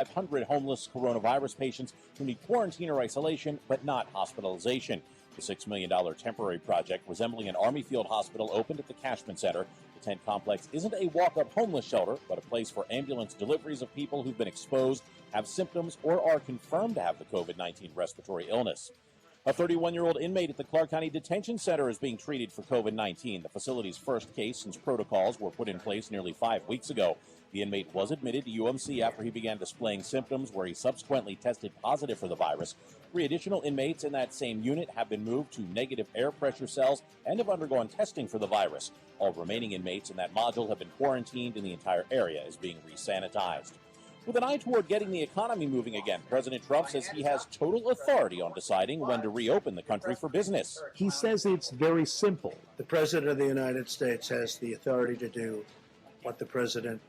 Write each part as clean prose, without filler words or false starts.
500 homeless coronavirus patients who need quarantine or isolation, but not hospitalization. The $6 million temporary project, resembling an Army field hospital, opened at the Cashman Center. The tent complex isn't a walk-up homeless shelter, but a place for ambulance deliveries of people who've been exposed, have symptoms, or are confirmed to have the COVID-19 respiratory illness. A 31-year-old inmate at the Clark County Detention Center is being treated for COVID-19, the facility's first case since protocols were put in place nearly 5 weeks ago. The inmate was admitted to UMC after he began displaying symptoms, where he subsequently tested positive for the virus. 3 additional inmates in that same unit have been moved to negative air pressure cells and have undergone testing for the virus. All remaining inmates in that module have been quarantined, and the entire area is being re-sanitized. With an eye toward getting the economy moving again, President Trump says he has total authority on deciding when to reopen the country for business. He says it's very simple. The President of the United States has the authority to do what the President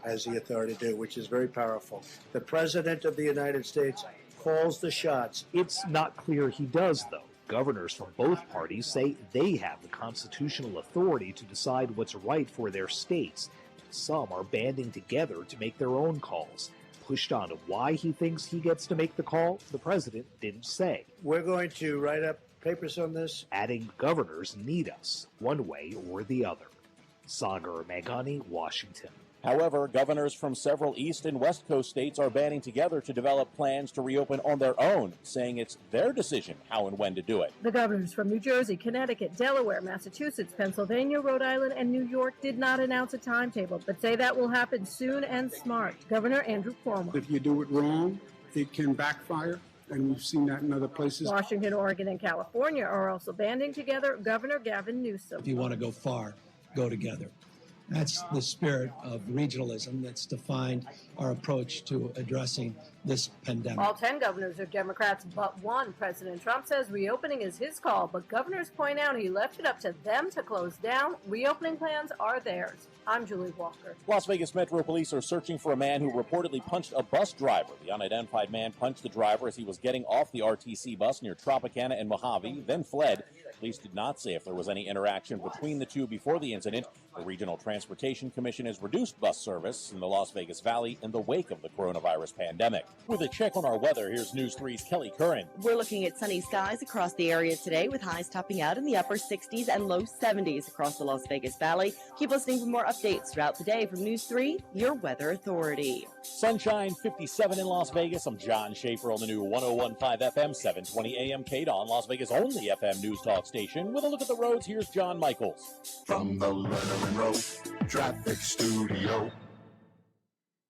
has the authority to do, which is very powerful. The President of the United States calls the shots. It's not clear he does, though. Governors from both parties say they have the constitutional authority to decide what's right for their states. Some are banding together to make their own calls. Pushed on to why he thinks he gets to make the call, the president didn't say. We're going to write up papers on this. Adding governors need us, one way or the other. Sagar Meghani, Washington. However, governors from several East and West Coast states are banding together to develop plans to reopen on their own, saying it's their decision how and when to do it. The governors from New Jersey, Connecticut, Delaware, Massachusetts, Pennsylvania, Rhode Island, and New York did not announce a timetable, but say that will happen soon and smart. Governor Andrew Cuomo. If you do it wrong, it can backfire, and we've seen that in other places. Washington, Oregon, and California are also banding together. Governor Gavin Newsom. If you want to go far, go together. That's the spirit of regionalism that's defined our approach to addressing this pandemic. All 10 governors are Democrats but one. President Trump says reopening is his call, but governors point out he left it up to them to close down. Reopening plans are theirs. I'm Julie Walker. Las Vegas Metro Police are searching for a man who reportedly punched a bus driver. The unidentified man punched the driver as he was getting off the RTC bus near Tropicana and Mojave, then fled. Police did not say if there was any interaction between the two before the incident. The Regional Transportation Commission has reduced bus service in the Las Vegas Valley in the wake of the coronavirus pandemic. With a check on our weather, here's News 3's Kelly Curran. We're looking at sunny skies across the area today, with highs topping out in the upper 60s and low 70s across the Las Vegas Valley. Keep listening for more updates throughout the day from News 3, your weather authority. Sunshine 57 in Las Vegas. I'm John Shapiro on the new 101.5 FM, 720 AM KDON, Las Vegas' only FM news talk station. With a look at the roads, here's John Michaels. From the Letterman Road Traffic Studio.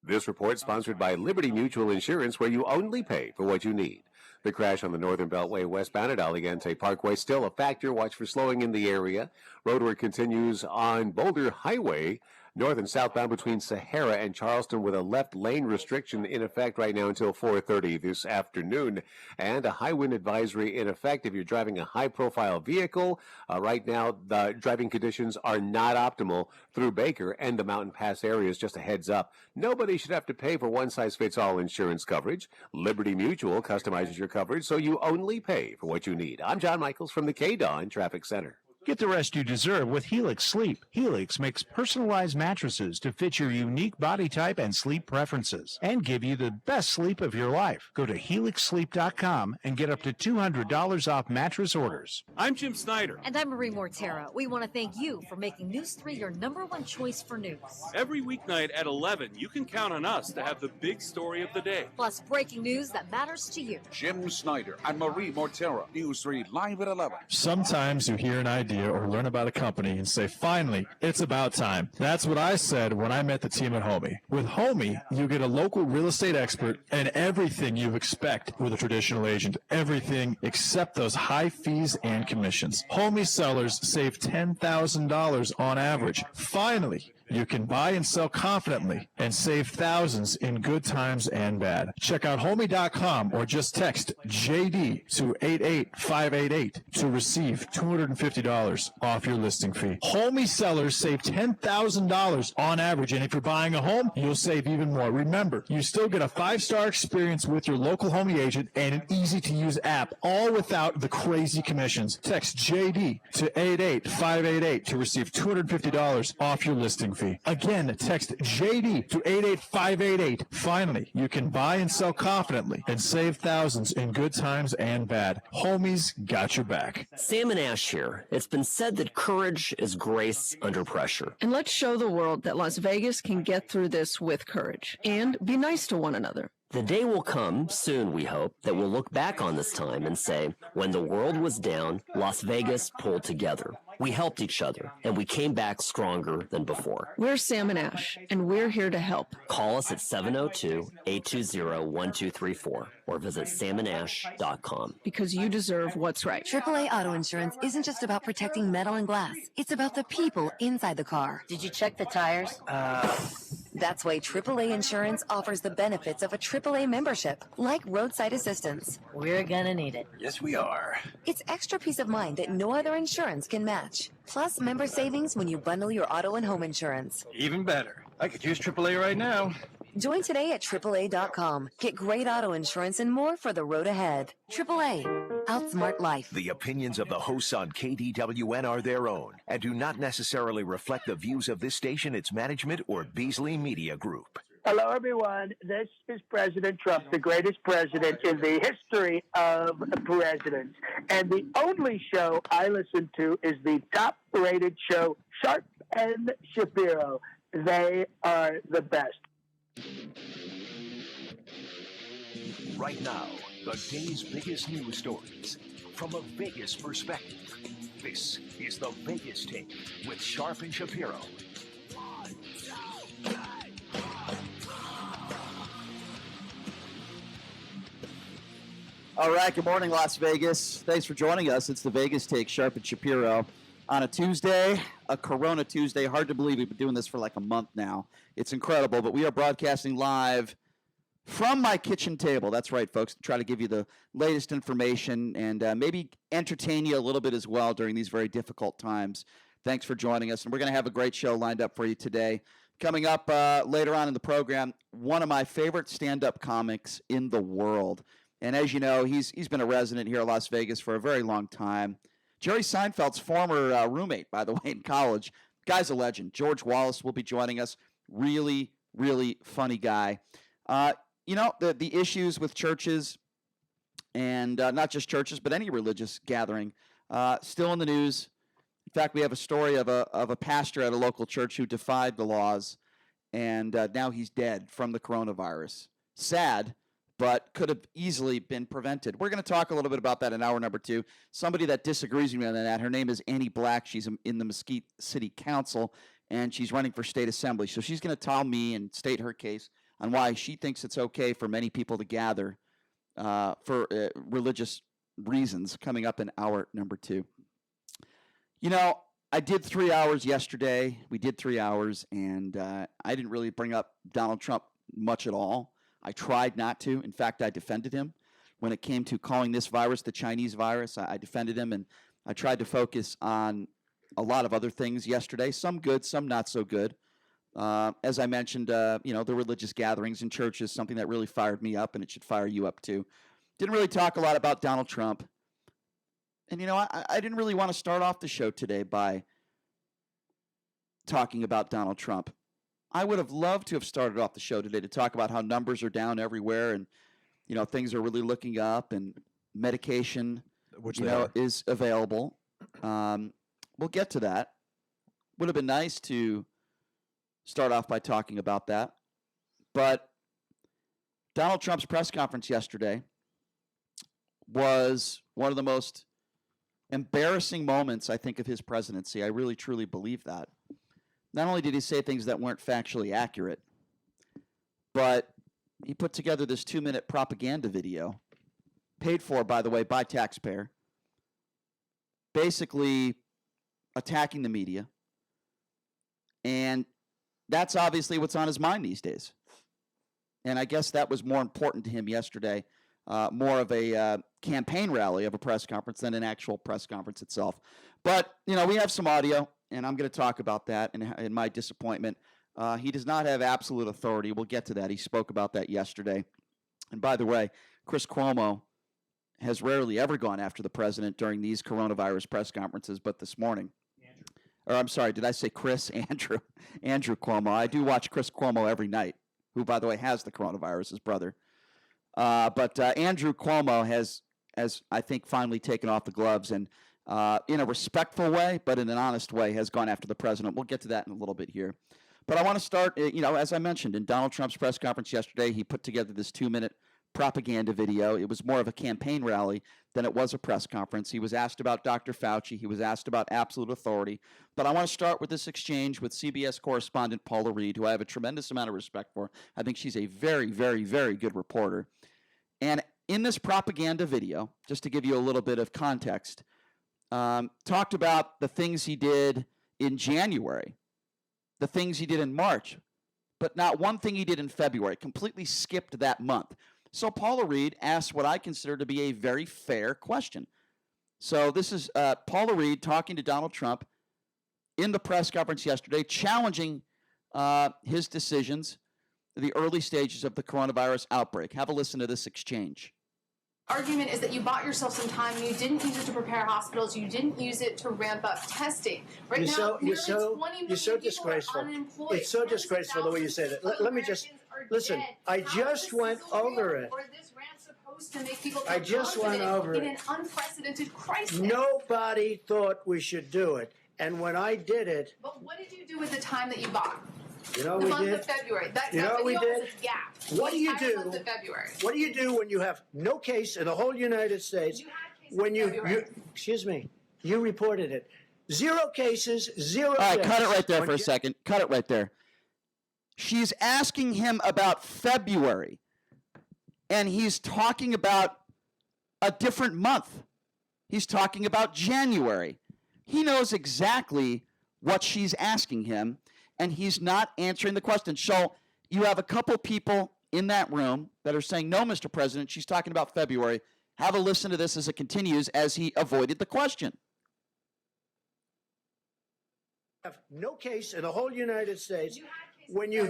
This report sponsored by Liberty Mutual Insurance, where you only pay for what you need. The crash on the Northern Beltway westbound at Aliante Parkway still a factor. Watch for slowing in the area. Roadwork continues on Boulder Highway, north and southbound between Sahara and Charleston, with a left lane restriction in effect right now until 4:30 this afternoon, and a high wind advisory in effect if you're driving a high-profile vehicle. Right now, the driving conditions are not optimal through Baker and the Mountain Pass areas. Just a heads up, nobody should have to pay for one-size-fits-all insurance coverage. Liberty Mutual customizes your coverage so you only pay for what you need. I'm John Michaels from the KDON Traffic Center. Get the rest you deserve with Helix Sleep. Helix makes personalized mattresses to fit your unique body type and sleep preferences and give you the best sleep of your life. Go to helixsleep.com and get up to $200 off mattress orders. I'm Jim Snyder. And I'm Marie Mortera. We want to thank you for making News 3 your #1 choice for news. Every weeknight at 11, you can count on us to have the big story of the day. Plus breaking news that matters to you. Jim Snyder and Marie Mortera. News 3 live at 11. Sometimes you hear an idea or learn about a company and say, finally, it's about time. That's what I said when I met the team at Homey. With Homey, you get a local real estate expert and everything you expect with a traditional agent. Everything except those high fees and commissions. Homey sellers save $10,000 on average. Finally, you can buy and sell confidently and save thousands in good times and bad. Check out homey.com or just text JD to 88588 to receive $250 off your listing fee. Homey sellers save $10,000 on average, and if you're buying a home, you'll save even more. Remember, you still get a 5-star experience with your local Homey agent and an easy-to-use app, all without the crazy commissions. Text JD to 88588 to receive $250 off your listing fee. fee. Again, text JD to 88588. Finally, you can buy and sell confidently and save thousands in good times and bad. Homies got your back. Sam and Ash here. It's been said that courage is grace under pressure. And let's show the world that Las Vegas can get through this with courage and be nice to one another. The day will come, soon we hope, that we'll look back on this time and say, when the world was down, Las Vegas pulled together. We helped each other, and we came back stronger than before. We're Sam and Ash, and we're here to help. Call us at 702-820-1234 or visit samandash.com. Because you deserve what's right. AAA Auto Insurance isn't just about protecting metal and glass. It's about the people inside the car. Did you check the tires? That's why AAA Insurance offers the benefits of a AAA membership, like roadside assistance. We're gonna need it. Yes, we are. It's extra peace of mind that no other insurance can match. Plus member savings when you bundle your auto and home insurance. Even better. I could use AAA right now. Join today at AAA.com. Get great auto insurance and more for the road ahead. AAA. Outsmart life. The opinions of the hosts on KDWN are their own and do not necessarily reflect the views of this station, its management, or Beasley Media Group. Hello, everyone. This is President Trump, the greatest president in the history of presidents. And the only show I listen to is the top-rated show, Sharp and Shapiro. They are the best. Right now, the day's biggest news stories from a Vegas perspective. This is the Vegas Take with Sharp and Shapiro. All right, good morning, Las Vegas. Thanks for joining us. It's the Vegas Take, Sharp and Shapiro. On a Tuesday, a Corona Tuesday. Hard to believe we've been doing this for like a month now. It's incredible, but we are broadcasting live from my kitchen table. That's right, folks, to try to give you the latest information and maybe entertain you a little bit as well during these very difficult times. Thanks for joining us, and we're going to have a great show lined up for you today. Coming up later on in the program, one of my favorite stand-up comics in the world. And as you know, he's been a resident here in Las Vegas for a very long time. Jerry Seinfeld's former roommate, by the way, in college. Guy's a legend. George Wallace will be joining us. Really, really funny guy. You know, the issues with churches, and not just churches, but any religious gathering, still in the news. In fact, we have a story of a pastor at a local church who defied the laws, and now he's dead from the coronavirus. Sad, but could have easily been prevented. We're going to talk a little bit about that in hour number 2. Somebody that disagrees with me on that, her name is Annie Black. She's in the Mesquite City Council, and she's running for state assembly. So she's going to tell me and state her case on why she thinks it's okay for many people to gather for religious reasons, coming up in hour number 2. You know, I did 3 hours yesterday. We did 3 hours, and I didn't really bring up Donald Trump much at all. I tried not to. In fact, I defended him. When it came to calling this virus the Chinese virus, I defended him, and I tried to focus on a lot of other things yesterday, some good, some not so good. As I mentioned, you know, the religious gatherings in churches, something that really fired me up, and it should fire you up too. Didn't really talk a lot about Donald Trump. And, you know, I didn't really want to start off the show today by talking about Donald Trump. I would have loved to have started off the show today to talk about how numbers are down everywhere and, you know, things are really looking up and medication, Which you they know, are. is available. We'll get to that. Would have been nice to start off by talking about that. But Donald Trump's press conference yesterday was one of the most embarrassing moments, I think, of his presidency. I really, truly believe that. Not only did he say things that weren't factually accurate, but he put together this 2-minute propaganda video, paid for, by the way, by taxpayer, basically attacking the media. And that's obviously what's on his mind these days. And I guess that was more important to him yesterday, more of a campaign rally of a press conference than an actual press conference itself. But, you know, we have some audio, and I'm going to talk about that and my disappointment. He does not have absolute authority. We'll get to that. He spoke about that yesterday. And by the way, Chris Cuomo has rarely ever gone after the president during these coronavirus press conferences, but this morning, or I'm sorry, did I say Chris? Andrew Cuomo. I do watch Chris Cuomo every night, who, by the way, has the coronavirus, his brother. But Andrew Cuomo has, I think, finally taken off the gloves and, in a respectful way, but in an honest way, has gone after the president. We'll get to that in a little bit here. But I want to start, as I mentioned, in Donald Trump's press conference yesterday, he put together this 2-minute propaganda video. It was more of a campaign rally than it was a press conference. He was asked about Dr. Fauci. He was asked about absolute authority. But I want to start with this exchange with CBS correspondent Paula Reed, who I have a tremendous amount of respect for. I think she's a very, very, very good reporter. And in this propaganda video, just to give you a little bit of context, talked about the things he did in January, the things he did in March, but not one thing he did in February. Completely skipped that month. So Paula Reed asked what I consider to be a very fair question. So this is Paula Reed talking to Donald Trump in the press conference yesterday, challenging his decisions, the early stages of the coronavirus outbreak. Have a listen to this exchange. Argument is that you bought yourself some time and you didn't use it to prepare hospitals. You didn't use it to ramp up testing. Right now, you're so disgraceful. It's so disgraceful the way you say that. Let me just listen. I just went over it. To make people I just went over in it. an unprecedented crisis. Nobody thought we should do it, and when I did it. But what did you do with the time that you bought? You know the we month did. of February. That we did. Was a gap. What do you do? Month of February. What do you do when you have no case in the whole United States? When you excuse me, you reported it. 0 cases, 0 All right, deaths. cut it right there for a second. Cut it right there. She's asking him about February, and he's talking about a different month. He's talking about January. He knows exactly what she's asking him, and he's not answering the question. So you have a couple people in that room that are saying, no, Mr. President, she's talking about February. Have a listen to this as it continues as he avoided the question. Have no case in the whole United States. When you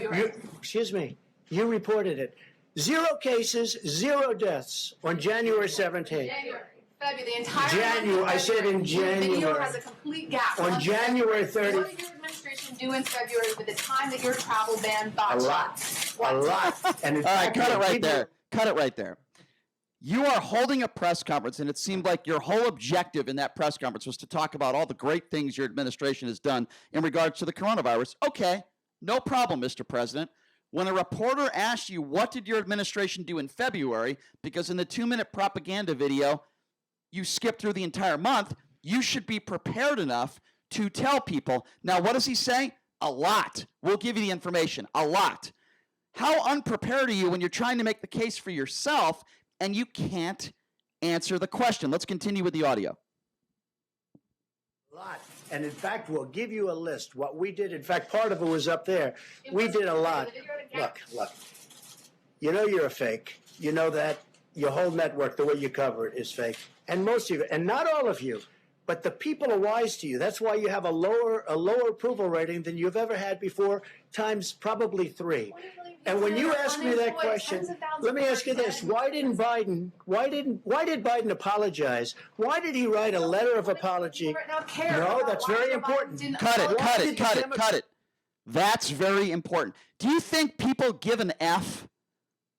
excuse me, you reported it. 0 cases, 0 deaths on January 17th. February, the entire January. I said in January. The video has a complete gap. On January 30th. What did your administration do in February with the time that your travel ban bought? A lot. A lot. And in all right, fact, cut it right there. Cut it right there. You are holding a press conference, and it seemed like your whole objective in that press conference was to talk about all the great things your administration has done in regards to the coronavirus. Okay, no problem, Mr. President. When a reporter asks you, what did your administration do in February, because in the 2-minute propaganda video, you skipped through the entire month, you should be prepared enough to tell people. Now, what does he say? A lot. We'll give you the information. A lot. How unprepared are you when you're trying to make the case for yourself and you can't answer the question? Let's continue with the audio. A lot. And in fact, we'll give you a list. What we did, in fact, part of it was up there. We did a lot. Look. You know you're a fake. You know that. Your whole network, the way you cover it, is fake. And most of you, and not all of you, but the people are wise to you. That's why you have a lower approval rating than you've ever had before, times probably 3. And when you ask me that question, let me ask you this: why did Biden apologize? Why did he write a letter of apology? No, that's very important. Cut it. That's very important. Do you think people give an F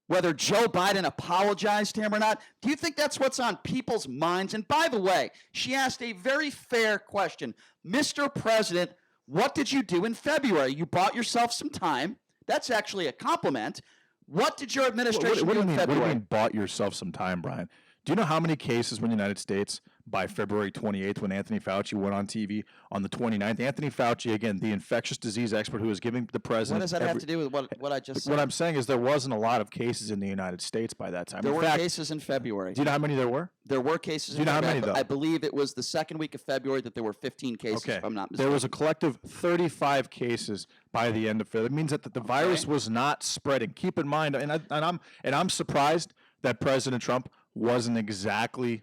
whether Joe Biden apologized to him or not? Do you think that's what's on people's minds? And by the way, she asked a very fair question. Mr. President, what did you do in February? You bought yourself some time. That's actually a compliment. What did your administration do in February? What do you mean bought yourself some time, Brian? Do you know how many cases were in the United States by February 28th when Anthony Fauci went on TV on the 29th? Anthony Fauci, again, the infectious disease expert who was giving the president... What does that have to do with what I just said? What I'm saying is there wasn't a lot of cases in the United States by that time. There were cases in February. Do you know how many there were? There were cases in February. Do you know how many, though? I believe it was the second week of February that there were 15 cases, if I'm not mistaken. There was a collective 35 cases by the end of February. That means that the virus was not spreading. Keep in mind, and I'm surprised that President Trump wasn't exactly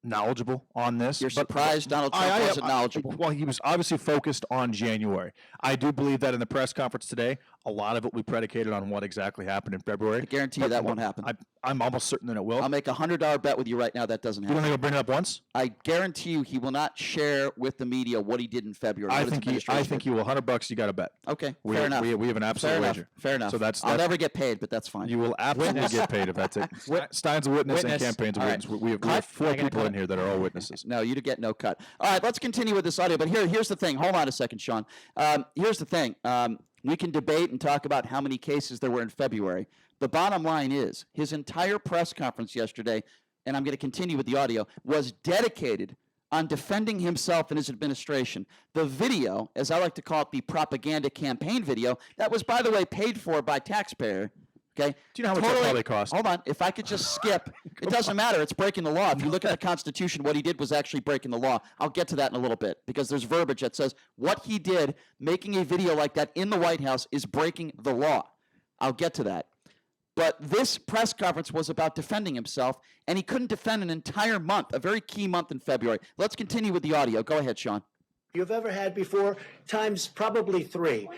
knowledgeable on this. You're surprised Donald Trump wasn't knowledgeable? Well, he was obviously focused on January. I do believe that in the press conference today, A lot of it will be predicated on what exactly happened in February. I guarantee you that won't happen. I'm almost certain that it will. I'll make a $100 bet with you right now that doesn't happen. You don't think he'll bring it up once? I guarantee you he will not share with the media what he did in February. I think he will. $100, you got to bet. Okay, fair enough. We have an absolute wager. Fair enough. So that's I'll never get paid, but that's fine. You will absolutely get paid if that's it. Stein's a witness and Campaign's a witness. We have 4 people in here that are all witnesses. No, you get no cut. All right, let's continue with this audio. But here's the thing. Hold on a second, Sean. Here's the thing. We can debate and talk about how many cases there were in February. The bottom line is his entire press conference yesterday, and I'm going to continue with the audio, was dedicated on defending himself and his administration. The video, as I like to call it, the propaganda campaign video, that was, by the way, paid for by taxpayer. Okay. Do you know how much that probably cost? Hold on. If I could just skip, it doesn't matter. It's breaking the law. If you look at the Constitution, what he did was actually breaking the law. I'll get to that in a little bit because there's verbiage that says what he did, making a video like that in the White House, is breaking the law. I'll get to that. But this press conference was about defending himself, and he couldn't defend an entire month, a very key month in February. Let's continue with the audio. Go ahead, Sean. You've ever had before, times probably 3.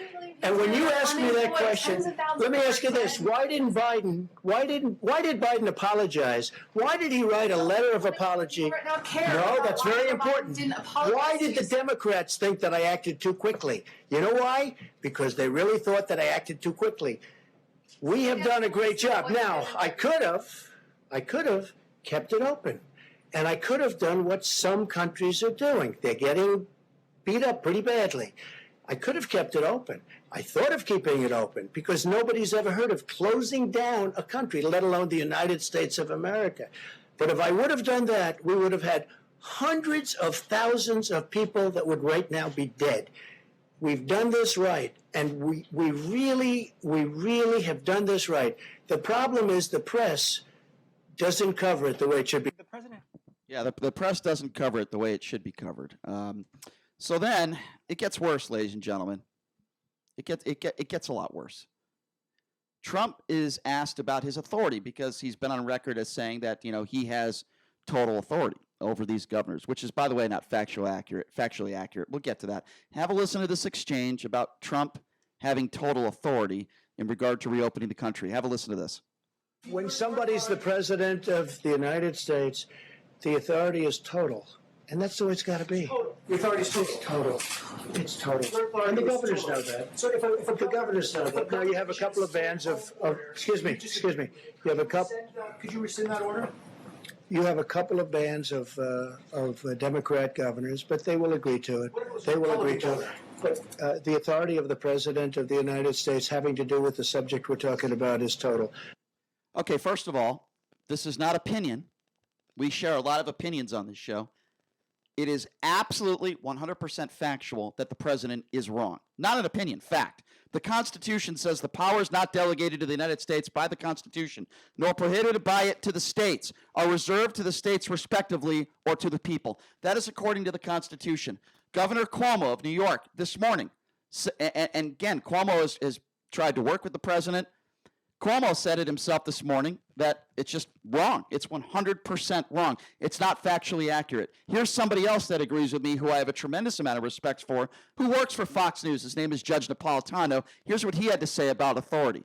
And when you ask me that question, let me ask you this: why did Biden apologize? Why did he write a letter of apology? No, that's very important. Why did the Democrats think that I acted too quickly? You know why? Because they really thought that I acted too quickly. We have done a great job. Now, I could have kept it open, and I could have done what some countries are doing. They're getting beat up pretty badly. I could have kept it open. I thought of keeping it open because nobody's ever heard of closing down a country, let alone the United States of America. But if I would have done that, we would have had hundreds of thousands of people that would right now be dead. We've done this right, and we really have done this right. The problem is the press doesn't cover it the way it should be. The president? Yeah, the press doesn't cover it the way it should be covered. So then it gets worse, ladies and gentlemen. It gets a lot worse. Trump is asked about his authority because he's been on record as saying that he has total authority over these governors, which is, by the way, not factually accurate. We'll get to that. Have a listen to this exchange about Trump having total authority in regard to reopening the country. Have a listen to this. When somebody's the president of the United States, the authority is total. And that's the way it's got to be. The authority is total. It's total. And the governors know that. So if the governors know that. Now you have a couple of bands of excuse me. You have a couple. Could you rescind that order? You have a couple of bands of Democrat governors, but they will agree to it. They will agree to it. But the authority of the president of the United States having to do with the subject we're talking about is total. Okay, first of all, this is not opinion. We share a lot of opinions on this show. It is absolutely 100% factual that the president is wrong. Not an opinion, fact. The Constitution says the powers not delegated to the United States by the Constitution, nor prohibited by it to the states, are reserved to the states respectively or to the people. That is according to the Constitution. Governor Cuomo of New York this morning, and again, Cuomo has tried to work with the president. Cuomo said it himself this morning that it's just wrong. It's 100% wrong. It's not factually accurate. Here's somebody else that agrees with me who I have a tremendous amount of respect for, who works for Fox News. His name is Judge Napolitano. Here's what he had to say about authority.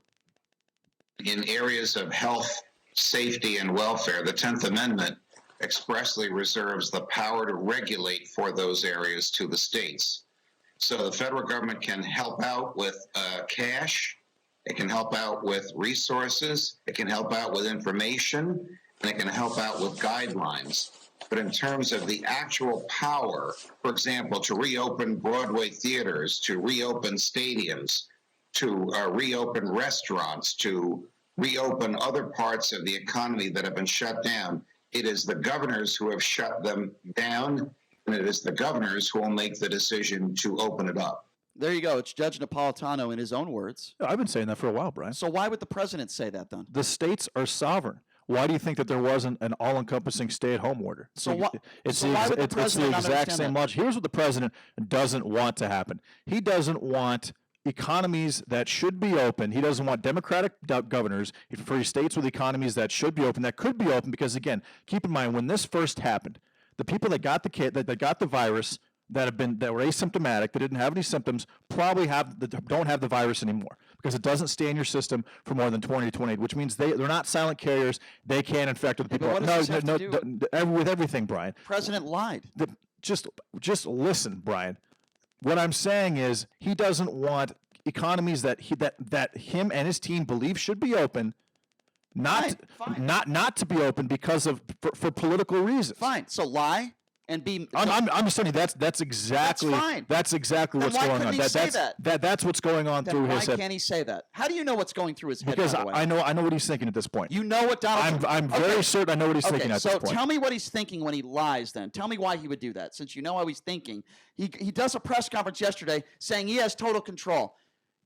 In areas of health, safety, and welfare, the 10th Amendment expressly reserves the power to regulate for those areas to the states. So the federal government can help out with cash. It can help out with resources, it can help out with information, and it can help out with guidelines. But in terms of the actual power, for example, to reopen Broadway theaters, to reopen stadiums, to reopen restaurants, to reopen other parts of the economy that have been shut down, it is the governors who have shut them down, and it is the governors who will make the decision to open it up. There you go. It's Judge Napolitano in his own words. Yeah, I've been saying that for a while, Brian. So why would the president say that then? The states are sovereign. Why do you think that there wasn't an all-encompassing stay-at-home order? So why would the It's president the not exact understand same that? logic. Here's what the president doesn't want to happen. He doesn't want economies that should be open. He doesn't want Democratic governors for states with economies that should be open, that could be open, because, again, keep in mind, when this first happened, the people that got the virus that were asymptomatic, that didn't have any symptoms, probably don't have the virus anymore because it doesn't stay in your system for more than 20 to 28, which means they're not silent carriers. They can't infect other people. But what does this have to do? With everything, Brian. President lied. Just listen, Brian. What I'm saying is he doesn't want economies that him and his team believe should be open, not to be open because of for political reasons. Fine. So lie and be. I'm just telling you that's exactly what's going on. That's what's going on through his head. Why can't he say that? How do you know what's going through his head? Because I know what he's thinking at this point. You know what Donald. I'm very certain I know what he's thinking at this point. So tell me what he's thinking when he lies. Then tell me why he would do that. Since you know how he's thinking, he does a press conference yesterday saying he has total control.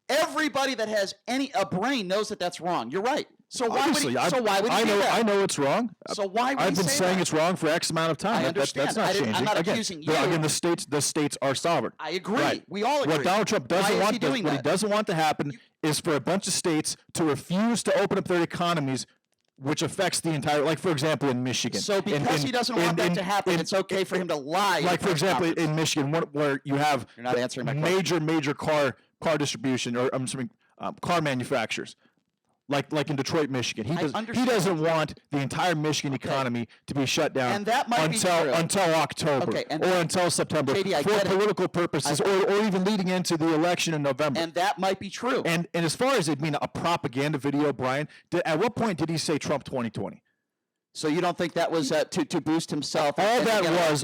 Everybody that has a brain knows that that's wrong. You're right. So why would he do that? I know it's wrong. So why would I've been saying it's wrong for X amount of time. I understand. That's not changing. I'm not accusing you. Again, the states are sovereign. I agree. Right. We all agree. What Donald Trump doesn't want to happen is for a bunch of states to refuse to open up their economies, which affects the entire, like for example in Michigan. So because he doesn't want that to happen, it's okay for him to lie. Like for example in Michigan, where you have You're not answering my question. major car distribution, or I'm assuming car manufacturers, like in Detroit, Michigan. He doesn't want the entire Michigan economy to be shut down and that might until October or until September for political purposes, or even leading into the election in November. And that might be true. And as far as it being a propaganda video, Brian, at what point did he say Trump 2020? So you don't think that was to boost himself? All that was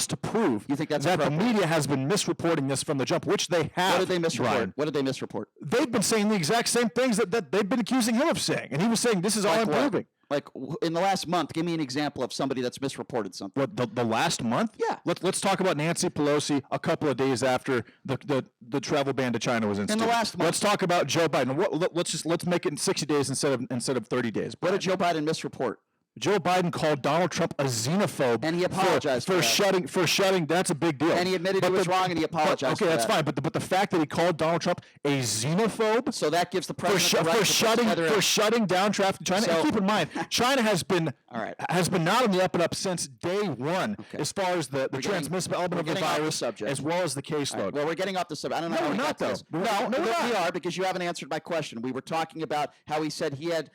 to prove that the media has been misreporting this from the jump, which they have. What did they misreport? Brian. What did they misreport? They've been saying the exact same things that they've been accusing him of saying, and he was saying this is all I'm proving. Like in the last month, give me an example of somebody that's misreported something. What, the last month? Yeah. Let's talk about Nancy Pelosi a couple of days after the travel ban to China was instituted. In the last month. Let's talk about Joe Biden. Let's make it 60 days instead of 30 days. What did Joe Biden misreport? Joe Biden called Donald Trump a xenophobe, and he apologized for shutting. That's a big deal. And he admitted he was wrong, and he apologized. Okay, that's fine. But the fact that he called Donald Trump a xenophobe, so that gives the president the right for shutting down traffic to China. And keep in mind, China has been not on the up and up since day one, as far as the transmissible element of the virus, as well as the caseload. Right, well, we're getting off the subject. I don't know. No, we're not though. No, we are, because you haven't answered my question. We were talking about how he said he had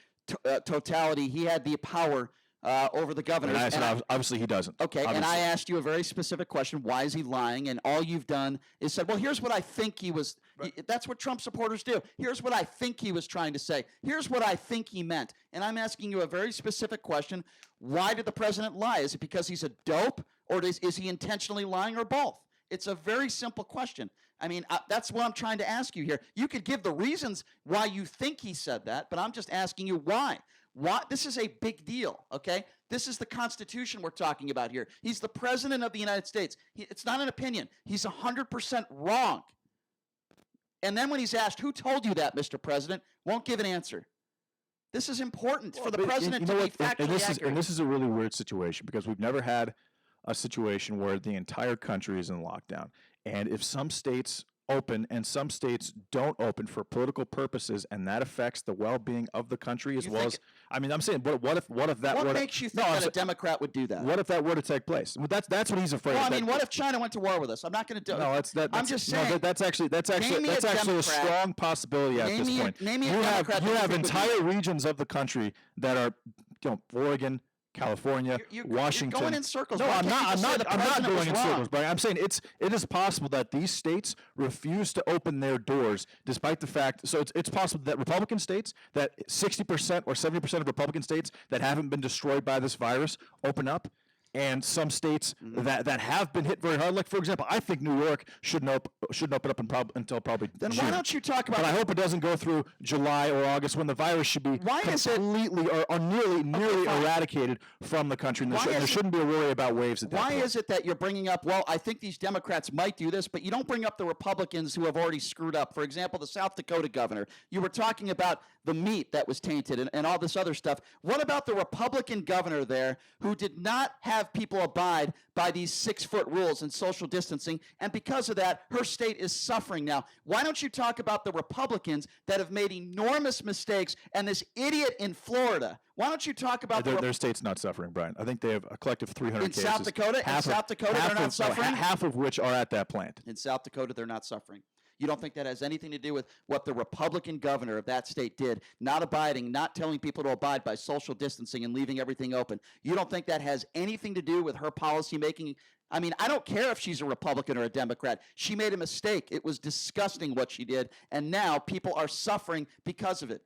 totality. He had the power over the governors. And I said, obviously he doesn't. Okay, obviously. And I asked you a very specific question. Why is he lying? And all you've done is said, well, here's what I think he was. That's what Trump supporters do. Here's what I think he was trying to say. Here's what I think he meant. And I'm asking you a very specific question. Why did the president lie? Is it because he's a dope, or is he intentionally lying, or both? It's a very simple question. I mean, that's what I'm trying to ask you here. You could give the reasons why you think he said that, but I'm just asking you why. Why? This is a big deal, okay? This is the Constitution we're talking about here. He's the president of the United States. It's not an opinion. He's 100% wrong. And then when he's asked, who told you that, Mr. President, won't give an answer. This is important for the president to be factually accurate. And this is a really weird situation, because we've never had a situation where the entire country is in lockdown. And if some states open and some states don't open for political purposes, and that affects the well-being of the country as well as, I mean, I'm saying, what if that what makes you think that a Democrat would do that? What if that were to take place? Well, that's what he's afraid of. Well, I mean, what if China went to war with us? I'm not going to do it. No, I'm just saying. No, that's actually a strong possibility at this point. You have entire regions of the country that are, Oregon, California, Washington. You're going in circles. No, I'm not going in circles, but I'm saying it is possible that these states refuse to open their doors, despite the fact. So it's possible that Republican states, that 60% or 70% of Republican states that haven't been destroyed by this virus, open up. And some states that have been hit very hard, like for example, I think New York shouldn't open up until probably Then June. why don't you talk about? But I hope it doesn't go through July or August, when the virus should be completely or nearly eradicated from the country. And there shouldn't be a worry about waves at that point. Why is it that you're bringing up? Well, I think these Democrats might do this, but you don't bring up the Republicans who have already screwed up. For example, the South Dakota governor. You were talking about the meat that was tainted and all this other stuff. What about the Republican governor there who did not have have people abide by these 6-foot rules and social distancing, and because of that, her state is suffering now. Why don't you talk about the Republicans that have made enormous mistakes and this idiot in Florida? Why don't you talk about their state's not suffering, Brian? I think they have a collective 300 in cases. South Dakota? In South Dakota, they're not suffering? Half of which are at that plant. In South Dakota, they're not suffering. You don't think that has anything to do with what the Republican governor of that state did, not abiding, not telling people to abide by social distancing and leaving everything open? You don't think that has anything to do with her policy making? I mean, I don't care if she's a Republican or a Democrat. She made a mistake. It was disgusting what she did, and now people are suffering because of it.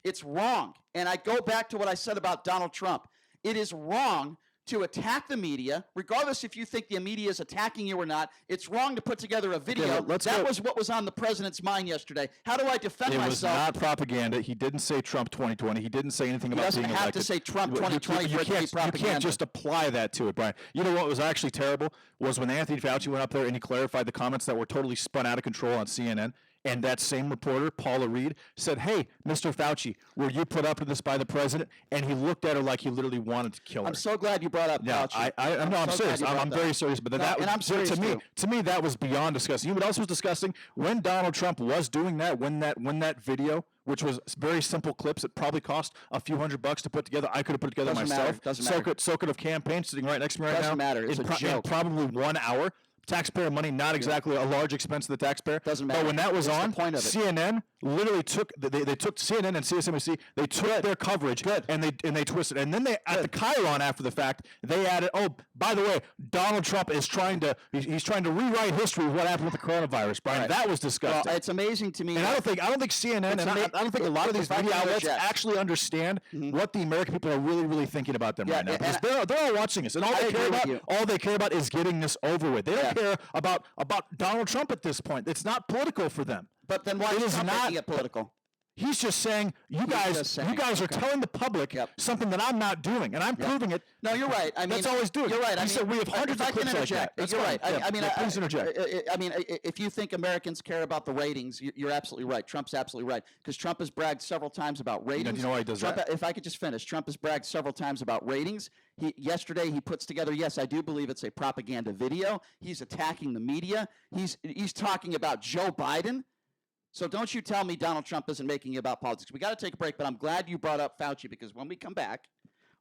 It's wrong. And I go back to what I said about Donald Trump. It is wrong to attack the media, regardless if you think the media is attacking you or not. It's wrong to put together a video. Okay, that was what was on the president's mind yesterday. How do I defend myself? It was not propaganda. He didn't say Trump 2020. He didn't say anything about being elected. He doesn't have to say Trump 2020 for it to be propaganda. You can't just apply that to it, Brian. You know what was actually terrible was when Anthony Fauci went up there and he clarified the comments that were totally spun out of control on CNN. And that same reporter, Paula Reed, said, "Hey, Mr. Fauci, were you put up to this by the president?" And he looked at her like he literally wanted to kill her. I'm so glad you brought up Fauci. I'm serious. I'm very serious. But I'm serious to me, that was beyond disgusting. You know what else was disgusting? When Donald Trump was doing that, when that video, which was very simple clips, it probably cost a few $100 to put together. I could have put it together myself. Doesn't matter. Soak it of campaign sitting right next to me right now. Doesn't matter. It's a joke. In probably 1 hour. Taxpayer money, not exactly a large expense to the taxpayer. Doesn't matter. But when that was It's on, the point of it. CNN literally took they took CNN and CSNBC. They took their coverage and they twisted. And then they at the Chiron after the fact, they added, "Oh, by the way, Donald Trump is trying to rewrite history of what happened with the coronavirus." Brian, that was disgusting. Well, it's amazing to me. And I don't think CNN and I don't think a lot of these media outlets actually understand what the American people are really thinking about them right now. Because they're all watching us, and all they care about is getting this over with. They don't care about Donald Trump at this point. It's not political for them. But then why is Trump making it political? He's just saying you guys are telling the public something that I'm not doing, and I'm proving it. No, you're right. I mean, that's all he's doing. You're right. He said we have hundreds of clips like that. You're right. Please interject. I mean, if you think Americans care about the ratings, you're absolutely right. Trump's absolutely right, because Trump has bragged several times about ratings. You know why he does that? If I could just finish, Trump has bragged several times about ratings. Yesterday he puts together, yes, I do believe it's a propaganda video. He's attacking the media. He's talking about Joe Biden. So don't you tell me Donald Trump isn't making it about politics. We got to take a break, but I'm glad you brought up Fauci, because when we come back,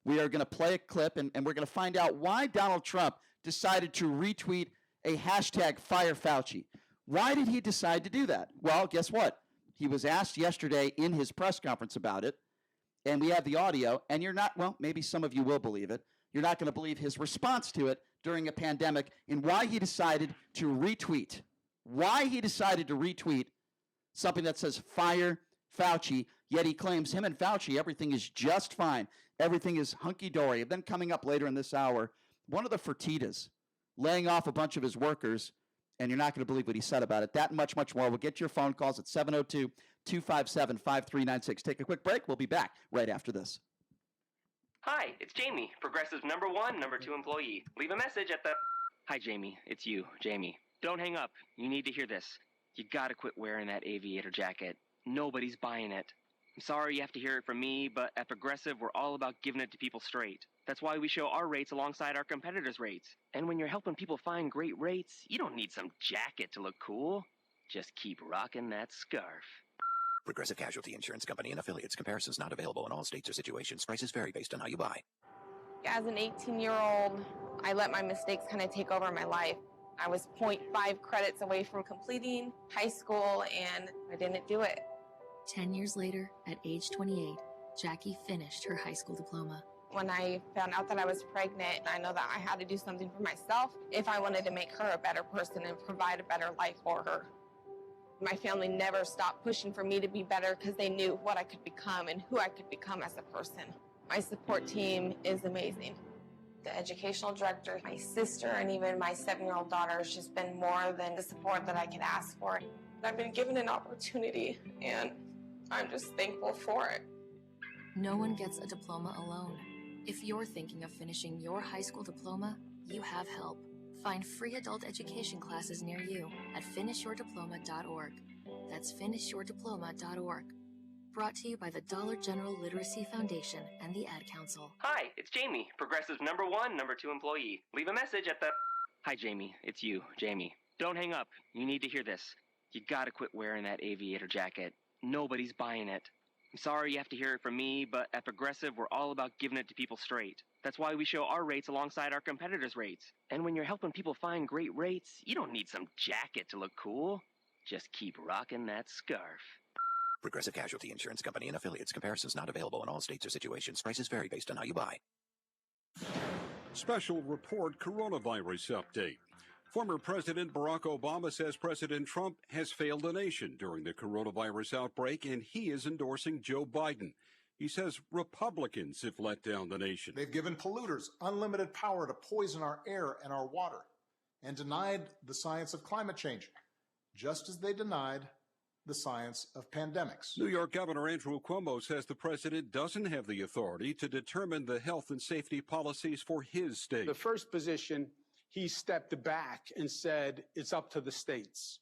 we are going to play a clip and we're going to find out why Donald Trump decided to retweet a hashtag Fire Fauci. Why did he decide to do that? Well, guess what? He was asked yesterday in his press conference about it, and we have the audio, and you're not, well, maybe some of you will believe it. You're not going to believe his response to it during a pandemic and why he decided to retweet. Why he decided to retweet something that says Fire Fauci, yet he claims him and Fauci, everything is just fine. Everything is hunky-dory. And then coming up later in this hour, one of the Fertittas laying off a bunch of his workers, and you're not going to believe what he said about it. That and much, much more. We'll get your phone calls at 702-257-5396. Take a quick break. We'll be back right after this. Hi, it's Jamie, Progressive's #1, #2 employee. Leave a message at the... Hi, Jamie. It's you, Jamie. Don't hang up. You need to hear this. You gotta quit wearing that aviator jacket. Nobody's buying it. I'm sorry you have to hear it from me, but at Progressive, we're all about giving it to people straight. That's why we show our rates alongside our competitors' rates. And when you're helping people find great rates, you don't need some jacket to look cool. Just keep rocking that scarf. Progressive Casualty Insurance Company and affiliates. Comparisons not available in all states or situations. Prices vary based on how you buy. As an 18-year-old, I let my mistakes kind of take over my life. I was 0.5 credits away from completing high school, and I didn't do it. 10 years later, at age 28, Jackie finished her high school diploma. When I found out that I was pregnant, I know that I had to do something for myself if I wanted to make her a better person and provide a better life for her. My family never stopped pushing for me to be better because they knew what I could become and who I could become as a person. My support team is amazing. The educational director, my sister, and even my 7-year-old daughter has just been more than the support that I could ask for. I've been given an opportunity, and I'm just thankful for it. No one gets a diploma alone. If you're thinking of finishing your high school diploma, you have help. Find free adult education classes near you at finishyourdiploma.org. That's finishyourdiploma.org. Brought to you by the Dollar General Literacy Foundation and the Ad Council. Hi, it's Jamie, Progressive's #1, #2 employee. Leave a message at the... Hi, Jamie. It's you, Jamie. Don't hang up. You need to hear this. You gotta quit wearing that aviator jacket. Nobody's buying it. I'm sorry you have to hear it from me, but at Progressive, we're all about giving it to people straight. That's why we show our rates alongside our competitors' rates. And when you're helping people find great rates, you don't need some jacket to look cool. Just keep rocking that scarf. Progressive Casualty Insurance Company and affiliates. Comparisons not available in all states or situations. Prices vary based on how you buy. Special report coronavirus update. Former President Barack Obama says President Trump has failed the nation during the coronavirus outbreak, and he is endorsing Joe Biden. He says Republicans have let down the nation. They've given polluters unlimited power to poison our air and our water and denied the science of climate change, just as they denied the science of pandemics. New York Governor Andrew Cuomo says the president doesn't have the authority to determine the health and safety policies for his state. The first position, he stepped back and said it's up to the states.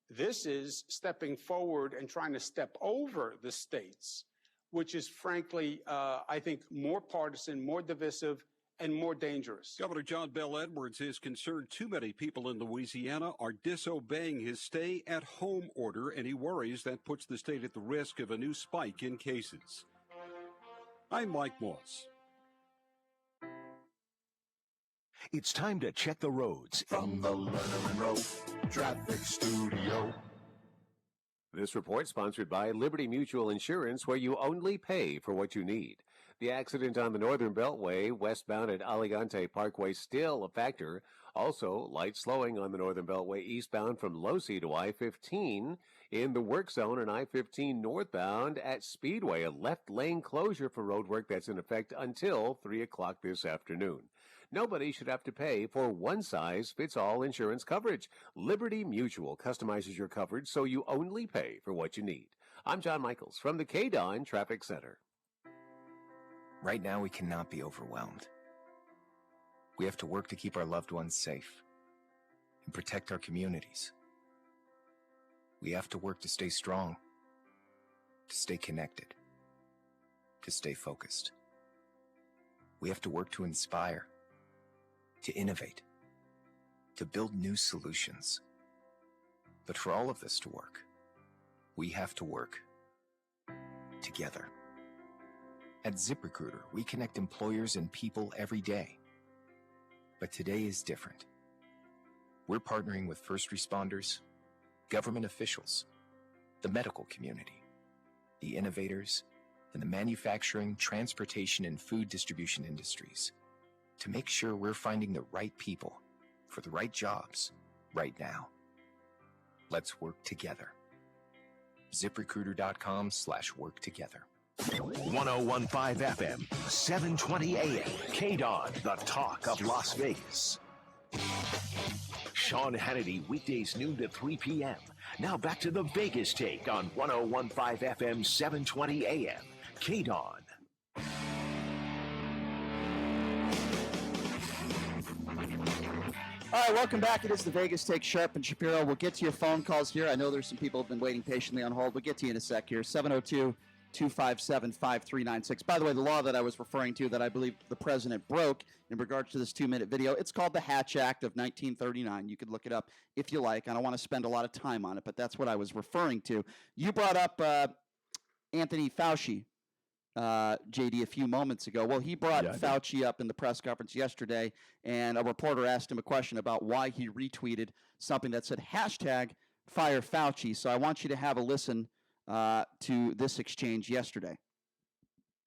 This is stepping forward and trying to step over the states, which is frankly, I think, more partisan, more divisive, and more dangerous. Governor John Bel Edwards is concerned too many people in Louisiana are disobeying his stay-at-home order, and he worries that puts the state at the risk of a new spike in cases. I'm Mike Moss. It's time to check the roads. From the Leather Road Traffic Studio. This report sponsored by Liberty Mutual Insurance, where you only pay for what you need. The accident on the Northern Beltway, westbound at Alicante Parkway, still a factor. Also, light slowing on the Northern Beltway eastbound from Losee to I-15. In the work zone on I-15 northbound at Speedway, a left lane closure for road work that's in effect until 3 o'clock this afternoon. Nobody should have to pay for one-size-fits-all insurance coverage. Liberty Mutual customizes your coverage so you only pay for what you need. I'm John Michaels from the KDON Traffic Center. Right now, we cannot be overwhelmed. We have to work to keep our loved ones safe and protect our communities. We have to work to stay strong, to stay connected, to stay focused. We have to work to inspire, to innovate, to build new solutions. But for all of this to work, we have to work together. At ZipRecruiter, we connect employers and people every day. But today is different. We're partnering with first responders, government officials, the medical community, the innovators, and the manufacturing, transportation, and food distribution industries to make sure we're finding the right people for the right jobs right now. Let's work together. ZipRecruiter.com/work together. 1015 FM, 720 AM, KDON, the talk of Las Vegas. Sean Hannity, weekdays noon to 3 p.m. Now back to the Vegas Take on 1015 FM, 720 AM, KDON. All right, welcome back. It is the Vegas Take, Sharp and Shapiro. We'll get to your phone calls here. I know there's some people who have been waiting patiently on hold. We'll get to you in a sec here. 702-257-5396. By the way, the law that I was referring to that I believe the president broke in regards to this 2-minute video, it's called the Hatch Act of 1939. You could look it up if you like. I don't want to spend a lot of time on it, but that's what I was referring to. You brought up Anthony Fauci, JD, a few moments ago. Well, he brought Fauci up in the press conference yesterday, and a reporter asked him a question about why he retweeted something that said #Fire Fauci. So I want you to have a listen to this exchange yesterday.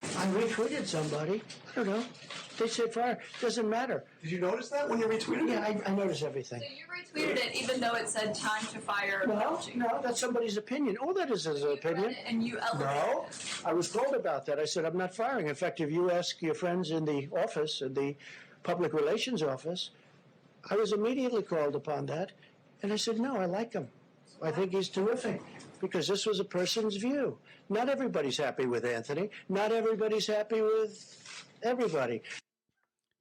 I retweeted somebody. I don't know. They said fire. Doesn't matter. Did you notice that when you retweeted it? Yeah, I notice everything. So you retweeted it even though it said time to fire Fauci? No, that's somebody's opinion. All that is an opinion. And you elevated No, I was told about that. I said, I'm not firing. In fact, if you ask your friends in the office, in the public relations office, I was immediately called upon that. And I said, no, I like him. I think he's terrific. Because this was a person's view. Not everybody's happy with Anthony. Not everybody's happy with everybody.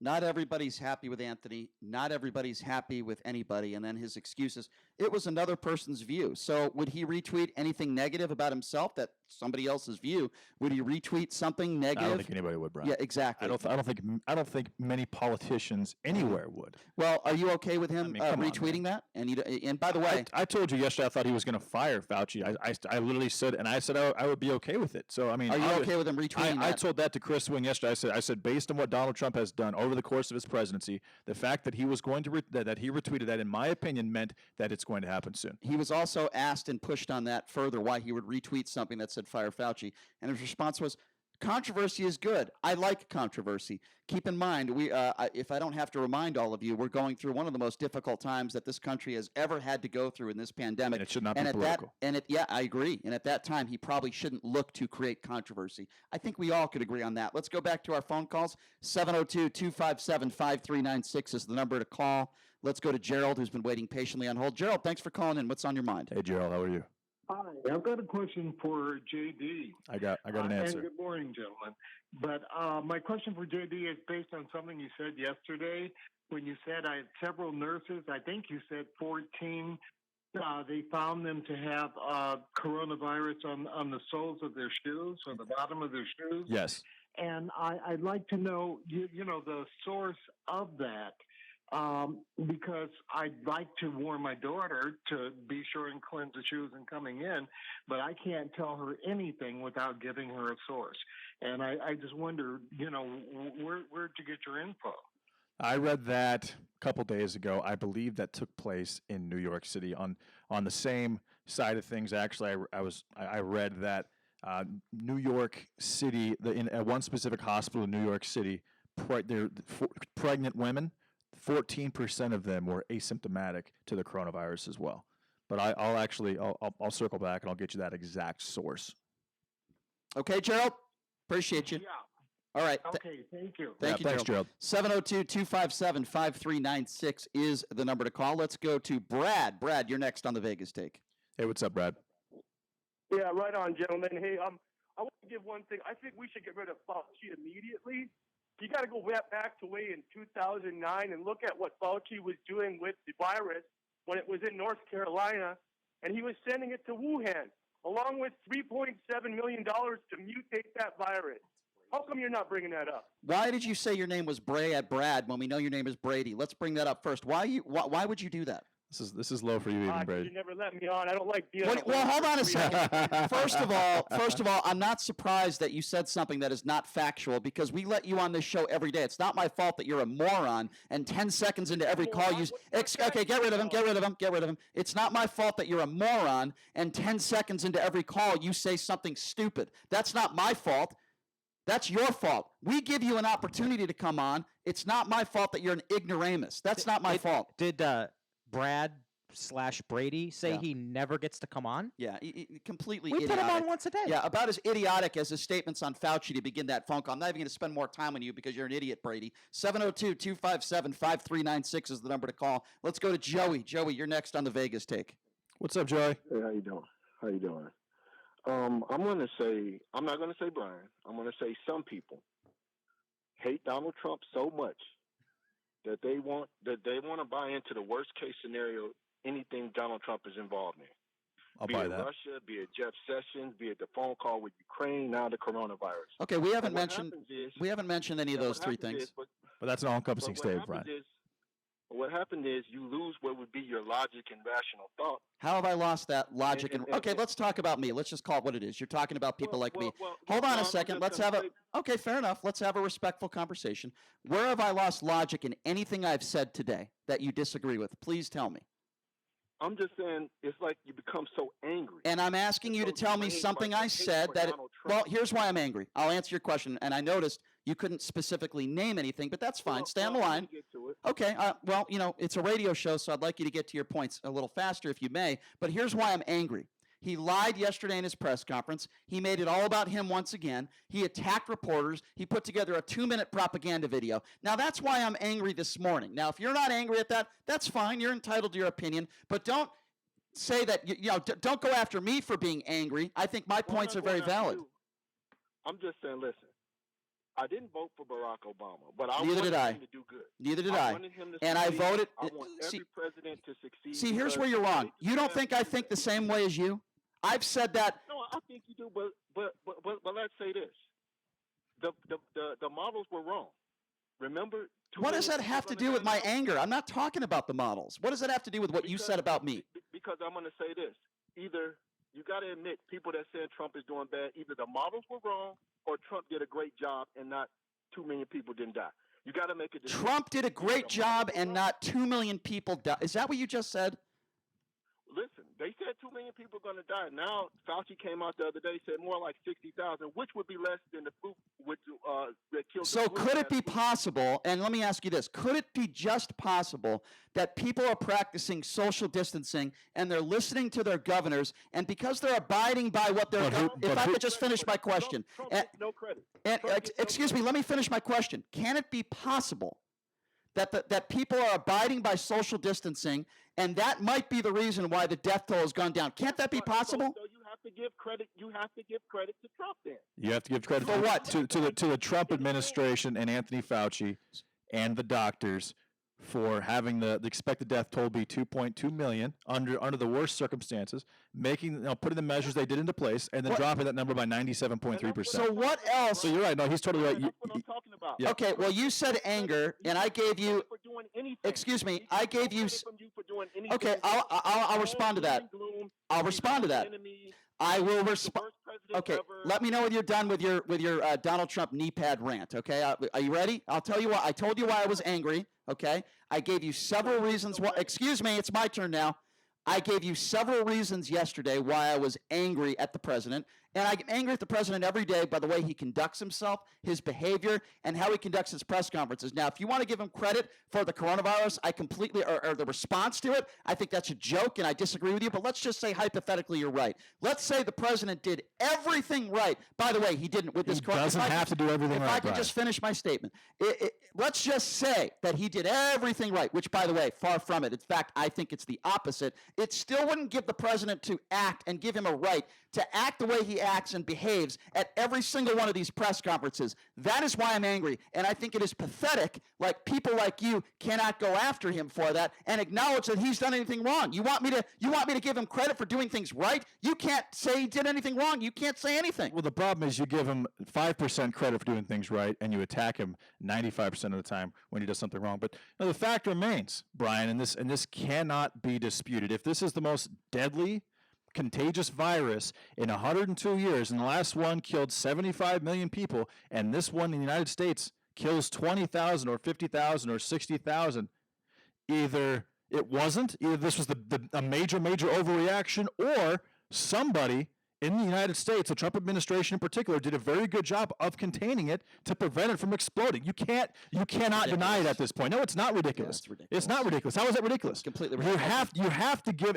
Not everybody's happy with Anthony. Not everybody's happy with anybody. And then his excuses. It was another person's view. So would he retweet anything negative about himself that somebody else's view. Would he retweet something negative? I don't think anybody would, Brian. Yeah, exactly. I don't think many politicians anywhere would. Well, are you okay with him retweeting that? And by the way, I told you yesterday I thought he was going to fire Fauci. I literally said, and I said I would be okay with it. So I mean, are you okay with him retweeting that? I told that to Chris Wing yesterday. I said based on what Donald Trump has done over the course of his presidency, the fact that he was going to that he retweeted that, in my opinion, meant that it's going to happen soon. He was also asked and pushed on that further why he would retweet something that said fire Fauci, and his response was, controversy is good. I like controversy. Keep in mind, if I don't have to remind all of you, we're going through one of the most difficult times that this country has ever had to go through in this pandemic. And it should not be political. Yeah, I agree. And at that time, he probably shouldn't look to create controversy. I think we all could agree on that. Let's go back to our phone calls. 702-257-5396 is the number to call. Let's go to Gerald, who's been waiting patiently on hold. Gerald, thanks for calling in. What's on your mind? Hey, Gerald, how are you? Hi, I've got a question for JD. I got an answer. And good morning, gentlemen. But my question for JD is based on something you said yesterday when you said I had several nurses. I think you said 14. They found them to have coronavirus on the soles of their shoes or the bottom of their shoes. Yes. And I'd like to know, the source of that. Because I'd like to warn my daughter to be sure and cleanse the shoes and coming in, but I can't tell her anything without giving her a source. And I just wonder, where'd you get your info? I read that a couple days ago. I believe that took place in New York City. On the same side of things, actually, I read that New York City, in one specific hospital in New York City, pregnant women, 14% of them were asymptomatic to the coronavirus as well. But I'll circle back and I'll get you that exact source. Okay, Gerald? Appreciate you. Yeah. All right. Okay, thank you. Thank you, thanks, Gerald. 702-257-5396 is the number to call. Let's go to Brad. Brad, you're next on the Vegas Take. Hey, what's up, Brad? Yeah, right on, gentlemen. Hey, I want to give one thing. I think we should get rid of Fauci immediately. You got to go back to way in 2009 and look at what Fauci was doing with the virus when it was in North Carolina, and he was sending it to Wuhan, along with $3.7 million to mutate that virus. How come you're not bringing that up? Why did you say your name was Brad when we know your name is Brady? Let's bring that up first. Why would you do that? This is low for you, even, Brady. You never let me on. I don't like dealing. Well, hold on a second. First of all, I'm not surprised that you said something that is not factual because we let you on this show every day. It's not my fault that you're a moron. And 10 seconds into every call, okay, get rid of him. It's not my fault that you're a moron. And 10 seconds into every call, you say something stupid. That's not my fault. That's your fault. We give you an opportunity to come on. It's not my fault that you're an ignoramus. That's not my fault. Did Brad/Brady say he never gets to come on? Yeah, completely we idiotic. put him on once a day. Yeah, about as idiotic as his statements on Fauci to begin that phone call. I'm not even going to spend more time on you because you're an idiot, Brady. 702-257-5396 is the number to call. Let's go to Joey. Joey, you're next on the Vegas Take. What's up, Joey? Hey, how you doing? I'm not going to say Brian. I'm going to say some people hate Donald Trump so much that they want to buy into the worst case scenario, anything Donald Trump is involved in. I'll be buy it that. Russia, be it Jeff Sessions, be it the phone call with Ukraine, now the coronavirus. Okay, we haven't mentioned any of those three things. But that's an all-encompassing statement, Brian. What happened is you lose what would be your logic and rational thought. How have I lost that logic? Okay, let's talk about me. Let's just call it what it is. You're talking about people like me. Hold on a second. Okay, fair enough. Let's have a respectful conversation. Where have I lost logic in anything I've said today that you disagree with? Please tell me. I'm just saying it's like you become so angry. And I'm asking you to tell me something I said well, here's why I'm angry. I'll answer your question. And I noticed you couldn't specifically name anything, but that's fine. Stay on the line. Okay. Well, it's a radio show, so I'd like you to get to your points a little faster if you may. But here's why I'm angry. He lied yesterday in his press conference. He made it all about him once again. He attacked reporters. He put together a 2-minute propaganda video. Now, that's why I'm angry this morning. Now, if you're not angry at that, that's fine. You're entitled to your opinion. But don't say that, don't go after me for being angry. I think my points are very valid. I'm just saying, listen, I didn't vote for Barack Obama, but I wanted him to do good. Neither did I. Wanted him to and I voted. I want every president to succeed. See, here's where you're wrong. You don't think I think the same way as you? I've said that. No, I think you do, but but let's say this: the models were wrong. Remember? What does that have to do with my anger? I'm not talking about the models. What does that have to do with what you said about me? Because I'm going to say this: either you got to admit, people that said Trump is doing bad, either the models were wrong or Trump did a great job and not 2 million people didn't die. You got to make a decision. Trump did a great job and not 2 million people died. Is that what you just said? Listen, they said 2 million people are going to die. Now, Fauci came out the other day, said more like 60,000, which would be less than the flu, that killed. So could it be possible, and let me ask you this, could it be just possible that people are practicing social distancing and they're listening to their governors, and because they're abiding by what they're if I could just finish my question. Trump gets no credit. Excuse me, let me finish my question. Can it be possible that people are abiding by social distancing, and that might be the reason why the death toll has gone down? Can't that be possible? So you have to give credit. You have to give credit to Trump then. You have to give credit For what? to the Trump administration and Anthony Fauci and the doctors for having the expected death toll be 2.2 million under the worst circumstances, putting the measures they did into place, and then dropping that number by 97.3%. So what else? So you're right. No, he's totally right. That's what I'm talking about. Yeah. Okay, well, you said anger, and I gave you. Excuse me, I gave you. Okay, I'll respond to that. I'll respond to that. I will respond. Okay, let me know when you're done with your Donald Trump knee pad rant. Okay, are you ready? I'll tell you why. I told you why I was angry. Okay, I gave you several reasons why. Excuse me, it's my turn now. I gave you several reasons yesterday why I was angry at the president. And I'm angry at the president every day by the way he conducts himself, his behavior, and how he conducts his press conferences. Now, if you want to give him credit for the coronavirus, I completely, or the response to it, I think that's a joke and I disagree with you. But let's just say hypothetically you're right. Let's say the president did everything right. By the way, he didn't with this coronavirus. He doesn't have to do everything right, If I could just finish my statement. Let's just say that he did everything right, which, by the way, far from it. In fact, I think it's the opposite. It still wouldn't give the president to act and give him a right to act the way he acts and behaves at every single one of these press conferences. That is why I'm angry, and I think it is pathetic. Like people like you cannot go after him for that and acknowledge that he's done anything wrong. You want me to give him credit for doing things right? You can't say he did anything wrong. You can't say anything. Well, the problem is you give him 5% credit for doing things right, and you attack him 95% of the time when he does something wrong. But the fact remains, Brian, and this cannot be disputed. If this is the most deadly, contagious virus in 102 years, and the last one killed 75 million people, and this one in the United States kills 20,000 or 50,000 or 60,000, either this was a major overreaction, or somebody in the United States, the Trump administration in particular, did a very good job of containing it to prevent it from exploding. You cannot deny it at this point. No, it's not ridiculous. Yeah, it's not ridiculous. How is that ridiculous? It's completely ridiculous. You have to give.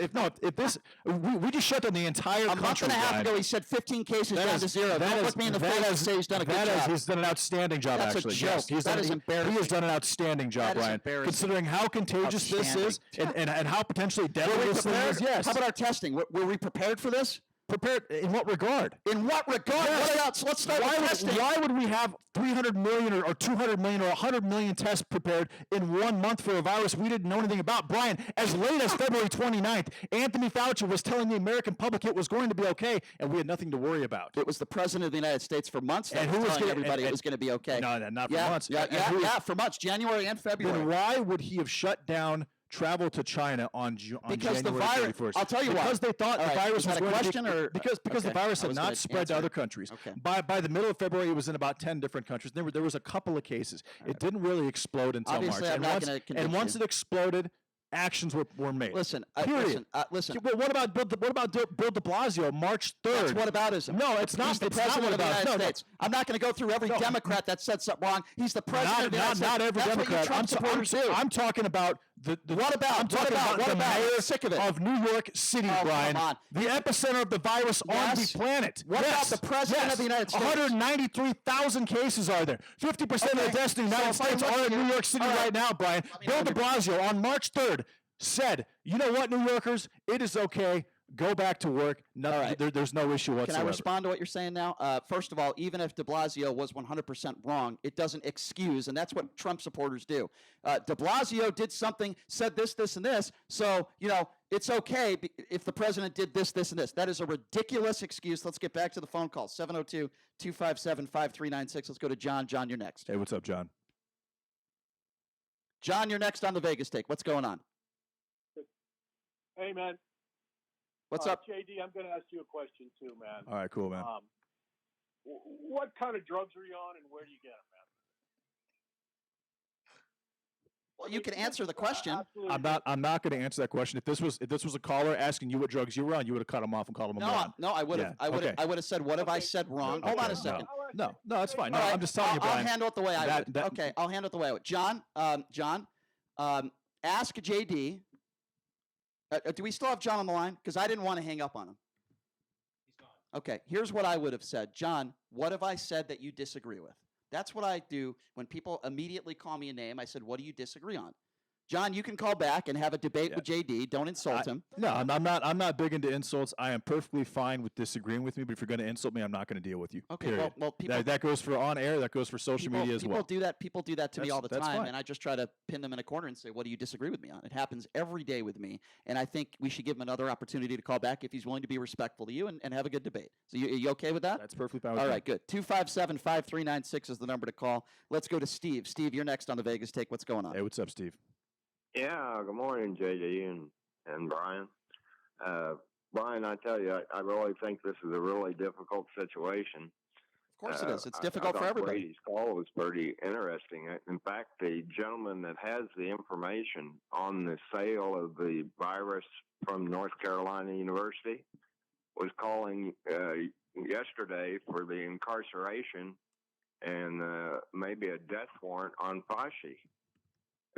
We just shut down the entire country. A month and a half ago, he said 15 cases down to zero. Don't look me in the face and say he's done a good job. He's done an outstanding job. That's actually. a joke. Yes, That is embarrassing. He has done an outstanding job, Brian. Considering how contagious this is and how potentially deadly this thing is. Yes. How about our testing? Were we prepared for this? Prepared in what regard? In what regard? Yes. What else? Let's start with testing. Why would we have 300 million or 200 million or 100 million tests prepared in 1 month for a virus we didn't know anything about? Brian, as late as February 29th, Anthony Fauci was telling the American public it was going to be okay, and we had nothing to worry about. It was the president of the United States for months that was telling everybody it was going to be okay. No, not for months. Yeah, for months, January and February. Then why would he have shut down travel to China on because January the virus, 31st. I'll tell you why. Because they thought the virus was going to be, because the virus had not spread to other countries. Okay. By the middle of February, it was in about 10 different countries. There was a couple of cases. It didn't really explode until Obviously, March. And once it exploded, actions were made. Listen. Period. Listen. Well, what about Bill de Blasio, March 3rd? That's whataboutism. No, it's not. He's the president of the United States. I'm not going to go through every Democrat that said something wrong. He's the president of the United States. Not every That's Democrat. What Trump supporters do. I'm talking about the mayor sick of it. of New York City, Brian. Come on. The epicenter of the virus on the planet. What about the president of the United States? 193,000 cases are there. 50% of the deaths in the United States are in New York City right now, Brian. Bill de Blasio on March 3rd said, you know what, New Yorkers, it is okay. Go back to work. No, there's no issue whatsoever. Can I respond to what you're saying now? First of all, even if de Blasio was 100% wrong, it doesn't excuse, and that's what Trump supporters do. De Blasio did something, said this, and this, so, It's okay if the president did this, this, and this. That is a ridiculous excuse. Let's get back to the phone call. 702-257-5396. Let's go to John. John, you're next. Hey, what's up, John? John, you're next on the Vegas Take. What's going on? Hey, man. What's up? JD, I'm going to ask you a question too, man. All right, cool, man. What kind of drugs are you on and where do you get them, man? Well, you can answer the question. I'm not going to answer that question. If this was a caller asking you what drugs you were on, you would have cut him off and called him a moron. No, I would have. Yeah. I would have said, "What have I said wrong?" Hold on a second. No, that's fine. No, All right, I'm just telling you, Brian. I'll handle it the way I would. Okay, I'll handle it the way I would. John, ask JD. Do we still have John on the line? Because I didn't want to hang up on him. He's gone. Okay, here's what I would have said. John, what have I said that you disagree with? That's what I do when people immediately call me a name. I said, what do you disagree on? John, you can call back and have a debate with JD. Don't insult him. No, I'm not big into insults. I am perfectly fine with disagreeing with me, but if you're going to insult me, I'm not going to deal with you. Okay, period. well people, that goes for on air. That goes for social media as well. People do that to me all the time, fine. and I just try to pin them in a corner and say, "What do you disagree with me on?" It happens every day with me, and I think we should give him another opportunity to call back if he's willing to be respectful to you and have a good debate. So you okay with that? That's perfectly fine with All me. right, good. 257-5396 is the number to call. Let's go to Steve. Steve, you're next on the Vegas Take. What's going on? Hey, what's up, Steve? Yeah, good morning, JD and Brian. Brian, I tell you, I really think this is a really difficult situation. Of course it is. It's difficult for everybody. Brady's call was pretty interesting. In fact, the gentleman that has the information on the sale of the virus from North Carolina University was calling yesterday for the incarceration and maybe a death warrant on Fauci.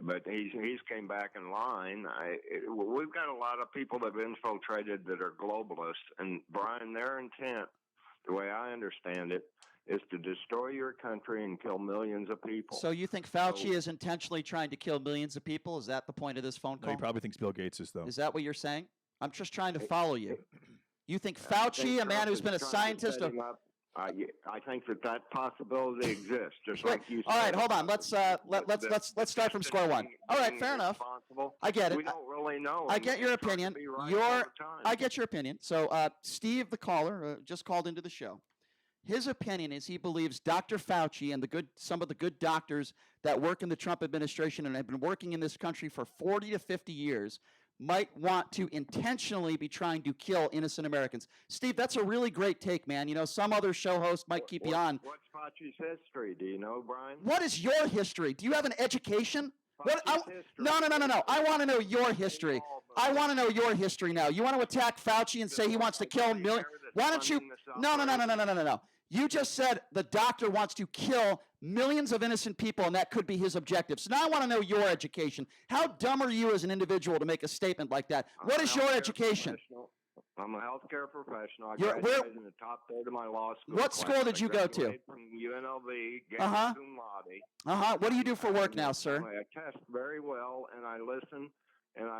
But he's came back in line. We've got a lot of people that have infiltrated that are globalists. And, Brian, their intent, the way I understand it, is to destroy your country and kill millions of people. So you think Fauci is intentionally trying to kill millions of people? Is that the point of this phone call? No, he probably thinks Bill Gates is, though. Is that what you're saying? I'm just trying to follow you. You think Fauci, a man who's been a scientist... I think that possibility exists, just like you said. All right, hold on. Let's start from square one. All right, fair enough. I get it. We don't really know. I get your opinion. I get your opinion. So Steve, the caller, just called into the show. His opinion is he believes Dr. Fauci and some of the good doctors that work in the Trump administration and have been working in this country for 40 to 50 years might want to intentionally be trying to kill innocent Americans. Steve, that's a really great take, man. You know, some other show host might keep you on. What's Fauci's history? Do you know, Brian? What is your history? Do you have an education? No. I want to know your history. I want to know your history now. You want to attack Fauci and say he wants to kill millions? Why don't you? No. You just said the doctor wants to kill millions of innocent people, and that could be his objective. So now I want to know your education. How dumb are you as an individual to make a statement like that? What is your education? I'm a healthcare professional. I graduated in the top third of my law school. What school did you go to? From UNLV, cum laude. What do you do for work now, sir? I test very well, and I listen. And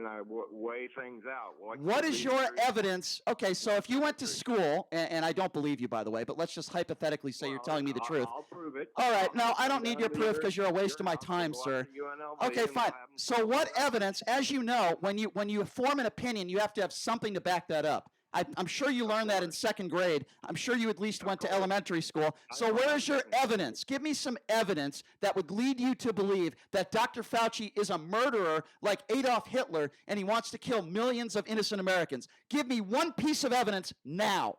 I weigh things out. What is your evidence? Okay, so if you went to school, and I don't believe you, by the way, but let's just hypothetically say you're telling me the truth. I'll prove it. All right, no, I don't need your proof because you're a waste of my time, sir. Okay, fine. So what evidence, as you know, when you form an opinion, you have to have something to back that up. I'm sure you learned that in second grade. I'm sure you at least went to elementary school. So where is your evidence? Give me some evidence that would lead you to believe that Dr. Fauci is a murderer like Adolf Hitler and he wants to kill millions of innocent Americans. Give me one piece of evidence now.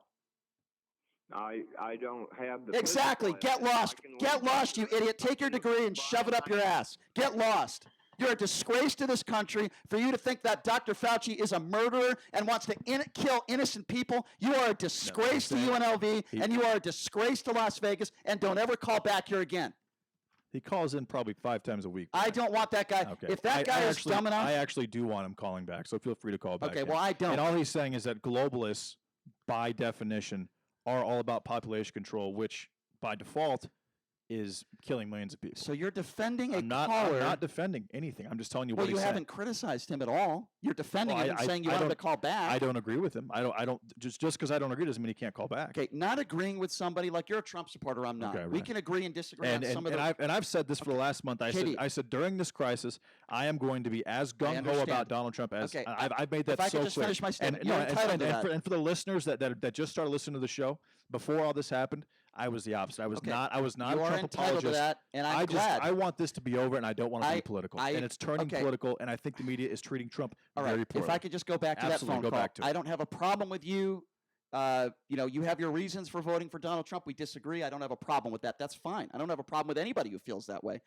I don't have the... Exactly. Get lost. Get lost, you idiot. Take your degree and shove it up your ass. Get lost. You're a disgrace to this country. For you to think that Dr. Fauci is a murderer and wants to kill innocent people, you are a disgrace to UNLV, and you are a disgrace to Las Vegas, and don't ever call back here again. He calls in probably 5 times a week. I don't want that guy. Okay. If that guy is dumb enough... I actually do want him calling back, so feel free to call back. Okay, well, I don't. And all he's saying is that globalists, by definition, are all about population control, which, by default, is killing millions of people. So you're defending I'm caller. I'm not defending anything. I'm just telling you Well, what he you said. haven't criticized him at all. You're defending him and saying you want him to call back. I don't agree with him. I don't just because I don't agree doesn't mean he can't call back. Okay, not agreeing with somebody like you're a Trump supporter. I'm not. Okay, We right. can agree and disagree And, on some of and, the. and I've said this for the last month. I said during this crisis, I am going to be as gung ho understand. about Donald Trump as Okay, I've made that if I so could just clear. finish my statement, and, you're and, entitled and, to and, that. for, and for the listeners that just started listening to the show before all this happened, I was the opposite. I was not You a Trump are entitled apologist. to that, and I'm glad. I want this to be over, and I don't want it to be political. And it's turning okay. political, and I think the media is treating Trump All very right. poorly. If I could just go back to Absolutely, that go phone call, back to it. I don't have a problem with you. You have your reasons for voting for Donald Trump. We disagree. I don't have a problem with that. That's fine. I don't have a problem with anybody who feels that way.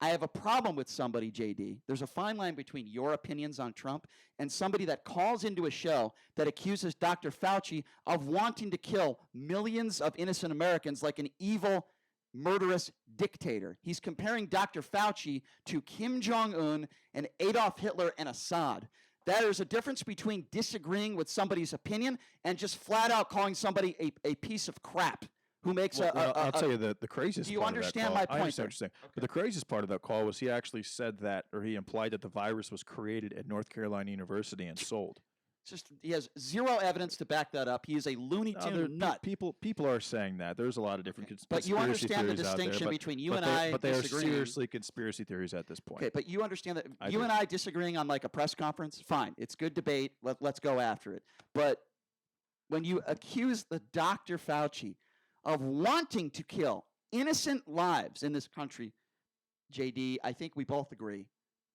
I have a problem with somebody, JD. There's a fine line between your opinions on Trump and somebody that calls into a show that accuses Dr. Fauci of wanting to kill millions of innocent Americans like an evil, murderous dictator. He's comparing Dr. Fauci to Kim Jong-un and Adolf Hitler and Assad. There's a difference between disagreeing with somebody's opinion and just flat out calling somebody a piece of crap who makes I'll tell you the craziest Do you part of that understand call- my I point understand there? what you're saying. But the craziest part of that call was he actually said that, or he implied that the virus was created at North Carolina University and sold. Just he has zero evidence to back that up. He is a Looney Tune nut. People are saying that. There's a lot of different But you conspiracy understand the theories out there, distinction but- between you but and they- I But they are disagreeing. seriously conspiracy theories at this point. Okay, but you understand that I you do. and I disagreeing on like a press conference, fine. It's good debate. Let's go after it. But when you accuse the Dr. Fauci of wanting to kill innocent lives in this country, JD, I think we both agree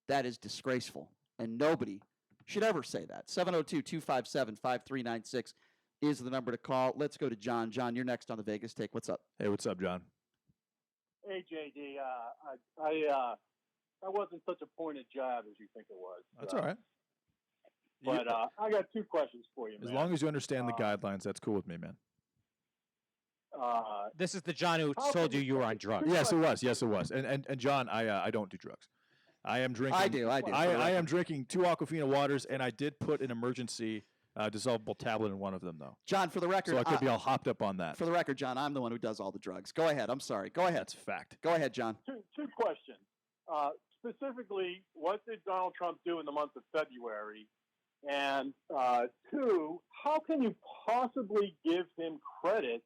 that is disgraceful. And nobody should ever say that. 702-257-5396 is the number to call. Let's go to John. John, you're next on the Vegas Take. What's up? Hey, what's up, John? Hey, JD, I wasn't such a pointed jab as you think it was. That's all right. But I got two questions for you, man. As long as you understand the guidelines, that's cool with me, man. This is the John who told you were on drugs. Yes, it was. Yes, it was. And John, I don't do drugs. I am drinking. I do. I am drinking 2 Aquafina waters, and I did put an emergency dissolvable tablet in one of them, though. John, for the record, So I could be all hopped up on that. For the record, John, I'm the one who does all the drugs. Go ahead. I'm sorry. Go ahead. That's a fact. Go ahead, John. Two questions. Specifically, what did Donald Trump do in the month of February? And two, how can you possibly give him credit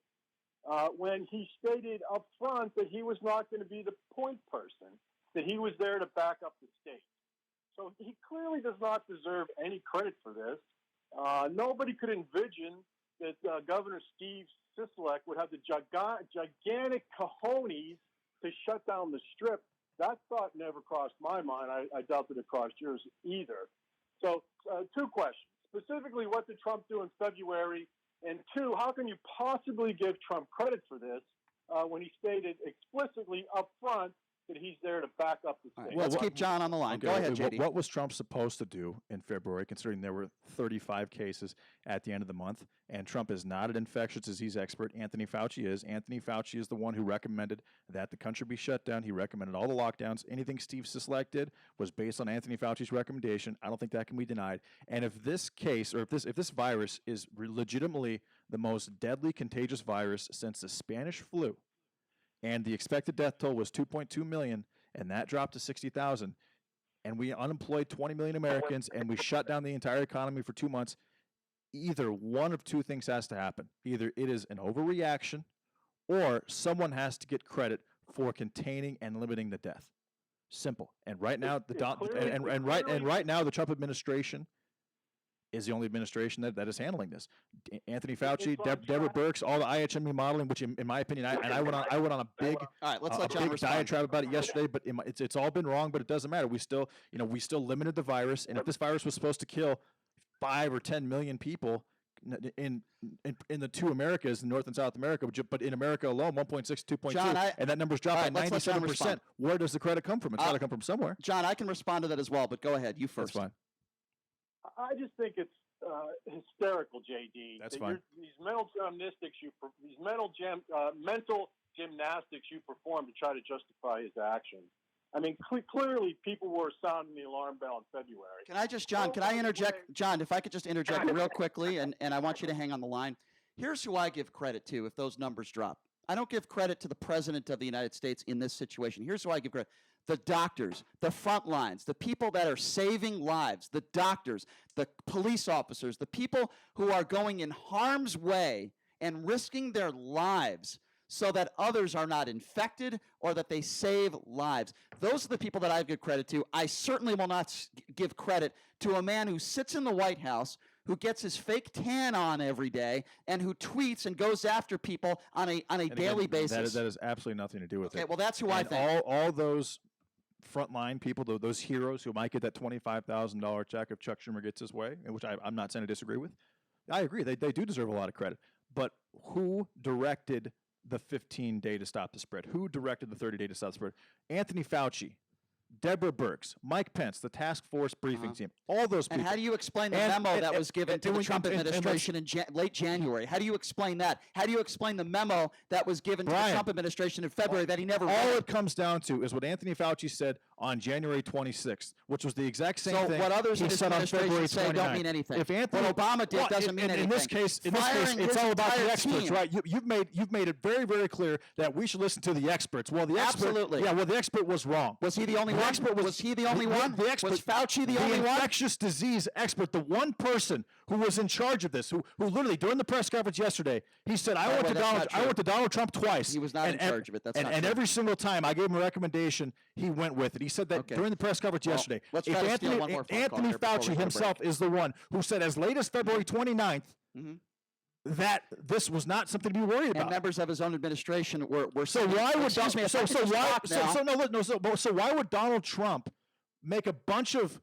when he stated up front that he was not going to be the point person, that he was there to back up the state? So he clearly does not deserve any credit for this. Nobody could envision that Governor Steve Sisolak would have the gigantic cojones to shut down the Strip. That thought never crossed my mind. I doubt that it crossed yours either. So two questions. Specifically, what did Trump do in February? And two, how can you possibly give Trump credit for this when he stated explicitly up front that he's there to back up the state? Let's keep John on the line. Okay, Go ahead, what- JD. What was Trump supposed to do in February, considering there were 35 cases at the end of the month? And Trump is not an infectious disease expert. Anthony Fauci is. Anthony Fauci is the one who recommended that the country be shut down. He recommended all the lockdowns. Anything Steve Sisolak did was based on Anthony Fauci's recommendation. I don't think that can be denied. And if this case, or if this virus is legitimately the most deadly contagious virus since the Spanish flu, and the expected death toll was 2.2 million, and that dropped to 60,000, and we unemployed 20 million Americans, and we shut down the entire economy for 2 months, either one of two things has to happen. Either it is an overreaction, or someone has to get credit for containing and limiting the death. Simple. And right now, right now, the Trump administration is the only administration that is handling this. Anthony Fauci, Deborah Birx, all the IHME modeling, which in my opinion, I went on a big, All right, let's let a John big respond. diatribe about it yesterday. But it's all been wrong. But it doesn't matter. We still limited the virus. And if this virus was supposed to kill 5 or 10 million people in the two Americas, North and South America, but in America alone, 1.6, 2.2, John, and that number's dropped all right, by let's let John 97%. respond. Where does the credit come from? It's got to come from somewhere. John, I can respond to that as well, but go ahead. You first. That's fine. I just think it's hysterical, JD. That's that fine. These mental gymnastics you perform to try to justify his actions. I mean, clearly people were sounding the alarm bell in February. Can I just, John, can I interject? John, if I could just interject real quickly, and I want you to hang on the line. Here's who I give credit to if those numbers drop. I don't give credit to the president of the United States in this situation. Here's why I give credit. The doctors, the front lines, the people that are saving lives, the doctors, the police officers, the people who are going in harm's way and risking their lives so that others are not infected or that they save lives. Those are the people that I give credit to. I certainly will not give credit to a man who sits in the White House, who gets his fake tan on every day, and who tweets and goes after people on a daily basis. That has absolutely nothing to do with it. Okay, well, that's who I think. All those frontline people, those heroes who might get that $25,000 check if Chuck Schumer gets his way, which I'm not saying I disagree with. I agree. They do deserve a lot of credit. But who directed the 15-day to stop the spread? Who directed the 30-day to stop the spread? Anthony Fauci, Deborah Birx, Mike Pence, the task force briefing team, all those people. And how do you explain the memo that was given to the Trump administration in late January? How do you explain that? How do you explain the memo that was given to the Trump administration in February that he never read? All it comes down to is what Anthony Fauci said on January 26th, which was the exact same thing. So what others in he this said on administration February say 29th. don't mean anything. If Anthony, what Obama did doesn't mean anything. In this case, it's all about the experts, right? You've made it very, very clear that we should listen to the experts. Well, the expert, absolutely. Yeah, well, the expert was wrong. Was he the only one? Was he the only one? The expert, was Fauci the only one? The infectious disease expert, the one person who was in charge of this, who literally during the press conference yesterday, he said, I went to Donald Trump twice. He was not in charge of it. That's not and true. every single time I gave him a recommendation, he went with it. He said that during the press conference yesterday. Let's try to steal one more phone call Anthony here before we Fauci go to himself break. is the one who said as late as February 29th that this was not something to be worried about. And members of his own administration were so why would so why would Donald Trump make a bunch of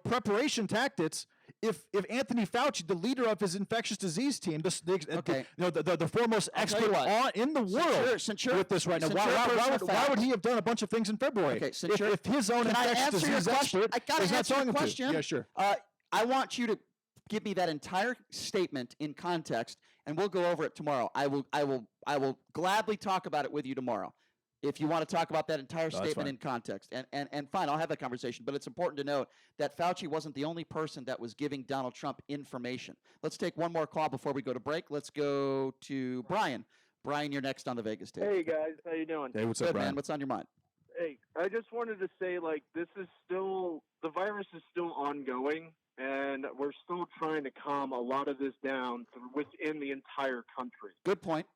preparation tactics if Anthony Fauci, the leader of his infectious disease team, the foremost expert in the world with this right now, why would he have done a bunch of things in February? Okay, if his own infectious disease expert is not telling him to? Yeah, sure. I want you to give me that entire statement in context, and we'll go over it tomorrow. I will gladly talk about it with you tomorrow. If you want to talk about that entire statement in context. And fine, I'll have that conversation. But it's important to note that Fauci wasn't the only person that was giving Donald Trump information. Let's take one more call before we go to break. Let's go to Brian. Brian, you're next on the Vegas tape. Hey, guys. How you doing? Hey, what's Good, up, Brian? man. What's on your mind? Hey, I just wanted to say, this is still, the virus is still ongoing, and we're still trying to calm a lot of this down within the entire country. Good point.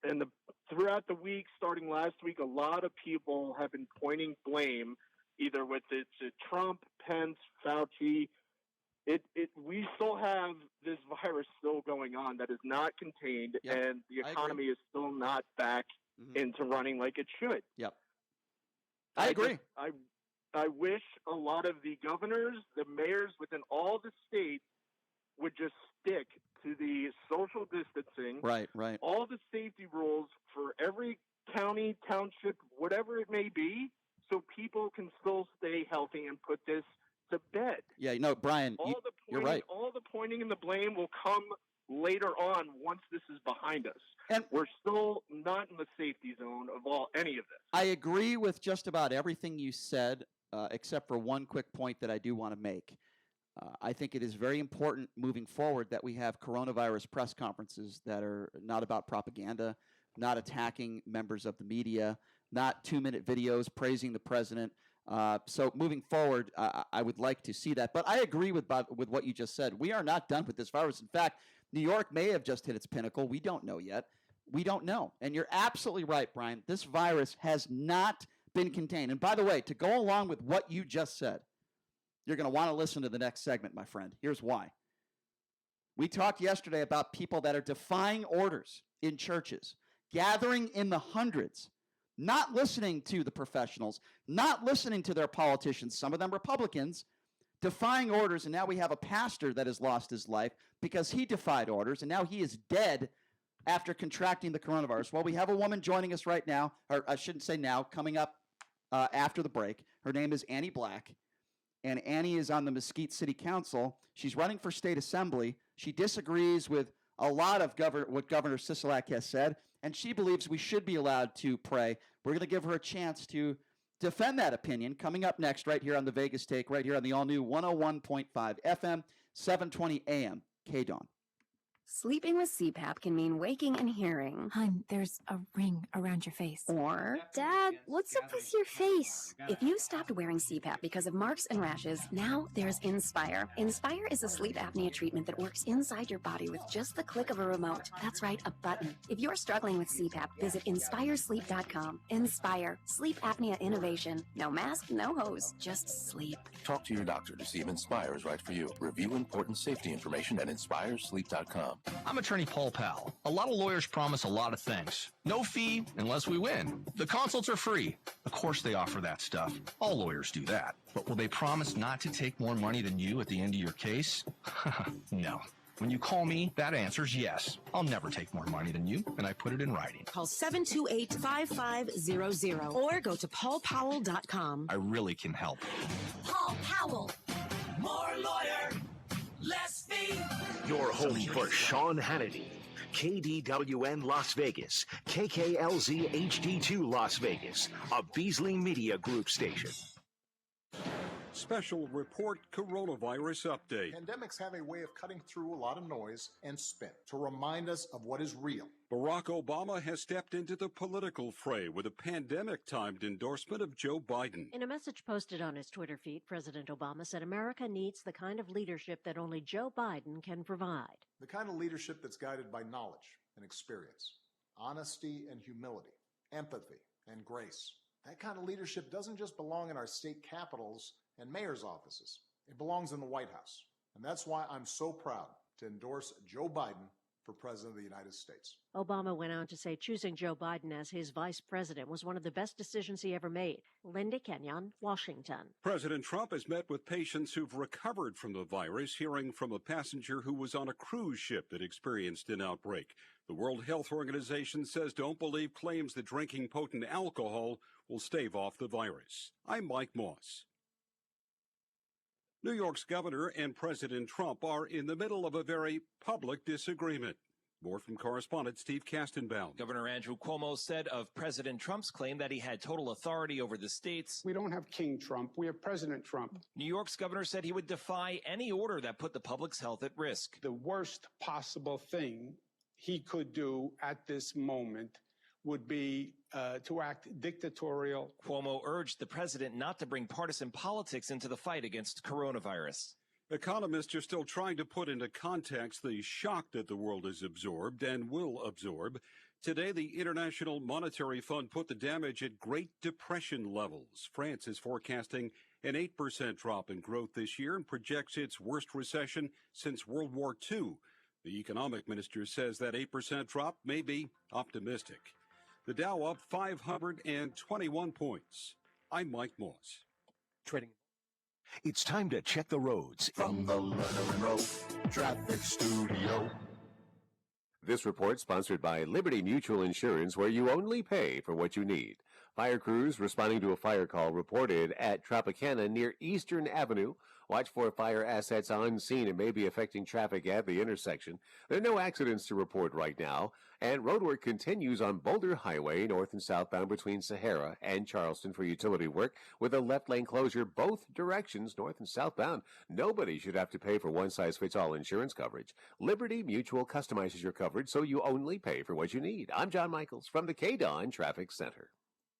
And throughout the week, starting last week, a lot of people have been pointing blame, either with it to Trump, Pence, Fauci. We still have this virus still going on that is not contained, and the economy is still not back into running like it should. Yep. I agree. I wish a lot of the governors, the mayors within all the states would just stick to the social distancing, right, all the safety rules for every county, township, whatever it may be, so people can still stay healthy and put this to bed. Yeah, Brian, you're right. All the pointing and the blame will come later on once this is behind us. And we're still not in the safety zone of any of this. I agree with just about everything you said, except for one quick point that I do want to make. I think it is very important moving forward that we have coronavirus press conferences that are not about propaganda, not attacking members of the media, not 2-minute videos praising the president. So moving forward, I would like to see that. But I agree with what you just said. We are not done with this virus. In fact, New York may have just hit its pinnacle. We don't know yet. We don't know. And you're absolutely right, Brian. This virus has not been contained. And by the way, to go along with what you just said, you're going to want to listen to the next segment, my friend. Here's why. We talked yesterday about people that are defying orders in churches, gathering in the hundreds, not listening to the professionals, not listening to their politicians, some of them Republicans, defying orders. And now we have a pastor that has lost his life because he defied orders, and now he is dead after contracting the coronavirus. Well, we have a woman joining us right now, or I shouldn't say now, coming up after the break. Her name is Annie Black. And Annie is on the Mesquite City Council. She's running for state assembly. She disagrees with a lot of what Governor Sisolak has said, and she believes we should be allowed to pray. We're going to give her a chance to defend that opinion coming up next right here on the Vegas Take, right here on the all-new 101.5 FM, 720 AM, KDAWN. Sleeping with CPAP can mean waking and hearing. Hun, there's a ring around your face. Or, Dad, what's up with your face? if you stopped wearing CPAP because of marks and rashes, now there's Inspire. Inspire is a sleep apnea treatment that works inside your body with just the click of a remote. That's right, a button. If you're struggling with CPAP, visit InspireSleep.com. Inspire. Sleep apnea innovation. No mask, no hose, just sleep. Talk to your doctor to see if Inspire is right for you. Review important safety information at InspireSleep.com. I'm attorney Paul Powell. A lot of lawyers promise a lot of things. No fee unless we win. The consults are free. Of course they offer that stuff. All lawyers do that. But will they promise not to take more money than you at the end of your case? No. When you call me, that answer's yes. I'll never take more money than you, and I put it in writing. Call 728-5500 or go to paulpowell.com. I really can help. Paul Powell. More lawyer, less fee. Your home for Sean Hannity. KDWN Las Vegas, KKLZ HD2 Las Vegas, a Beasley Media Group station. Special report coronavirus update. Pandemics have a way of cutting through a lot of noise and spin to remind us of what is real. Barack Obama has stepped into the political fray with a pandemic-timed endorsement of Joe Biden. In a message posted on his Twitter feed, President Obama said America needs the kind of leadership that only Joe Biden can provide. The kind of leadership that's guided by knowledge and experience, honesty and humility, empathy and grace. That kind of leadership doesn't just belong in our state capitals and mayor's offices. It belongs in the White House. And that's why I'm so proud to endorse Joe Biden for President of the United States. Obama went on to say choosing Joe Biden as his vice president was one of the best decisions he ever made. Linda Kenyon, Washington. President Trump has met with patients who've recovered from the virus, hearing from a passenger who was on a cruise ship that experienced an outbreak. The World Health Organization says don't believe claims that drinking potent alcohol will stave off the virus. I'm Mike Moss. New York's governor and President Trump are in the middle of a very public disagreement. More from correspondent Steve Kastenbaum. Governor Andrew Cuomo said of President Trump's claim that he had total authority over the states. We don't have King Trump. We have President Trump. New York's governor said he would defy any order that put the public's health at risk. The worst possible thing he could do at this moment would be to act dictatorial. Cuomo urged the president not to bring partisan politics into the fight against coronavirus. Economists are still trying to put into context the shock that the world has absorbed and will absorb. Today, the International Monetary Fund put the damage at Great Depression levels. France is forecasting an 8% drop in growth this year and projects its worst recession since World War II. The economic minister says that 8% drop may be optimistic. The Dow up 521 points. I'm Mike Moss. Trading. It's time to check the roads. From the Leather Road Traffic Studio. This report sponsored by Liberty Mutual Insurance, where you only pay for what you need. Fire crews responding to a fire call reported at Tropicana near Eastern Avenue. Watch for fire assets on scene and may be affecting traffic at the intersection. There are no accidents to report right now, and roadwork continues on Boulder Highway north and southbound between Sahara and Charleston for utility work with a left lane closure both directions, north and southbound. Nobody should have to pay for one-size-fits-all insurance coverage. Liberty Mutual customizes your coverage so you only pay for what you need. I'm John Michaels from the KDON Traffic Center.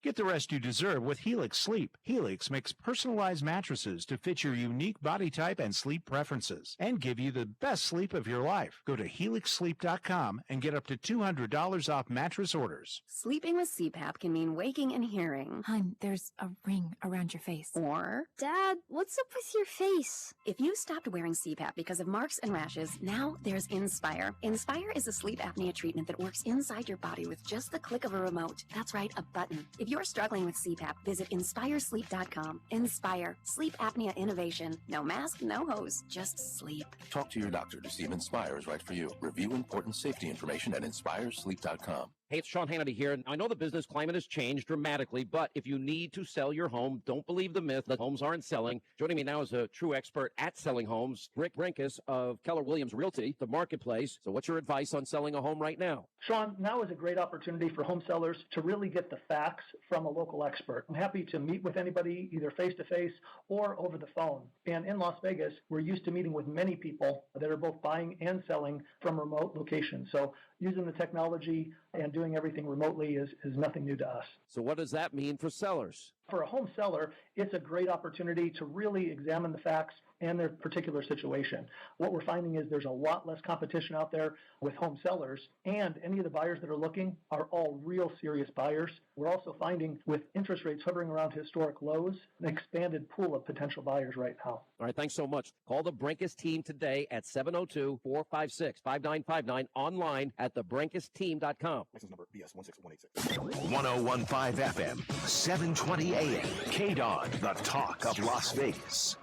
Get the rest you deserve with Helix Sleep. Helix makes personalized mattresses to fit your unique body type and sleep preferences and give you the best sleep of your life. Go to helixsleep.com and get up to $200 off mattress orders. Sleeping with CPAP can mean waking and hearing. Hun, there's a ring around your face. Or, Dad, what's up with your face? if you stopped wearing CPAP because of marks and rashes, now there's Inspire. Inspire is a sleep apnea treatment that works inside your body with just the click of a remote. That's right, a button. If you're struggling with CPAP, visit InspireSleep.com. Inspire. Sleep apnea innovation. No mask, no hose, just sleep. Talk to your doctor to see if Inspire is right for you. Review important safety information at InspireSleep.com. Hey, it's Sean Hannity here. I know the business climate has changed dramatically, but if you need to sell your home, don't believe the myth that homes aren't selling. Joining me now is a true expert at selling homes, Rick Brinkus of Keller Williams Realty, the marketplace. So what's your advice on selling a home right now? Sean, now is a great opportunity for home sellers to really get the facts from a local expert. I'm happy to meet with anybody either face-to-face or over the phone. And in Las Vegas, we're used to meeting with many people that are both buying and selling from remote locations. So using the technology and doing everything remotely is nothing new to us. So what does that mean for sellers? For a home seller, it's a great opportunity to really examine the facts and their particular situation. What we're finding is there's a lot less competition out there with home sellers, and any of the buyers that are looking are all real serious buyers. We're also finding, with interest rates hovering around historic lows, an expanded pool of potential buyers right now. All right, thanks so much. Call the Brinkus team today at 702-456-5959, online at thebrinkusteam.com. License number BS16186. 1015 FM, 720 AM. KDON, the talk of Las Vegas.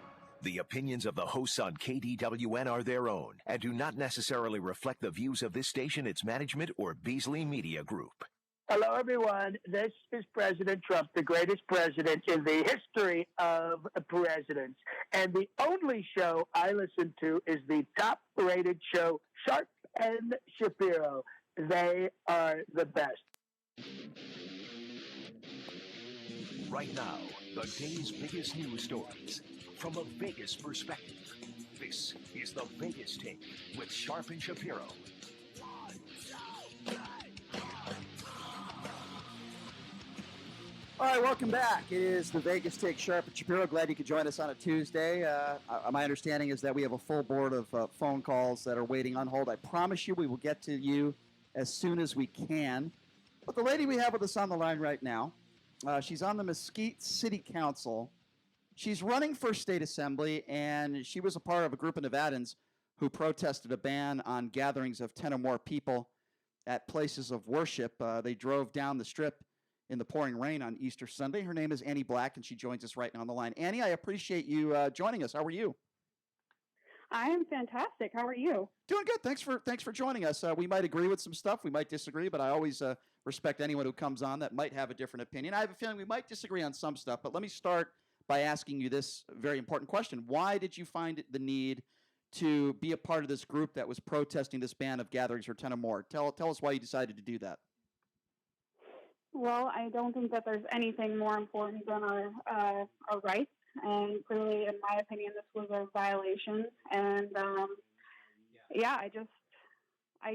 The opinions of the hosts on KDWN are their own and do not necessarily reflect the views of this station, its management, or Beasley Media Group. Hello, everyone. This is President Trump, the greatest president in the history of presidents. And the only show I listen to is the top-rated show, Sharp and Shapiro. They are the best. Right now, the day's biggest news stories from a Vegas perspective. This is the Vegas Take with Sharp and Shapiro. All right, welcome back. It is the Vegas Take, Sharp and Shapiro. Glad you could join us on a Tuesday. My understanding is that we have a full board of phone calls that are waiting on hold. I promise you we will get to you as soon as we can. But the lady we have with us on the line right now, she's on the Mesquite City Council. She's running for state assembly, and she was a part of a group of Nevadans who protested a ban on gatherings of 10 or more people at places of worship. They drove down the strip in the pouring rain on Easter Sunday. Her name is Annie Black, and she joins us right now on the line. Annie, I appreciate you joining us. How are you? I am fantastic. How are you? Doing good. Thanks for joining us. We might agree with some stuff. We might disagree, but I always respect anyone who comes on that might have a different opinion. I have a feeling we might disagree on some stuff, but let me start by asking you this very important question. Why did you find the need to be a part of this group that was protesting this ban of gatherings for 10 or more? Tell us why you decided to do that. Well, I don't think that there's anything more important than our rights. And clearly, in my opinion, this was a violation. And I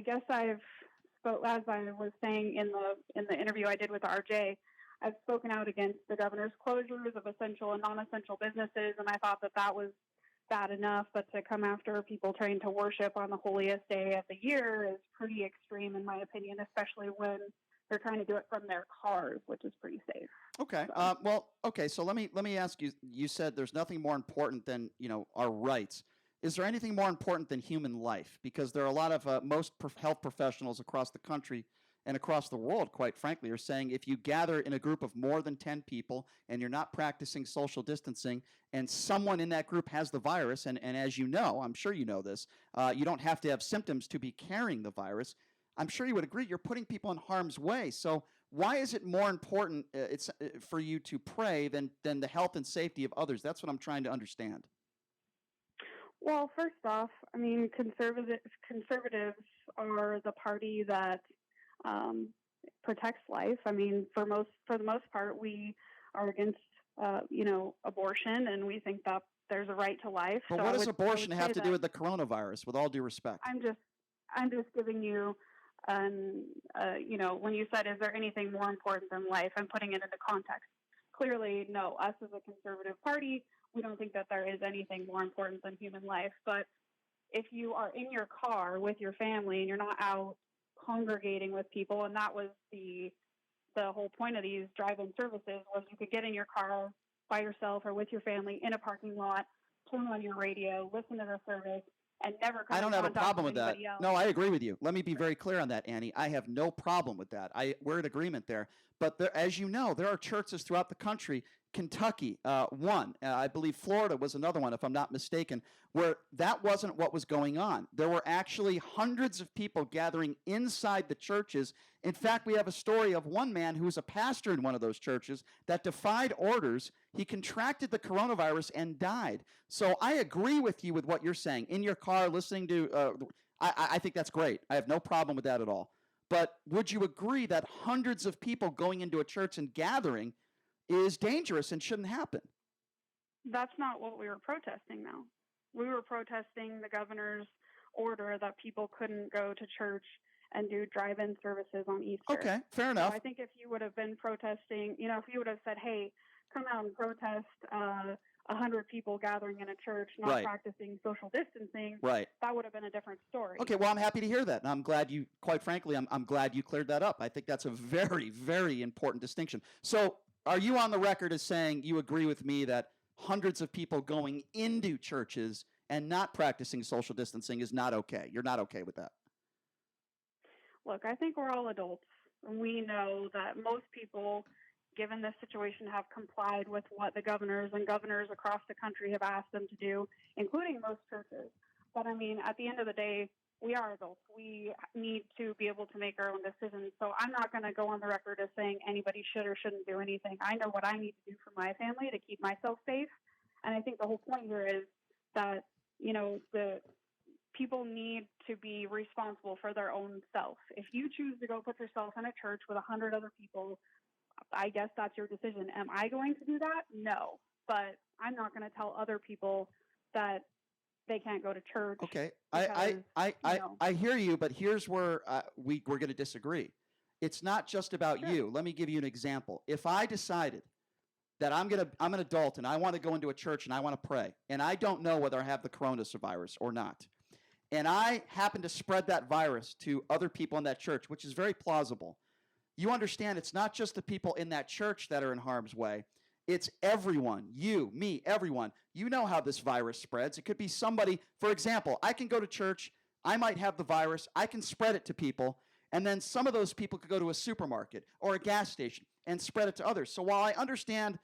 guess I've spoke, as I was saying in the interview I did with RJ, I've spoken out against the governor's closures of essential and non-essential businesses, and I thought that was bad enough. But to come after people trying to worship on the holiest day of the year is pretty extreme, in my opinion, especially when they're trying to do it from their cars, which is pretty safe. Okay. So let me ask you. You said there's nothing more important than our rights. Is there anything more important than human life? Because there are a lot of most health professionals across the country and across the world, quite frankly, are saying if you gather in a group of more than 10 people and you're not practicing social distancing and someone in that group has the virus, and as you know, I'm sure you know this, you don't have to have symptoms to be carrying the virus. I'm sure you would agree you're putting people in harm's way. So why is it more important for you to pray than the health and safety of others? That's what I'm trying to understand. Well, first off, I mean, conservatives are the party that protects life. I mean, for the most part, we are against, abortion, and we think that there's a right to life. But what does abortion have to do with the coronavirus, with all due respect? I'm just giving you, when you said, is there anything more important than life? I'm putting it into context. Clearly, no. Us as a conservative party, we don't think that there is anything more important than human life. But if you are in your car with your family and you're not out congregating with people, and that was the whole point of these drive-in services, was you could get in your car by yourself or with your family in a parking lot, turn on your radio, listen to the service, and never come I don't have a problem with that. Else. No, I agree with you. Let me be very clear on that, Annie. I have no problem with that. We're in agreement there. But there, as you know, there are churches throughout the country. Kentucky, one. I believe Florida was another one, if I'm not mistaken, where that wasn't what was going on. There were actually hundreds of people gathering inside the churches. In fact, we have a story of one man who was a pastor in one of those churches that defied orders. He contracted the coronavirus and died. So I agree with you with what you're saying. In your car, listening to, I think that's great. I have no problem with that at all. But would you agree that hundreds of people going into a church and gathering is dangerous and shouldn't happen? That's not what we were protesting, though. We were protesting the governor's order that people couldn't go to church and do drive-in services on Easter. Okay, fair enough. So I think if you would have been protesting, you know, if you would have said, hey, come out and protest 100 people gathering in a church, not Right. practicing social distancing, Right. that would have been a different story. Okay, well, I'm happy to hear that. And I'm glad you, quite frankly, I'm glad you cleared that up. I think that's a very, very important distinction. So are you on the record as saying you agree with me that hundreds of people going into churches and not practicing social distancing is not okay? You're not okay with that? Look, I think we're all adults. We know that most people, given this situation, have complied with what the governors and governors across the country have asked them to do, including most churches. But I mean, at the end of the day, we are adults. We need to be able to make our own decisions. So I'm not going to go on the record as saying anybody should or shouldn't do anything. I know what I need to do for my family to keep myself safe. And I think the whole point here is that, you know, the people need to be responsible for their own self. If you choose to go put yourself in a church with 100 other people, I guess that's your decision. Am I going to do that? No. But I'm not going to tell other people that they can't go to church. Okay, because, I hear you, but here's where we're going to disagree. It's not just about you. Let me give you an example. If I decided that I'm an adult and I want to go into a church and I want to pray, and I don't know whether I have the coronavirus or not, and I happen to spread that virus to other people in that church, which is very plausible, you understand it's not just the people in that church that are in harm's way. It's everyone, you, me, everyone. You know how this virus spreads. It could be somebody, for example, I can go to church, I might have the virus, I can spread it to people, and then some of those people could go to a supermarket or a gas station and spread it to others. So while I understand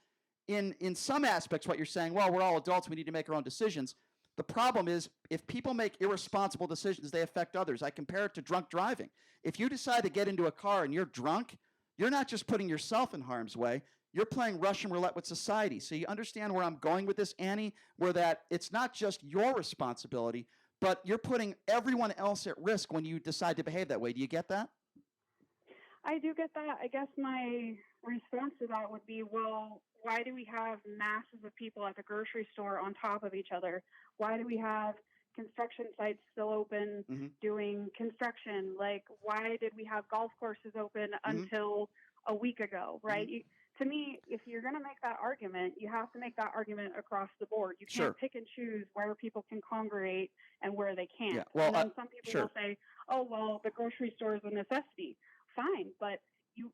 in some aspects what you're saying, well, we're all adults, we need to make our own decisions, the problem is if people make irresponsible decisions, they affect others. I compare it to drunk driving. If you decide to get into a car and you're drunk, you're not just putting yourself in harm's way, you're playing Russian roulette with society. So you understand where I'm going with this, Annie, where that it's not just your responsibility, but you're putting everyone else at risk when you decide to behave that way. Do you get that? I do get that. I guess my response to that would be, well, why do we have masses of people at the grocery store on top of each other? Why do we have construction sites still open doing construction? Like, why did we have golf courses open until a week ago, right? To me, if you're going to make that argument, you have to make that argument across the board. You can't pick and choose where people can congregate and where they can't. Yeah. Well, and then some people will say, oh, well, the grocery store is a necessity. Fine, but you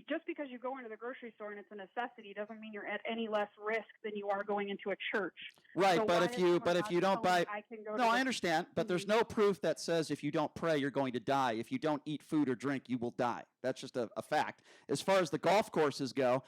just because you go into the grocery store and it's a necessity doesn't mean you're at any less risk than you are going into a church. Right, So but why if you don't buy, no, I the- understand, but there's no proof that says if you don't pray, you're going to die. If you don't eat food or drink, you will die. That's just a fact. As far as the golf courses go,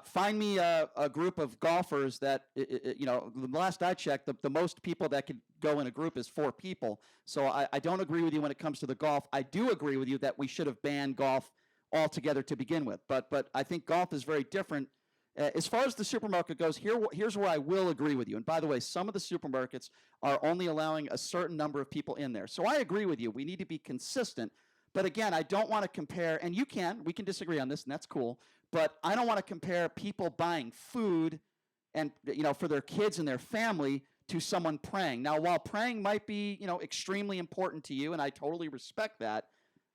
find me a group of golfers that, you know, the last I checked, the most people that could go in a group is 4 people. So I don't agree with you when it comes to the golf. I do agree with you that we should have banned golf altogether to begin with. But I think golf is very different. As far as the supermarket goes, here's where I will agree with you. And by the way, some of the supermarkets are only allowing a certain number of people in there. So I agree with you. We need to be consistent. But again, I don't want to compare, and we can disagree on this, and that's cool. But I don't want to compare people buying food and, you know, for their kids and their family to someone praying. Now, while praying might be, you know, extremely important to you, and I totally respect that,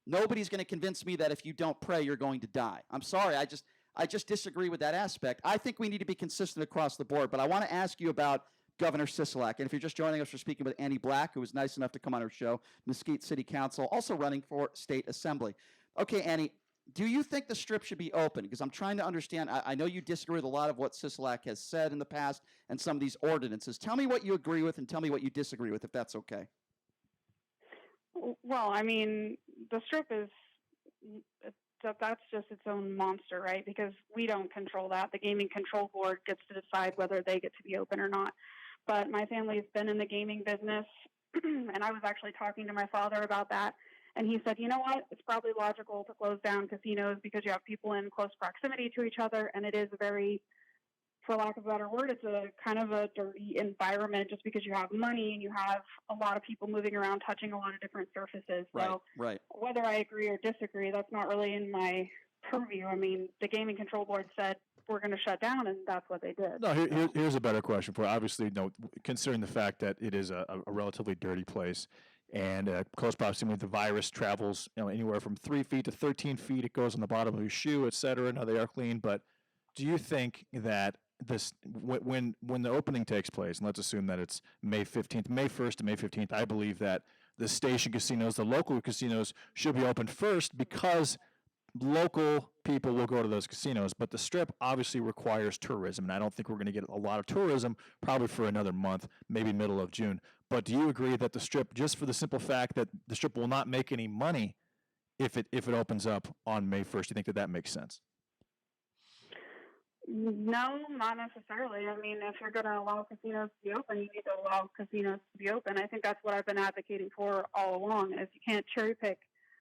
nobody's going to convince me that if you don't pray, you're going to die. I'm sorry. I just disagree with that aspect. I think we need to be consistent across the board. But I want to ask you about Governor Sisolak. And if you're just joining us, we're speaking with Annie Black, who was nice enough to come on our show, Mesquite City Council, also running for state assembly. Okay, Annie, do you think the Strip should be open? Because I'm trying to understand. I know you disagree with a lot of what Sisolak has said in the past and some of these ordinances. Tell me what you agree with and tell me what you disagree with, if that's okay. Well, I mean, the Strip is that's just its own monster, right? Because we don't control that. The Gaming Control Board gets to decide whether they get to be open or not. But my family's been in the gaming business, and I was actually talking to my father about that. And he said, you know what? It's probably logical to close down casinos because you have people in close proximity to each other, and it is a very, for lack of a better word, it's a kind of a dirty environment just because you have money and you have a lot of people moving around touching a lot of different surfaces. So Right. whether I agree or disagree, that's not really in my purview. I mean, the Gaming Control Board said we're going to shut down, and that's what they did. No, here's a better question for you. Obviously, considering the fact that it is a relatively dirty place and close proximity, the virus travels anywhere from 3 feet to 13 feet. It goes on the bottom of your shoe, et cetera. Now they are clean, but do you think that this when the opening takes place, and let's assume that it's May 15th, May 1st to May 15th, I believe that the station casinos, the local casinos, should be open first because local people will go to those casinos, but the Strip obviously requires tourism, and I don't think we're going to get a lot of tourism probably for another month, maybe middle of June. But do you agree that the Strip, just for the simple fact that the Strip will not make any money if it opens up on May 1st, do you think that makes sense? No, not necessarily. I mean, if you're going to allow casinos to be open, you need to allow casinos to be open. I think that's what I've been advocating for all along, is you can't cherry pick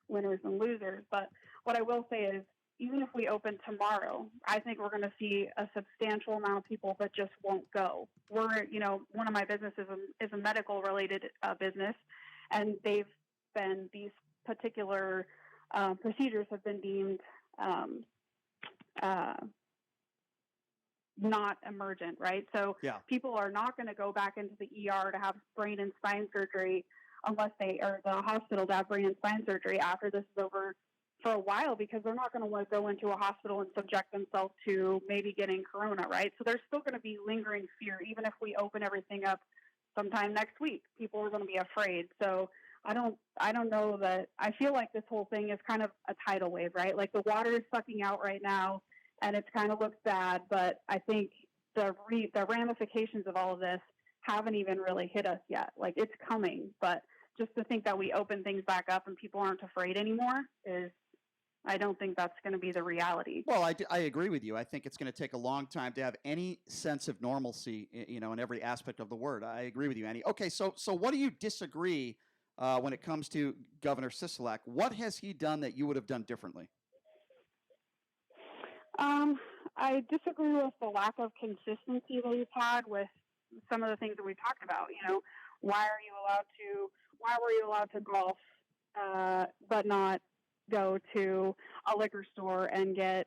winners and losers. But what I will say is, even if we open tomorrow, I think we're going to see a substantial amount of people that just won't go. One of my businesses is a medical related business, and these particular procedures have been deemed not emergent, right? So people are not going to go back into the ER to have brain and spine surgery or the hospital to have brain and spine surgery after this is over for a while, because they're not going to want to go into a hospital and subject themselves to maybe getting corona, right? So there's still going to be lingering fear, even if we open everything up sometime next week. People are going to be afraid. So I don't know that. I feel like this whole thing is kind of a tidal wave, right? Like the water is sucking out right now, and it kind of looks bad, but I think the ramifications of all of this haven't even really hit us yet. Like, it's coming, but just to think that we open things back up and people aren't afraid anymore I don't think that's going to be the reality. Well, I agree with you. I think it's going to take a long time to have any sense of normalcy, in every aspect of the word. I agree with you, Annie. Okay, so what do you disagree when it comes to Governor Sisolak? What has he done that you would have done differently? I disagree with the lack of consistency that he's had with some of the things that we talked about. Why were you allowed to golf, but not go to a liquor store and get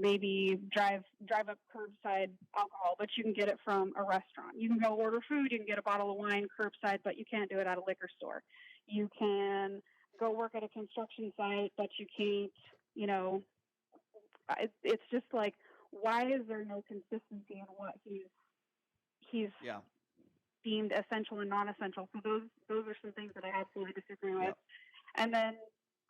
maybe drive up curbside alcohol, but you can get it from a restaurant. You can go order food, you can get a bottle of wine curbside, but you can't do it at a liquor store. You can go work at a construction site, but you can't, it's just like, why is there no consistency in what he's deemed essential and non-essential? So those are some things that I absolutely disagree with. And then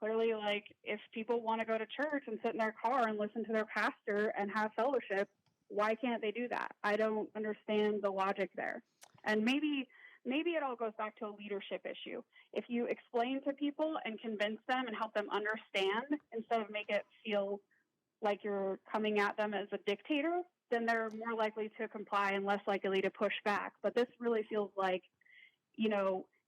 clearly, like, if people want to go to church and sit in their car and listen to their pastor and have fellowship, why can't they do that? I don't understand the logic there. And maybe it all goes back to a leadership issue. If you explain to people and convince them and help them understand, instead of make it feel like you're coming at them as a dictator, then they're more likely to comply and less likely to push back. But this really feels like,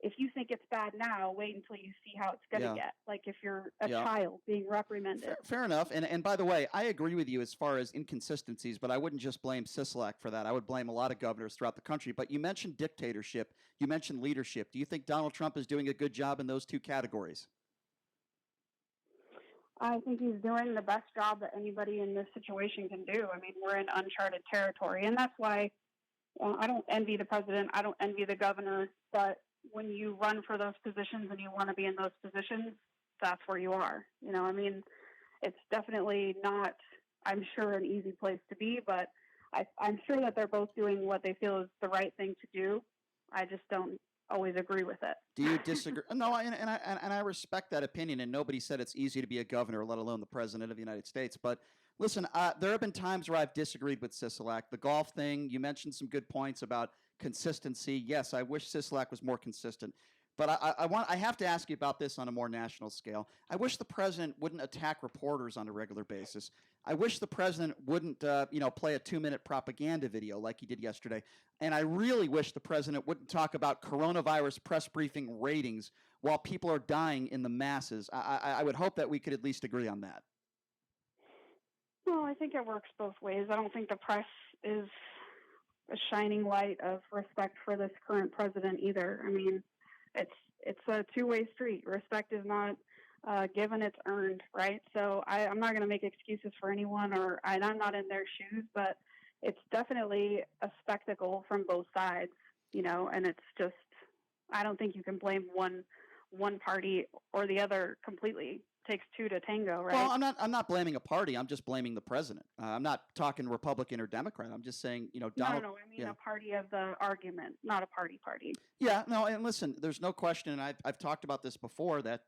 if you think it's bad now, wait until you see how it's going to get. Like if you're a child being reprimanded. Fair enough. And by the way, I agree with you as far as inconsistencies, but I wouldn't just blame Sisolak for that. I would blame a lot of governors throughout the country. But you mentioned dictatorship. You mentioned leadership. Do you think Donald Trump is doing a good job in those two categories? I think he's doing the best job that anybody in this situation can do. I mean, we're in uncharted territory, and that's why I don't envy the president. I don't envy the governor, but when you run for those positions and you want to be in those positions, that's where you are. I mean, it's definitely not, I'm sure, an easy place to be, but I'm sure that they're both doing what they feel is the right thing to do. I just don't always agree with it. Do you disagree? No, and I respect that opinion, and nobody said it's easy to be a governor, let alone the president of the United States. But listen, there have been times where I've disagreed with Sisolak. The golf thing, you mentioned some good points about consistency. Yes, I wish Sisolak was more consistent. But I have to ask you about this on a more national scale. I wish the president wouldn't attack reporters on a regular basis. I wish the president wouldn't, play a 2-minute propaganda video like he did yesterday. And I really wish the president wouldn't talk about coronavirus press briefing ratings while people are dying in the masses. I would hope that we could at least agree on that. Well, I think it works both ways. I don't think the press is a shining light of respect for this current president either. I mean, it's a two-way street. Respect is not given, it's earned, right? So I'm not going to make excuses for anyone, and I'm not in their shoes, but it's definitely a spectacle from both sides, and it's just, I don't think you can blame one party or the other completely. It takes two to tango, right? Well, I'm not blaming a party. I'm just blaming the president. I'm not talking Republican or Democrat. I'm just saying, Donald. No, I mean a party of the argument, not a party. Yeah, no, and listen, there's no question, and I've talked about this before, that,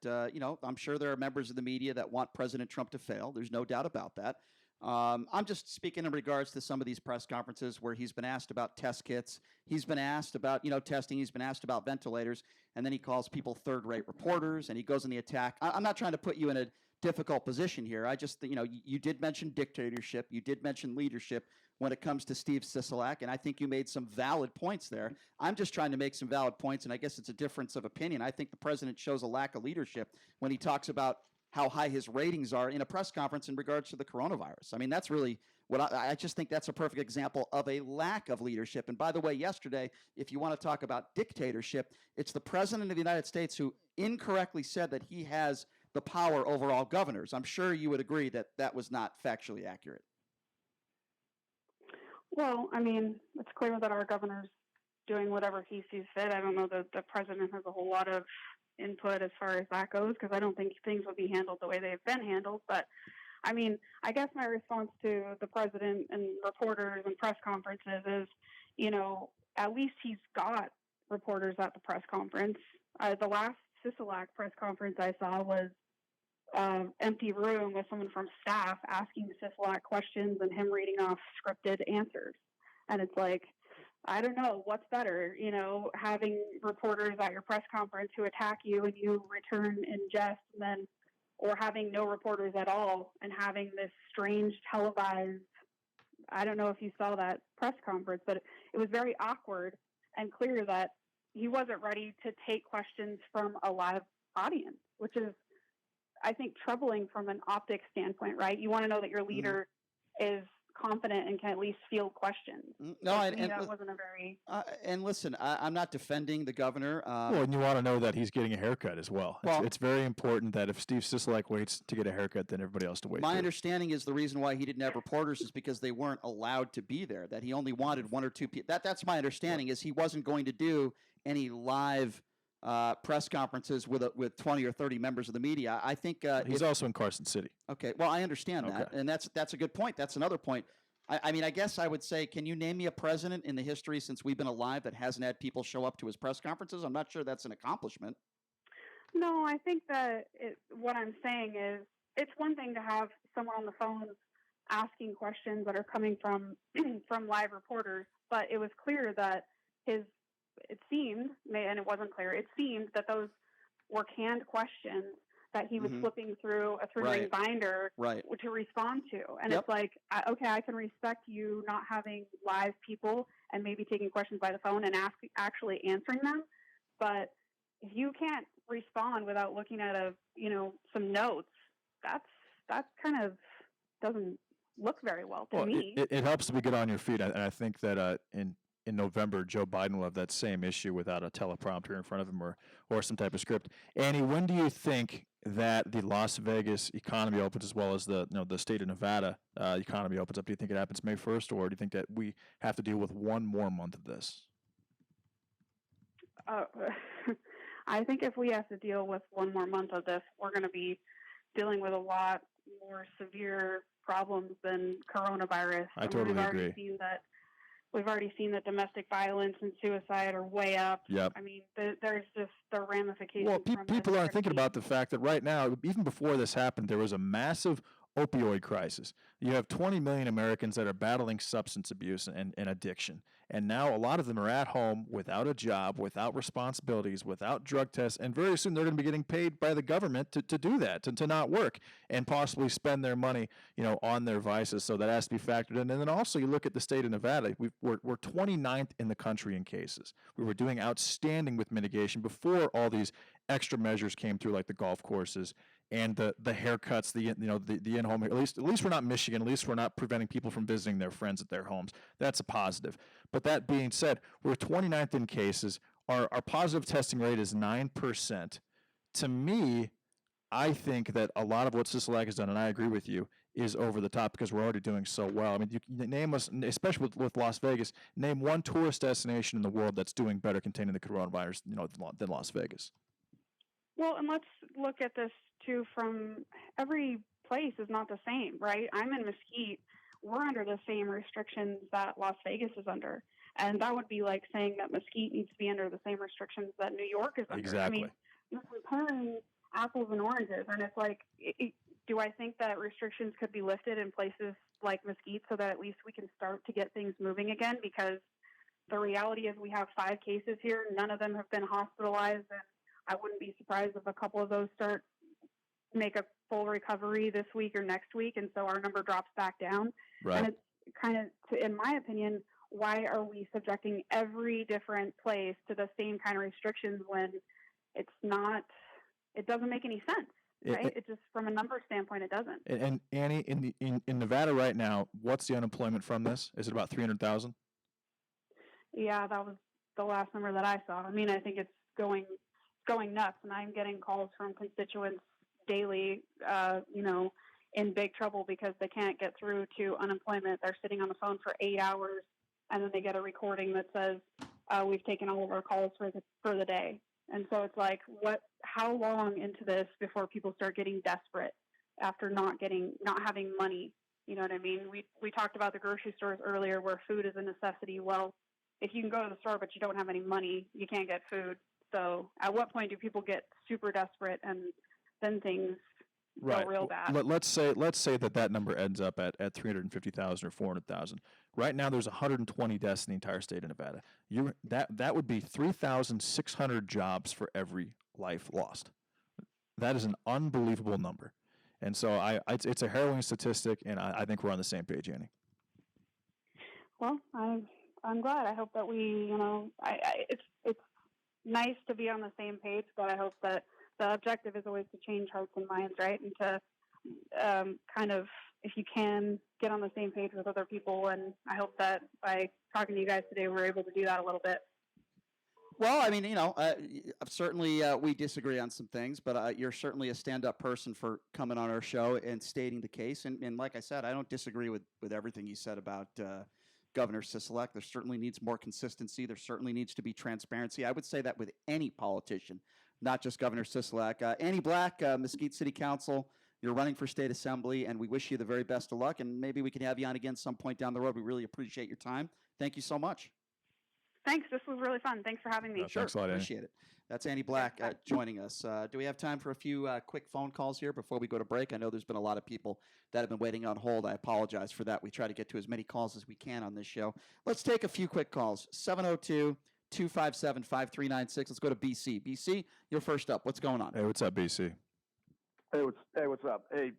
I'm sure there are members of the media that want President Trump to fail. There's no doubt about that. I'm just speaking in regards to some of these press conferences where he's been asked about test kits. He's been asked about, testing. He's been asked about ventilators. And then he calls people third-rate reporters, and he goes on the attack. I'm not trying to put you in a difficult position here. I just, you did mention dictatorship. You did mention leadership when it comes to Steve Sisolak, and I think you made some valid points there. I'm just trying to make some valid points, and I guess it's a difference of opinion. I think the president shows a lack of leadership when he talks about how high his ratings are in a press conference in regards to the coronavirus. I mean, that's really what I just think that's a perfect example of a lack of leadership. And by the way, yesterday, if you want to talk about dictatorship, it's the president of the United States who incorrectly said that he has the power over all governors. I'm sure you would agree that that was not factually accurate. Well, I mean, it's clear that our governor's doing whatever he sees fit. I don't know that the president has a whole lot of input as far as that goes, because I don't think things will be handled the way they've been handled. But I mean, I guess my response to the president and reporters and press conferences is, at least he's got reporters at the press conference. The last Sisolak press conference I saw was empty room with someone from staff asking Sisolak questions and him reading off scripted answers. And it's like, I don't know what's better, having reporters at your press conference who attack you and you return in jest, or having no reporters at all and having this strange televised. I don't know if you saw that press conference, but it was very awkward and clear that he wasn't ready to take questions from a live audience, which is, I think, troubling from an optics standpoint, right? You want to know that your leader is confident and can at least field questions. No, and that wasn't a very. And listen, I'm not defending the governor. Well, and you want to know that he's getting a haircut as well. It's very important that if Steve Sisolak waits to get a haircut, then everybody else to wait. My understanding is the reason why he didn't have reporters is because they weren't allowed to be there. That he only wanted one or two people. That's my understanding. Is he wasn't going to do any live press conferences with 20 or 30 members of the media. I think he's also in Carson City. Okay, well, I understand that, and that's a good point. That's another point. I mean, I guess I would say, can you name me a president in the history since we've been alive that hasn't had people show up to his press conferences? I'm not sure that's an accomplishment. No, I think that what I'm saying is it's one thing to have someone on the phone asking questions that are coming from live reporters, but it was clear that it seemed that those were canned questions that he was flipping through a three-ring binder to respond to. And it's like, okay, I can respect you not having live people and maybe taking questions by the phone and actually answering them. But if you can't respond without looking at some notes, that's kind of doesn't look very well to me. It helps to be good on your feet. And I think that in November, Joe Biden will have that same issue without a teleprompter in front of him or some type of script. Annie, when do you think that the Las Vegas economy opens, as well as the state of Nevada economy opens up? Do you think it happens May 1st, or do you think that we have to deal with one more month of this? I think if we have to deal with one more month of this, we're going to be dealing with a lot more severe problems than coronavirus. I totally agree. We've already seen that domestic violence and suicide are way up. Yep. I mean, there's just the ramifications. Well, people aren't thinking about the fact that right now, even before this happened, there was a massive opioid crisis. You have 20 million Americans that are battling substance abuse and addiction. And now a lot of them are at home without a job, without responsibilities, without drug tests, and very soon they're going to be getting paid by the government to do that, to not work and possibly spend their money, on their vices. So that has to be factored in. And then also you look at the state of Nevada, we're 29th in the country in cases. We were doing outstanding with mitigation before all these extra measures came through, like the golf courses and the haircuts, the in-home. At least we're not Michigan. At least we're not preventing people from visiting their friends at their homes. That's a positive. But that being said, we're 29th in cases. Our positive testing rate is 9%. To me, I think that a lot of what Sisolak has done, and I agree with you, is over the top because we're already doing so well. I mean, you name us, especially with Las Vegas, name one tourist destination in the world that's doing better containing the coronavirus, than Las Vegas. Well, and let's look at this too from every place is not the same, right? I'm in Mesquite. We're under the same restrictions that Las Vegas is under. And that would be like saying that Mesquite needs to be under the same restrictions that New York is under. Exactly. I mean, you're comparing apples and oranges. And it's like, do I think that restrictions could be lifted in places like Mesquite so that at least we can start to get things moving again? Because the reality is we have 5 cases here. None of them have been hospitalized. And I wouldn't be surprised if a couple of those make a full recovery this week or next week, and so our number drops back down. Right. And it's kind of, in my opinion, why are we subjecting every different place to the same kind of restrictions when it doesn't make any sense, right? It just, from a number standpoint, it doesn't. And Annie, in Nevada right now, what's the unemployment from this? Is it about 300,000? Yeah, that was the last number that I saw. I mean, I think it's going nuts, and I'm getting calls from constituents daily, in big trouble because they can't get through to unemployment. They're sitting on the phone for 8 hours, and then they get a recording that says, we've taken all of our calls for the day. And so it's like, how long into this before people start getting desperate after not having money? You know what I mean? We talked about the grocery stores earlier where food is a necessity. Well, if you can go to the store but you don't have any money, you can't get food. So at what point do people get super desperate and then things go real bad? Let's say that number ends up at 350,000 or 400,000. Right now, there's 120 deaths in the entire state of Nevada. That would be 3,600 jobs for every life lost. That is an unbelievable number, and so it's a harrowing statistic, and I think we're on the same page, Annie. Well, I'm glad. I hope that we, it's nice to be on the same page, but I hope that the objective is always to change hearts and minds, right? And to kind of, if you can, get on the same page with other people. And I hope that by talking to you guys today, we're able to do that a little bit. Well, I mean, certainly we disagree on some things, but you're certainly a stand-up person for coming on our show and stating the case. And like I said, I don't disagree with everything you said about Governor Sisolak. There certainly needs more consistency. There certainly needs to be transparency. I would say that with any politician, not just Governor Sisolak. Annie Black, Mesquite City Council, you're running for state assembly, and we wish you the very best of luck, and maybe we can have you on again some point down the road. We really appreciate your time. Thank you so much. Thanks. This was really fun. Thanks for having me. Thanks a lot, Annie. Appreciate it. That's Annie Black joining us. Do we have time for a few quick phone calls here before we go to break? I know there's been a lot of people that have been waiting on hold. I apologize for that. We try to get to as many calls as we can on this show. Let's take a few quick calls. 702-257-5396. Let's go to BC. BC, you're first up. What's going on? Hey, what's up, BC? Hey, what's up? Hey,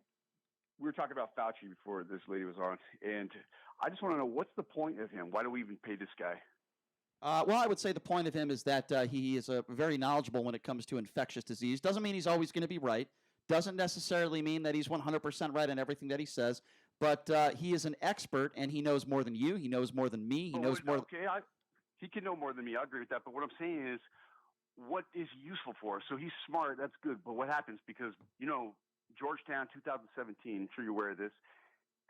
we were talking about Fauci before this lady was on, and I just want to know, what's the point of him? Why do we even pay this guy? Well, I would say the point of him is that he is very knowledgeable when it comes to infectious disease. Doesn't mean he's always going to be right. Doesn't necessarily mean that he's 100% right in everything that he says. But he is an expert, and he knows more than you. He knows more than me. He knows more. Okay, he can know more than me. I agree with that. But what I'm saying is, what is he useful for? So he's smart. That's good. But what happens? Because, Georgetown 2017, I'm sure you're aware of this,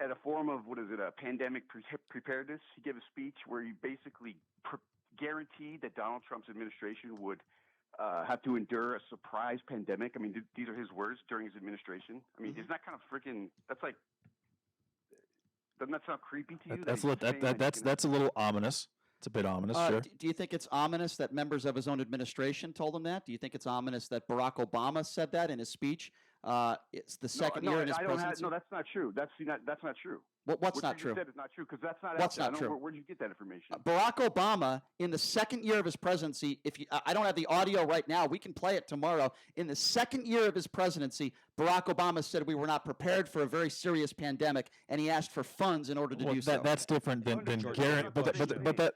at a forum of, a pandemic preparedness, he gave a speech where he basically guaranteed that Donald Trump's administration would have to endure a surprise pandemic. I mean, these are his words during his administration. I mean, isn't that kind of freaking? Doesn't that sound creepy to you? That's a little ominous. It's a bit ominous, sure. Do you think it's ominous that members of his own administration told him that? Do you think it's ominous that Barack Obama said that in his speech It's the second year in his presidency. No, that's not true. That's not true. What's not true? What you said is not true because that's not. What's not true? Where did you get that information? Barack Obama, in the second year of his presidency, I don't have the audio right now. We can play it tomorrow. In the second year of his presidency, Barack Obama said we were not prepared for a very serious pandemic, and he asked for funds in order to do so. That's different than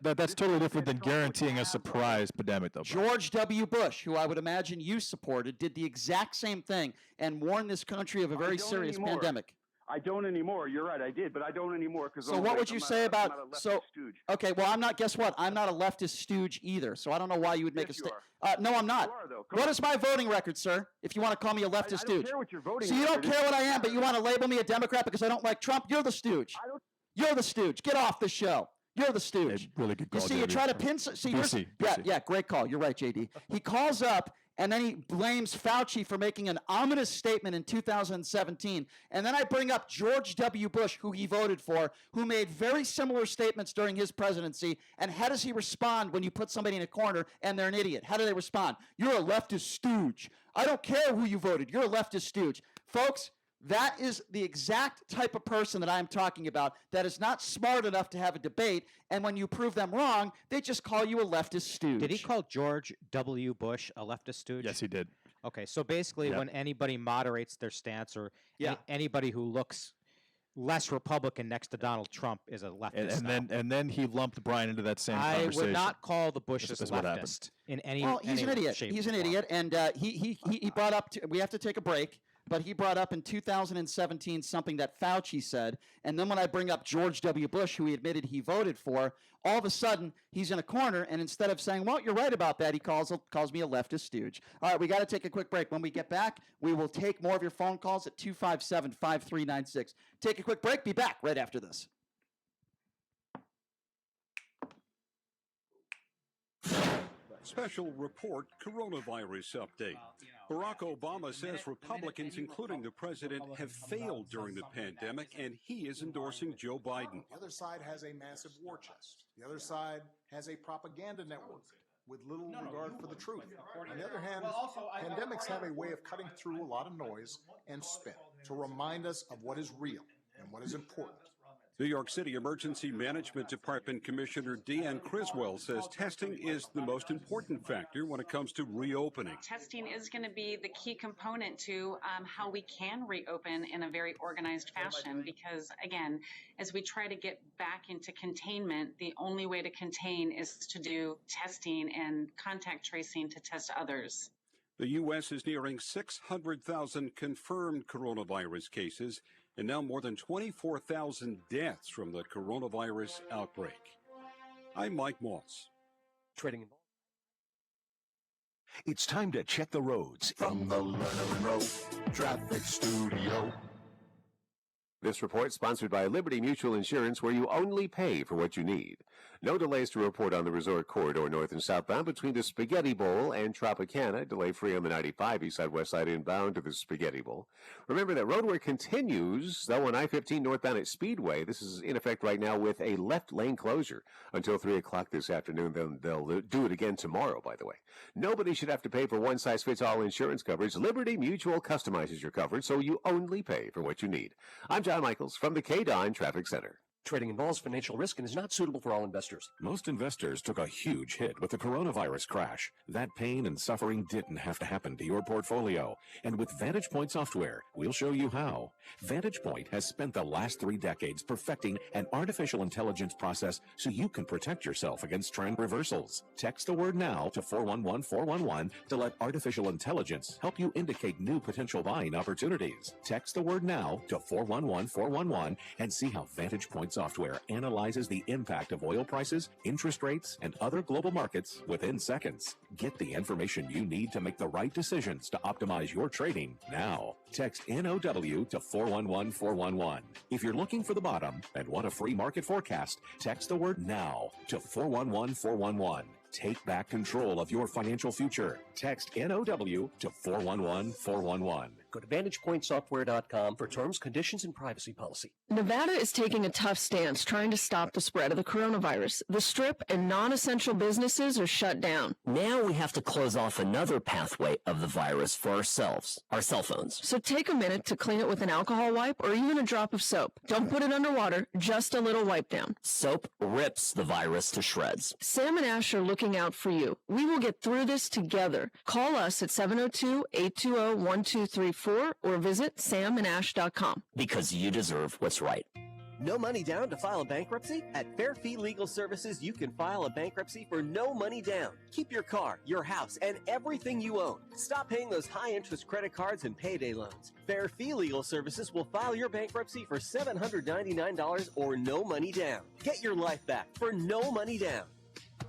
that's totally different than guaranteeing a surprise pandemic, though. George W. Bush, who I would imagine you supported, did the exact same thing and warned this country of a very serious pandemic. I don't anymore. You're right, I did, but I don't anymore because. So what would you say about stooge. Okay, well, I'm not. Guess what? I'm not a leftist stooge either. So I don't know why you would make a statement. No, I'm not. You are, though. What is my voting record, sir? If you want to call me a leftist stooge. I don't care what your voting. So you don't care what I am, but you want to label me a Democrat because I don't like Trump? You're the stooge. You're the stooge. Get off the show. You're the stooge. Really good call. You see, you try to pin. See, yeah, great call. You're right, JD. He calls up. And then he blames Fauci for making an ominous statement in 2017. And then I bring up George W. Bush, who he voted for, who made very similar statements during his presidency. And how does he respond when you put somebody in a corner and they're an idiot? How do they respond? You're a leftist stooge. I don't care who you voted. You're a leftist stooge. Folks, that is the exact type of person that I'm talking about that is not smart enough to have a debate, and when you prove them wrong, they just call you a leftist stooge. Did he call George W. Bush a leftist stooge? Yes, he did. Okay, so basically when anybody moderates their stance or anybody who looks less Republican next to Donald Trump is a leftist. And then he lumped Brian into that same conversation. I would not call the Bushes leftist in any Well, he's an idiot. He's an idiot, and he brought up. We have to take a break. But he brought up in 2017 something that Fauci said, and then when I bring up George W. Bush, who he admitted he voted for, all of a sudden he's in a corner, and instead of saying, well, you're right about that, he calls me a leftist stooge. All right, we got to take a quick break. When we get back, we will take more of your phone calls at 257-5396. Take a quick break. Be back right after this. Special report coronavirus update. Barack Obama says Republicans, including the president, have failed during the pandemic, and he is endorsing Joe Biden. The other side has a massive war chest. The other side has a propaganda network with little regard for the truth. On the other hand, pandemics have a way of cutting through a lot of noise and spin to remind us of what is real and what is important. New York City Emergency Management Department Commissioner Deanne Criswell says testing is the most important factor when it comes to reopening. Testing is going to be the key component to how we can reopen in a very organized fashion because, again, as we try to get back into containment, the only way to contain is to do testing and contact tracing to test others. The U.S. is nearing 600,000 confirmed coronavirus cases and now more than 24,000 deaths from the coronavirus outbreak. I'm Mike Moss. Trading. It's time to check the roads. From the Lerner and Rowe Traffic Studio. This report sponsored by Liberty Mutual Insurance, where you only pay for what you need. No delays to report on the resort corridor north and southbound between the Spaghetti Bowl and Tropicana. Delay free on the 95 east side west side inbound to the Spaghetti Bowl. Remember that road work continues, though, on I-15 northbound at Speedway. This is in effect right now with a left lane closure until 3 o'clock this afternoon. Then they'll do it again tomorrow, by the way. Nobody should have to pay for one-size-fits-all insurance coverage. Liberty Mutual customizes your coverage so you only pay for what you need. I'm John Michaels from the KDON Traffic Center. Trading involves financial risk and is not suitable for all investors. Most investors took a huge hit with the coronavirus crash. That pain and suffering didn't have to happen to your portfolio. And with Vantage Point software, we'll show you how. Vantage Point has spent the last 3 decades perfecting an artificial intelligence process so you can protect yourself against trend reversals. Text the word NOW to 411-411 to let artificial intelligence help you indicate new potential buying opportunities. Text the word NOW to 411-411 and see how Vantage Point software analyzes the impact of oil prices, interest rates, and other global markets within seconds. Get the information you need to make the right decisions to optimize your trading now. Text NOW to 411-411. If you're looking for the bottom and want a free market forecast, text the word NOW to 411-411. Take back control of your financial future. Text NOW to 411-411. Go to VantagePointSoftware.com for terms, conditions, and privacy policy. Nevada is taking a tough stance trying to stop the spread of the coronavirus. The Strip and non-essential businesses are shut down. Now we have to close off another pathway of the virus for ourselves, our cell phones. So take a minute to clean it with an alcohol wipe or even a drop of soap. Don't put it underwater, just a little wipe down. Soap rips the virus to shreds. Sam and Ash are looking out for you. We will get through this together. Call us at 702-820-1234 or visit samandash.com. Because you deserve what's right. No money down to file a bankruptcy? At Fair Fee Legal Services, you can file a bankruptcy for no money down. Keep your car, your house, and everything you own. Stop paying those high-interest credit cards and payday loans. Fair Fee Legal Services will file your bankruptcy for $799 or no money down. Get your life back for no money down.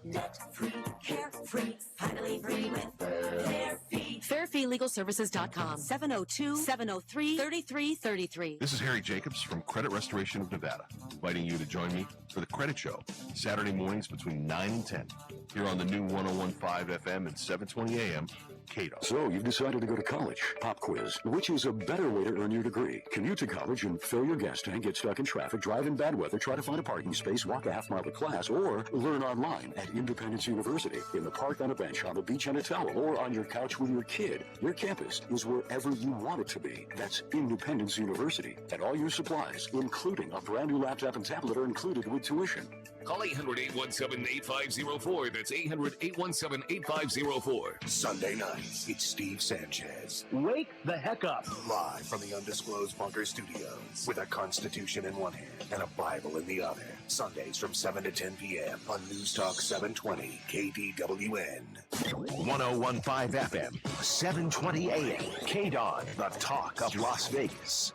Debt-free, carefree, finally free with Fair Fee. FairFeeLegalServices.com. 702-703-3333. This is Harry Jacobs from Credit Restoration of Nevada, inviting you to join me for the Credit Show, Saturday mornings between 9 and 10, here on the new 101.5 FM and 7:20 a.m. KDOW. So you've decided to go to college. Pop quiz. Which is a better way to earn your degree? Commute to college and fill your gas tank, get stuck in traffic, drive in bad weather, try to find a parking space, walk a half mile to class, or learn online at Independence University, in the park, on a bench, on the beach, on a towel, or on your couch with your kid. Your campus is wherever you want it to be. That's Independence University. And all your supplies, including a brand new laptop and tablet, are included with tuition. Call 800-817-8504. That's 800-817-8504. Sunday nights, it's Steve Sanchez. Wake the heck up. Live from the Undisclosed Bunker Studios, with a Constitution in one hand and a Bible in the other. Sundays from 7 to 10 p.m. on News Talk 720 KDWN. 101.5 FM, 720 AM. KDON, the talk of Las Vegas.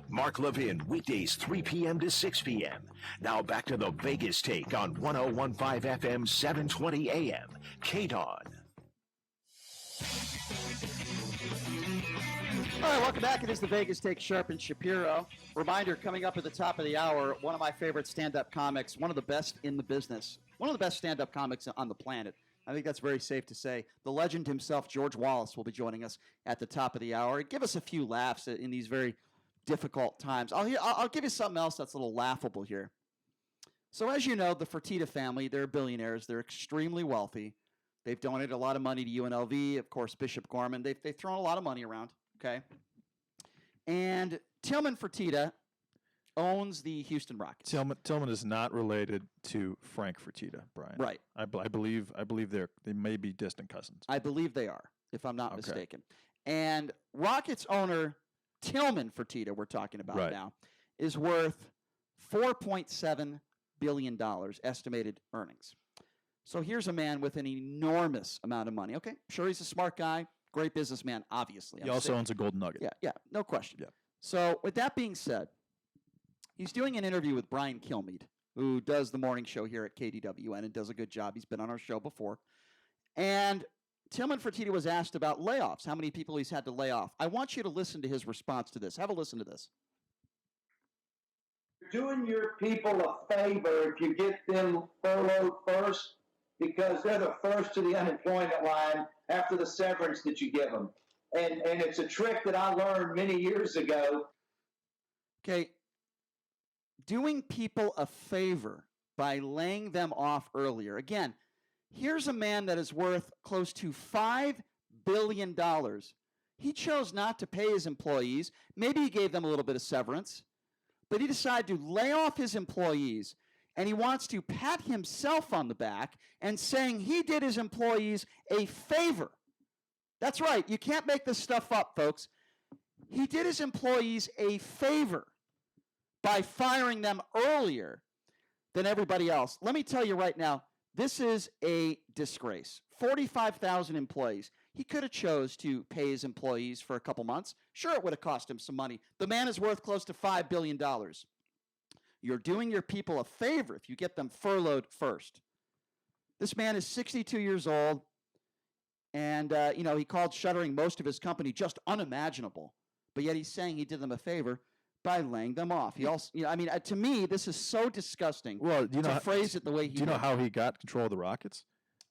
Mark Levin, weekdays 3 p.m. to 6 p.m. Now back to the Vegas Take on 101.5 FM, 720 AM. KDON. All right, welcome back. It is the Vegas Take, Sharp and Shapiro. Reminder, coming up at the top of the hour, one of my favorite stand-up comics, one of the best in the business, one of the best stand-up comics on the planet. I think that's very safe to say. The legend himself, George Wallace, will be joining us at the top of the hour. Give us a few laughs in these very difficult times. I'll give you something else that's a little laughable here. So as you know, the Fertitta family, they're billionaires. They're extremely wealthy. They've donated a lot of money to UNLV. Of course, Bishop Gorman. They've thrown a lot of money around, okay? And Tillman Fertitta owns the Houston Rockets. Tillman is not related to Frank Fertitta, Brian. Right. I believe they may be distant cousins. I believe they are, if I'm not mistaken. And Rockets owner Tillman Fertitta, we're talking about now, is worth $4.7 billion estimated earnings. So here's a man with an enormous amount of money. Okay, sure, he's a smart guy, great businessman, obviously. He also owns a Golden Nugget. Yeah, no question. Yeah. So with that being said, he's doing an interview with Brian Kilmeade, who does the morning show here at KDWN and does a good job. He's been on our show before. And Tillman Fertitta was asked about layoffs, how many people he's had to lay off. I want you to listen to his response to this. Have a listen to this. You're doing your people a favor if you get them furloughed first, because they're the first to the unemployment line after the severance that you give them. And it's a trick that I learned many years ago. Okay. Doing people a favor by laying them off earlier. Again, here's a man that is worth close to $5 billion. He chose not to pay his employees. Maybe he gave them a little bit of severance, but he decided to lay off his employees, and he wants to pat himself on the back and saying he did his employees a favor. That's right. You can't make this stuff up, folks. He did his employees a favor by firing them earlier than everybody else. Let me tell you right now, this is a disgrace. 45,000 employees. He could have chose to pay his employees for a couple months. Sure, it would have cost him some money. The man is worth close to $5 billion. You're doing your people a favor if you get them furloughed first. This man is 62 years old, and he called shuttering most of his company just unimaginable. But yet he's saying he did them a favor by laying them off. He also, to me, this is so disgusting. Well, to phrase it the way he do you know how he got control of the Rockets?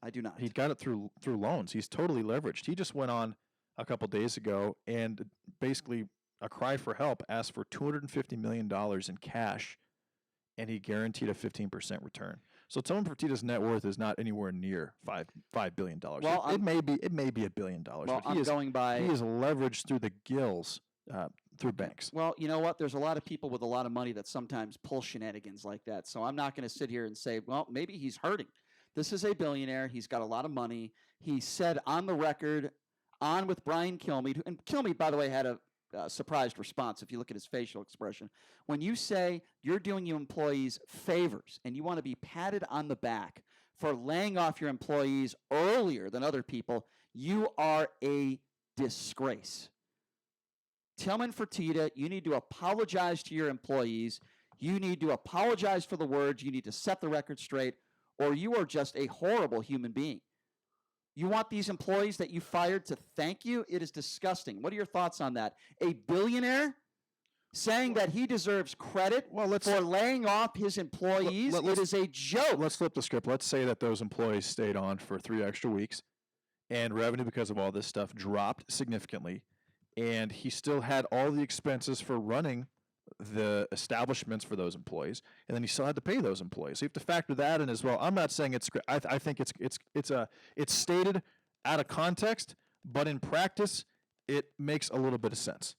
I do not. He got it through loans. He's totally leveraged. He just went on a couple days ago, and basically a cry for help, asked for $250 million in cash, and he guaranteed a 15% return. So Tillman Fertitta's net worth is not anywhere near $5 billion. Well, it may be $1 billion. Well, but I'm going by. He is leveraged through the gills through banks. Well, you know what? There's a lot of people with a lot of money that sometimes pull shenanigans like that. So I'm not going to sit here and say, well, maybe he's hurting. This is a billionaire. He's got a lot of money. He said on the record, on with Brian Kilmeade, and Kilmeade, by the way, had a surprised response if you look at his facial expression. When you say you're doing your employees favors and you want to be patted on the back for laying off your employees earlier than other people, you are a disgrace. Tillman Fertitta, you need to apologize to your employees. You need to apologize for the words. You need to set the record straight, or you are just a horrible human being. You want these employees that you fired to thank you? It is disgusting. What are your thoughts on that? A billionaire saying that he deserves credit for laying off his employees? It is a joke. Let's flip the script. Let's say that those employees stayed on for 3 extra weeks, and revenue because of all this stuff dropped significantly, and he still had all the expenses for running the establishments for those employees, and then he still had to pay those employees. So you have to factor that in as well. I'm not saying it's. I think it's stated out of context, but in practice, it makes a little bit of sense.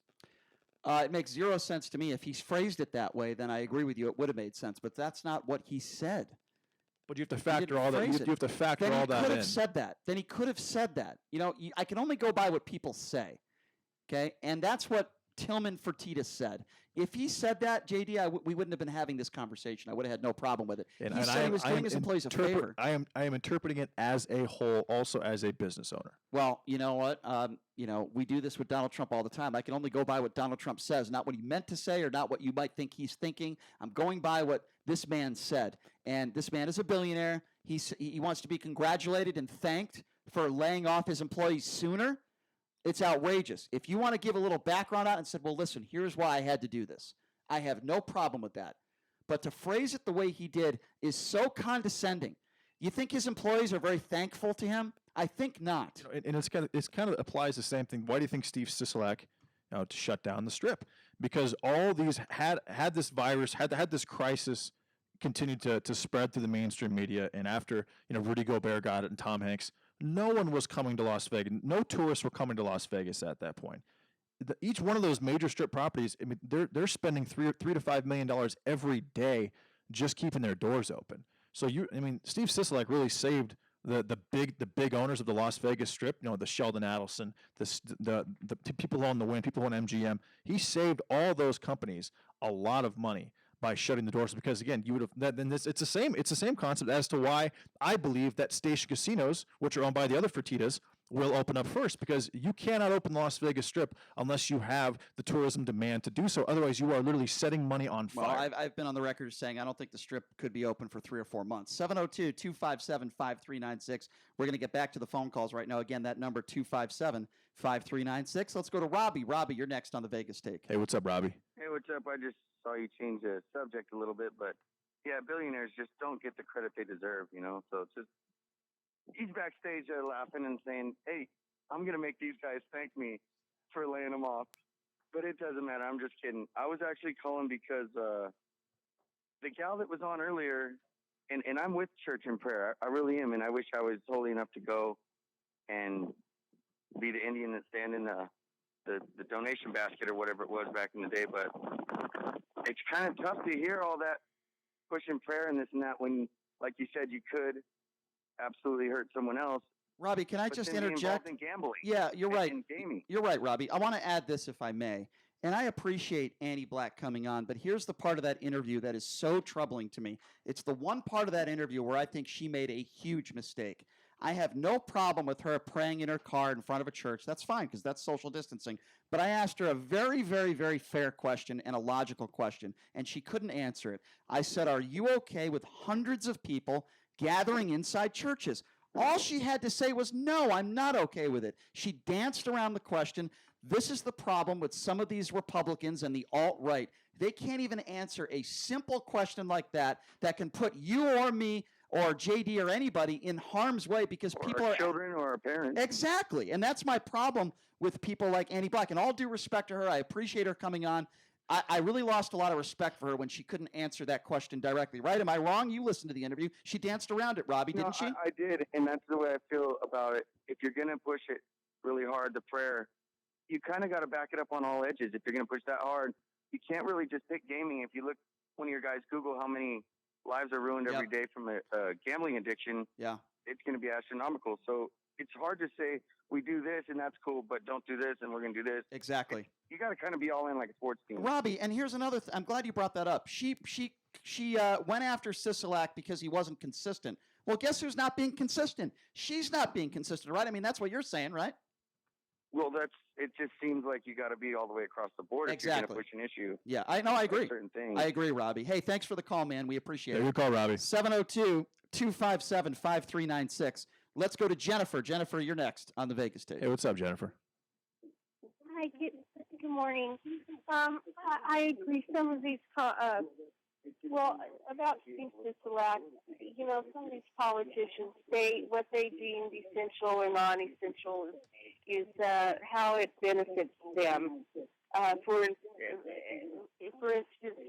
It makes zero sense to me. If he's phrased it that way, then I agree with you. It would have made sense, but that's not what he said. But you have to factor all that. You have to factor all that in. Then he could have said that. Then he could have said that. You know, I can only go by what people say. Okay, and that's what Tillman Fertitta said. If he said that, JD, we wouldn't have been having this conversation. I would have had no problem with it. He said he was doing his employees a favor. I am interpreting it as a whole, also as a business owner. Well, you know what? We do this with Donald Trump all the time. I can only go by what Donald Trump says, not what he meant to say or not what you might think he's thinking. I'm going by what this man said. And this man is a billionaire. He wants to be congratulated and thanked for laying off his employees sooner. It's outrageous. If you want to give a little background out and said, well, listen, here's why I had to do this, I have no problem with that. But to phrase it the way he did is so condescending. You think his employees are very thankful to him? I think not. And it's kind of applies the same thing. Why do you think Steve Sisolak to shut down the Strip? Because all these had this virus, had this crisis continued to spread through the mainstream media, and after Rudy Gobert got it and Tom Hanks, no one was coming to Las Vegas. No tourists were coming to Las Vegas at that point. Each one of those major Strip properties, I mean, they're spending $3 to $5 million every day just keeping their doors open. So Steve Sisolak really saved the big owners of the Las Vegas Strip. The Sheldon Adelson, the people who own the Wynn, people who own MGM. He saved all those companies a lot of money by shutting the doors, because again, you would have it's the same concept as to why I believe that Station Casinos, which are owned by the other Fertittas, will open up first, because you cannot open the Las Vegas Strip unless you have the tourism demand to do so. Otherwise, you are literally setting money on fire. Well, I've been on the record saying I don't think the Strip could be open for 3 or 4 months. 702-257-5396. We're going to get back to the phone calls right now. Again, that number 257-5396. Let's go to Robbie. Robbie, you're next on the Vegas Take. Hey, what's up, Robbie? Hey, what's up? I just saw you change the subject a little bit, but yeah, billionaires just don't get the credit they deserve, So it's just, he's backstage laughing and saying, hey, I'm going to make these guys thank me for laying them off. But it doesn't matter. I'm just kidding. I was actually calling because the gal that was on earlier, and I'm with Church and Prayer. I really am, and I wish I was holy enough to go and be the Indian that stand in the donation basket or whatever it was back in the day. But it's kind of tough to hear all that pushing prayer and this and that when, like you said, you could absolutely hurt someone else. Robbie, can I just interject? In gambling. Yeah, you're right. And gaming. You're right, Robbie. I want to add this, if I may. And I appreciate Annie Black coming on, but here's the part of that interview that is so troubling to me. It's the one part of that interview where I think she made a huge mistake. I have no problem with her praying in her car in front of a church. That's fine, because that's social distancing. But I asked her a very, very, very fair question and a logical question, and she couldn't answer it. I said, are you okay with hundreds of people gathering inside churches? All she had to say was, no, I'm not okay with it. She danced around the question. This is the problem with some of these Republicans and the alt-right. They can't even answer a simple question like that can put you or me or JD or anybody in harm's way because people are children or our parents. Exactly. And that's my problem with people like Annie Black. And all due respect to her, I appreciate her coming on. I really lost a lot of respect for her when she couldn't answer that question directly, right? Am I wrong? You listened to the interview. She danced around it, Robbie, didn't she? I did, and that's the way I feel about it. If you're going to push it really hard, the prayer, you kind of got to back it up on all edges. If you're going to push that hard, you can't really just pick gaming. If you look, one of your guys Google how many lives are ruined every day from a gambling addiction, it's going to be astronomical. So it's hard to say we do this and that's cool, but don't do this and we're going to do this. Exactly. You got to kind of be all in like a sports team. Robbie, and here's another I'm glad you brought that up. She went after Sisolak because he wasn't consistent. Well, guess who's not being consistent? She's not being consistent, right? I mean, that's what you're saying, right? Well, it just seems like you got to be all the way across the board if you're going to push an issue. Yeah, I know. I agree. Certain things. I agree, Robbie. Hey, thanks for the call, man. We appreciate it. Good call, Robbie. 702-257-5396. Let's go to Jennifer. Jennifer, you're next on the Vegas tape. Hey, what's up, Jennifer? Hi, good morning. I agree. Some of these, about Steve Sisolak, some of these politicians, what they deemed essential or non-essential is how it benefits them. For instance,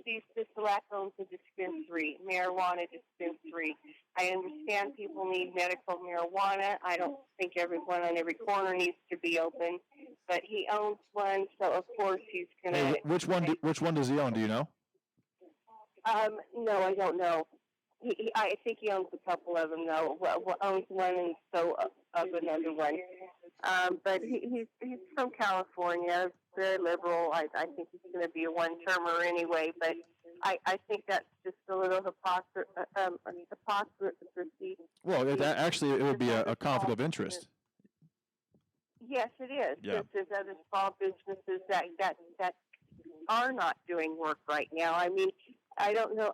Steve Sisolak owns a dispensary, marijuana dispensary. I understand people need medical marijuana. I don't think everyone on every corner needs to be open, but he owns one, so of course he's going to. Hey, which one does he own? Do you know? No, I don't know. I think he owns a couple of them, though. Owns one and so of another one. But he's from California, very liberal. I think he's going to be a one-termer anyway. But I think that's just a little hypocrisy. Well, it would be a conflict of interest. Yes, it is. Yeah. There's other small businesses that are not doing work right now. I mean, I don't know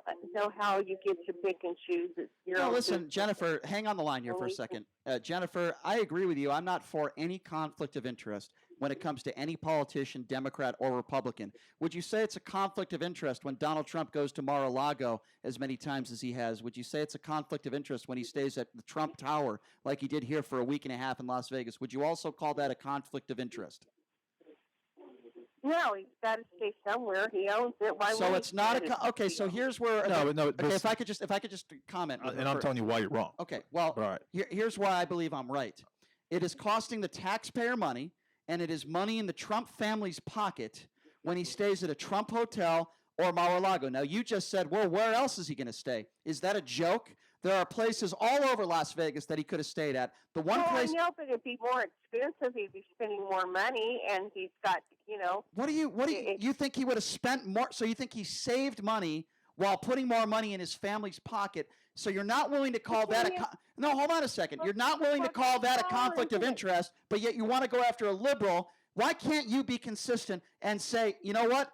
how you get to pick and choose. Listen, Jennifer, hang on the line here for a second. Jennifer, I agree with you. I'm not for any conflict of interest when it comes to any politician, Democrat or Republican. Would you say it's a conflict of interest when Donald Trump goes to Mar-a-Lago as many times as he has? Would you say it's a conflict of interest when he stays at the Trump Tower like he did here for a week and a half in Las Vegas? Would you also call that a conflict of interest? No, he's got to stay somewhere. He owns it. Why? So it's not okay. So here's where. Okay, if I could just comment. And I'm telling you why you're wrong. Okay. Well, all right. Here's why I believe I'm right. It is costing the taxpayer money, and it is money in the Trump family's pocket when he stays at a Trump hotel or Mar-a-Lago. Now, you just said, well, where else is he going to stay? Is that a joke? There are places all over Las Vegas that he could have stayed at. The one place. I know, but it'd be more expensive. He'd be spending more money, and he's got, What do you think he would have spent more? So you think he saved money while putting more money in his family's pocket? So you're not willing to call that no, hold on a second. You're not willing to call that a conflict of interest, but yet you want to go after a liberal. Why can't you be consistent and say, you know what?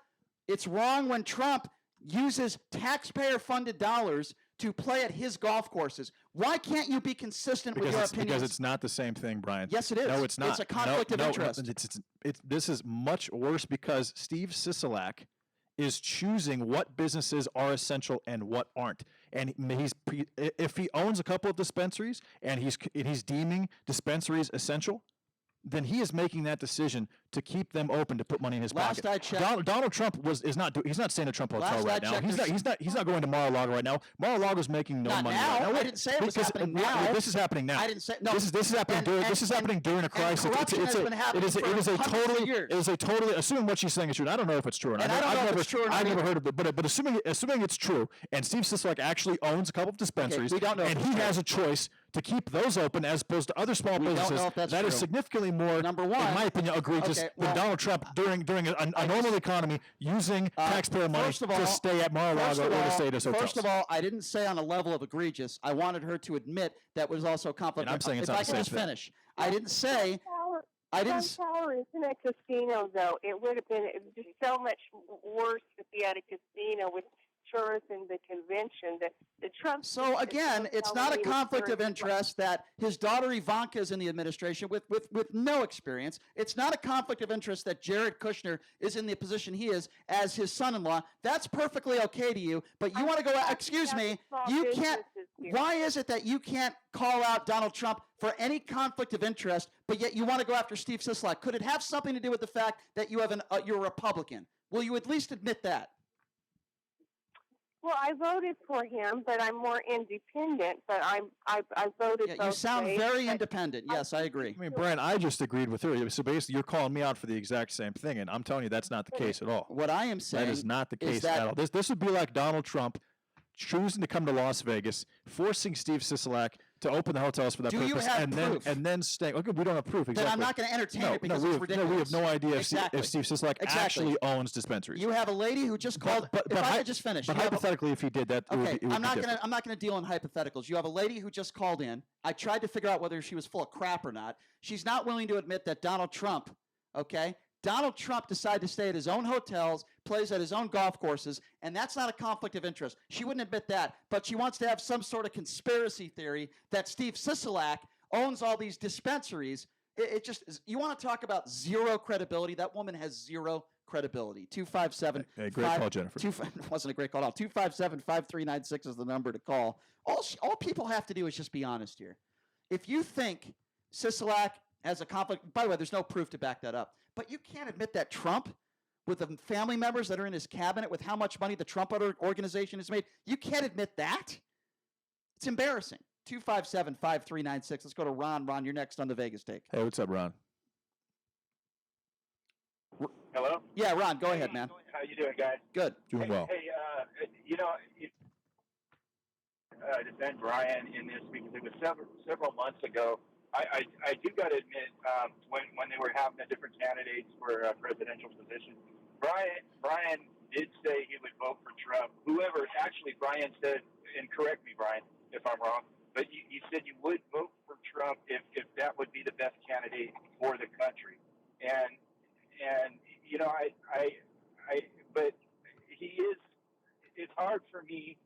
It's wrong when Trump uses taxpayer-funded dollars to play at his golf courses. Why can't you be consistent with your opinions? Because it's not the same thing, Brian. Yes, it is. No, it's not. It's a conflict of interest. This is much worse because Steve Sisolak is choosing what businesses are essential and what aren't. And if he owns a couple of dispensaries and he's deeming dispensaries essential, then he is making that decision to keep them open to put money in his pocket. Last I checked, Donald Trump he's not staying at Trump Hotel right now. He's not going to Mar-a-Lago right now. Mar-a-Lago is making no money right now. I didn't say it was happening now. This is happening now. I didn't say no. This is happening during a crisis. It is a totally assuming what she's saying is true. I don't know if it's true or not. I've never heard of it, but assuming it's true, and Steve Sisolak actually owns a couple of dispensaries, and he has a choice to keep those open as opposed to other small businesses. That is significantly more, number one, in my opinion, egregious than Donald Trump during a normal economy using taxpayer money to stay at Mar-a-Lago or to stay at his hotels. First of all, I didn't say on a level of egregious. I wanted her to admit that was also conflict. And I'm saying it's not the same thing. If I could just finish. I didn't say. Trump Tower isn't a casino, though. It would have been just so much worse if he had a casino with jurors in the convention. The Trump. So again, it's not a conflict of interest that his daughter Ivanka is in the administration with no experience. It's not a conflict of interest that Jared Kushner is in the position he is as his son-in-law. That's perfectly okay to you, but you want to go, excuse me, you can't, why is it that you can't call out Donald Trump for any conflict of interest, but yet you want to go after Steve Sisolak? Could it have something to do with the fact that you have you're a Republican? Will you at least admit that? Well, I voted for him, but I'm more independent. But I voted. Yeah, you sound very independent. Yes, I agree. I mean, Brian, I just agreed with her. So basically, you're calling me out for the exact same thing, and I'm telling you that's not the case at all. What I am saying that is not the case that at all. This would be like Donald Trump choosing to come to Las Vegas, forcing Steve Sisolak to open the hotels for that Do purpose, you have proof? and then staying. Okay, we don't have proof. Exactly. Then I'm not going to entertain it because it's ridiculous. No, we have no idea Exactly. if Steve Sisolak actually owns dispensaries. You have a lady who just called. But if I could just finish. But hypothetically, if he did that, okay, I'm not going to deal in hypotheticals. You have a lady who just called in. I tried to figure out whether she was full of crap or not. She's not willing to admit that Donald Trump. Donald Trump decided to stay at his own hotels, plays at his own golf courses, and that's not a conflict of interest. She wouldn't admit that, but she wants to have some sort of conspiracy theory that Steve Sisolak owns all these dispensaries. It just, you want to talk about zero credibility? That woman has zero credibility. 257. Hey, great call, Jennifer. Wasn't a great call at all. 257-5396 is the number to call. All people have to do is just be honest here. If you think Sisolak has a conflict, by the way, there's no proof to back that up, but you can't admit that Trump, with the family members that are in his cabinet, with how much money the Trump organization has made, you can't admit that? It's embarrassing. 257-5396. Let's go to Ron. Ron, you're next on the Vegas Take. Hey, what's up, Ron? Hello? Yeah, Ron, go ahead, man. How you doing, guys? Good. Doing well. Hey, defend Brian in this because it was several months ago. I do got to admit, when they were having the different candidates for presidential positions, Brian did say he would vote for Trump. Brian said, and correct me, Brian, if I'm wrong, but you said you would vote for Trump if that would be the best candidate for the country. And but he is. It's hard for me,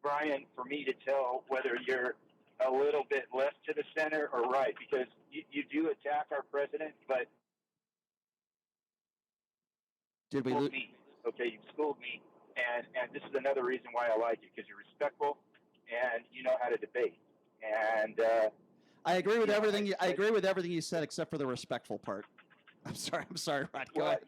Brian, to tell whether you're a little bit left to the center or right, because you do attack our president, but did we lose? Okay, you schooled me, and this is another reason why I like you, because you're respectful and you know how to debate. And I agree with everything. I agree with everything you said except for the respectful part. I'm sorry, Ron. Go ahead.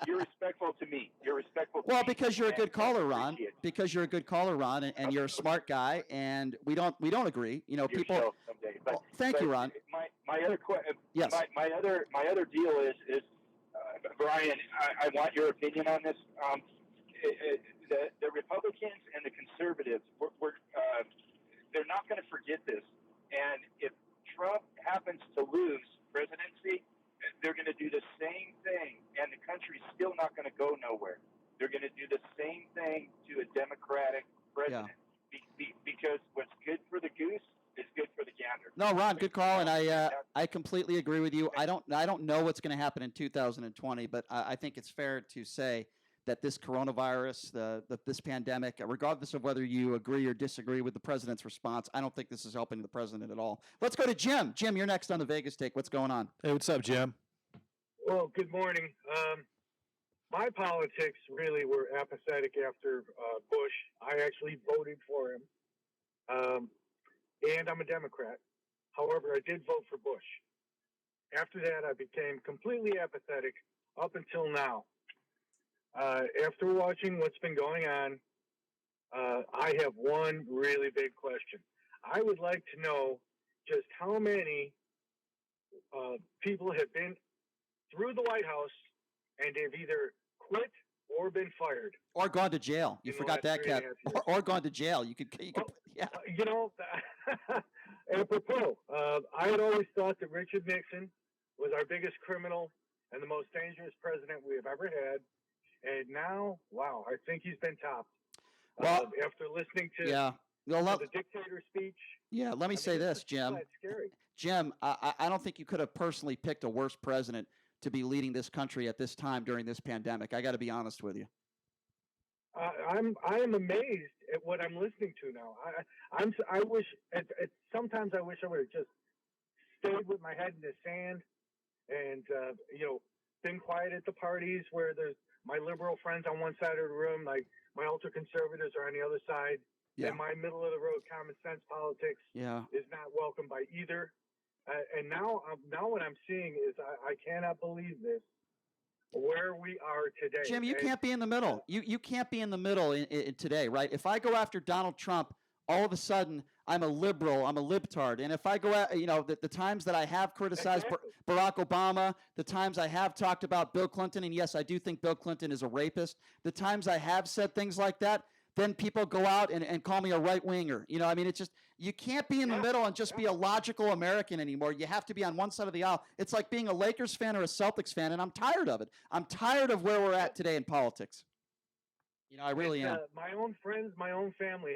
You're respectful to me. You're respectful to well, me. because you're a good caller, Ron. Because you're a good caller, Ron, and you're a smart guy, and we don't agree. You know, people. Someday. But, thank you, Ron. My other yes. My other deal is Brian. I want your opinion on this. The Republicans and the conservatives, they're not going to forget this. And if Trump happens to lose presidency, they're going to do the same thing, and the country's still not going to go nowhere. They're going to do the same thing to a Democratic president because what's good for the goose is good for the gander. No, Ron, good call, and I completely agree with you. I don't know what's going to happen in 2020, but I think it's fair to say that this coronavirus, this pandemic, regardless of whether you agree or disagree with the president's response, I don't think this is helping the president at all. Let's go to Jim. Jim, you're next on the Vegas Take. What's going on? Hey, what's up, Jim? Well, good morning. My politics really were apathetic after Bush. I actually voted for him, and I'm a Democrat. However, I did vote for Bush. After that, I became completely apathetic up until now. After watching what's been going on, I have one really big question. I would like to know just how many people have been through the White House and they've either quit or been fired. Or gone to jail. You forgot that, Cat. Or gone to jail. You could yeah. Apropos, I had always thought that Richard Nixon was our biggest criminal and the most dangerous president we have ever had. And now, wow, I think he's been topped. Well, after listening to the dictator speech. Yeah, let me say this, Jim. Scary. Jim, I don't think you could have personally picked a worse president to be leading this country at this time during this pandemic. I got to be honest with you. I am amazed at what I'm listening to now. I wish sometimes I wish I would have just stayed with my head in the sand and been quiet at the parties where there's my liberal friends on one side of the room, like my ultra conservatives are on the other side. Yeah. And my middle of the road common sense politics is not welcome by either. And now what I'm seeing is I cannot believe this. Where we are today, Jim, you can't be in the middle. You can't be in the middle in today, right? If I go after Donald Trump, all of a sudden I'm a liberal, I'm a libtard. And if I go at, the times that I have criticized Barack Obama, the times I have talked about Bill Clinton, and yes, I do think Bill Clinton is a rapist, the times I have said things like that, then people go out and call me a right-winger. It's just, you can't be in the middle and just be a logical American anymore. You have to be on one side of the aisle. It's like being a Lakers fan or a Celtics fan, and I'm tired of it. I'm tired of where we're at today in politics. I really am. My own friends, my own family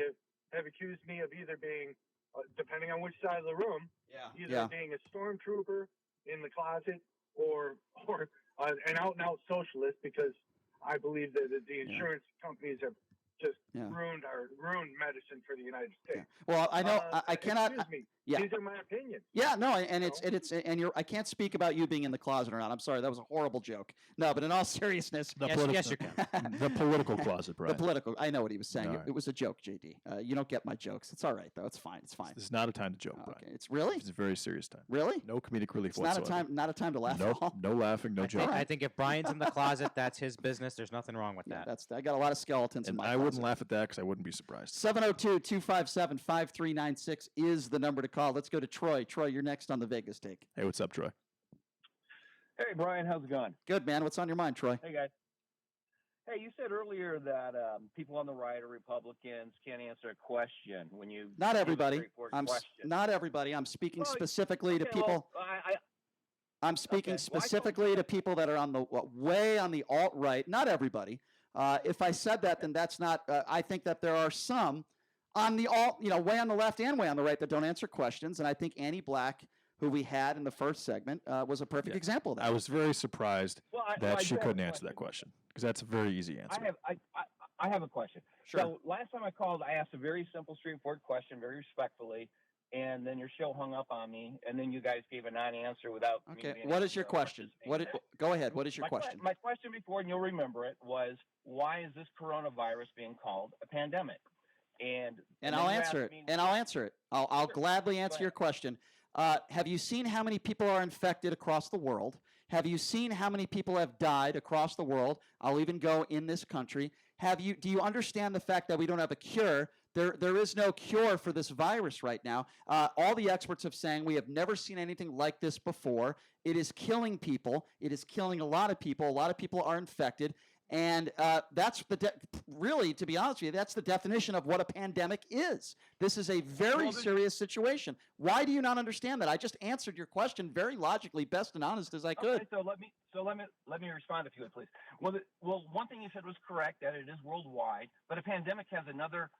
have accused me of either being, depending on which side of the room, either being a stormtrooper in the closet or an out-and-out socialist, because I believe that the insurance companies have just ruined medicine for the United States. Well, I know I cannot. Excuse me. Yeah. These are my opinions. Yeah, no, and I can't speak about you being in the closet or not. I'm sorry, that was a horrible joke. No, but in all seriousness, yes, you can. The political closet, Brian. The political. I know what he was saying. Right. It was a joke, JD. You don't get my jokes. It's all right though. It's fine. It's fine. This is not a time to joke, Brian. Okay. It's really. It's a very serious time. Really? No comedic relief It's whatsoever. not a time to laugh. Nope, at all. no laughing, no joking. I think if Brian's in the closet, that's his business. There's nothing wrong with that. I got a lot of skeletons in And my I closet. wouldn't laugh at that because I wouldn't be surprised. 702-257-5396 is the number to call. Let's go to Troy. Troy, you're next on the Vegas Take. Hey, what's up, Troy? Hey, Brian, how's it going? Good, man. What's on your mind, Troy? Hey, guys. Hey, you said earlier that people on the right or Republicans can't answer a question when you. Not everybody. Not everybody. I'm speaking specifically to people. I'm speaking specifically to people that are on the way on the alt right. Not everybody. If I said that, then that's not. I think that there are some on the alt, way on the left and way on the right that don't answer questions. And I think Annie Black, who we had in the first segment, was a perfect example of that. I was very surprised that she couldn't answer that question because that's a very easy answer. I have a question. Sure. So last time I called, I asked a very simple, straightforward question, very respectfully, and then your show hung up on me, and then you guys gave a non-answer without. Okay. What is your question? Go ahead. What is your question? My question before, and you'll remember it, was why is this coronavirus being called a pandemic? And I'll answer it. I'll answer it. I'll gladly answer your question. Have you seen how many people are infected across the world? Have you seen how many people have died across the world? I'll even go in this country. Do you understand the fact that we don't have a cure? There is no cure for this virus right now. All the experts have saying we have never seen anything like this before. It is killing people. It is killing a lot of people. A lot of people are infected. And that's really, to be honest with you, that's the definition of what a pandemic is. This is a very serious situation. Why do you not understand that? I just answered your question very logically, best and honest as I could. Okay, so let me respond if you would, please. Well, one thing you said was correct, that it is worldwide, but a pandemic has another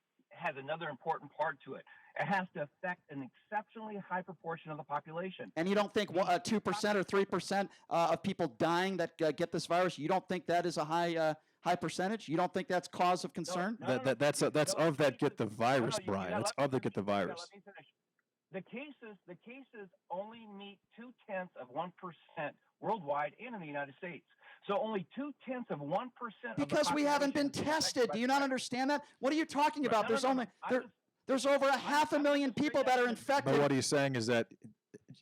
important part to it. It has to affect an exceptionally high proportion of the population. And you don't think 2% or 3% of people dying that get this virus, you don't think that is a high percentage? You don't think that's cause of concern? That's of that get the virus, Brian. That's of that get the virus. Let me finish. The cases only meet 0.2% worldwide and in the United States. So only 0.2%. Because we haven't been tested. Do you not understand that? What are you talking about? There's over 500,000 people that are infected. But what he's saying is that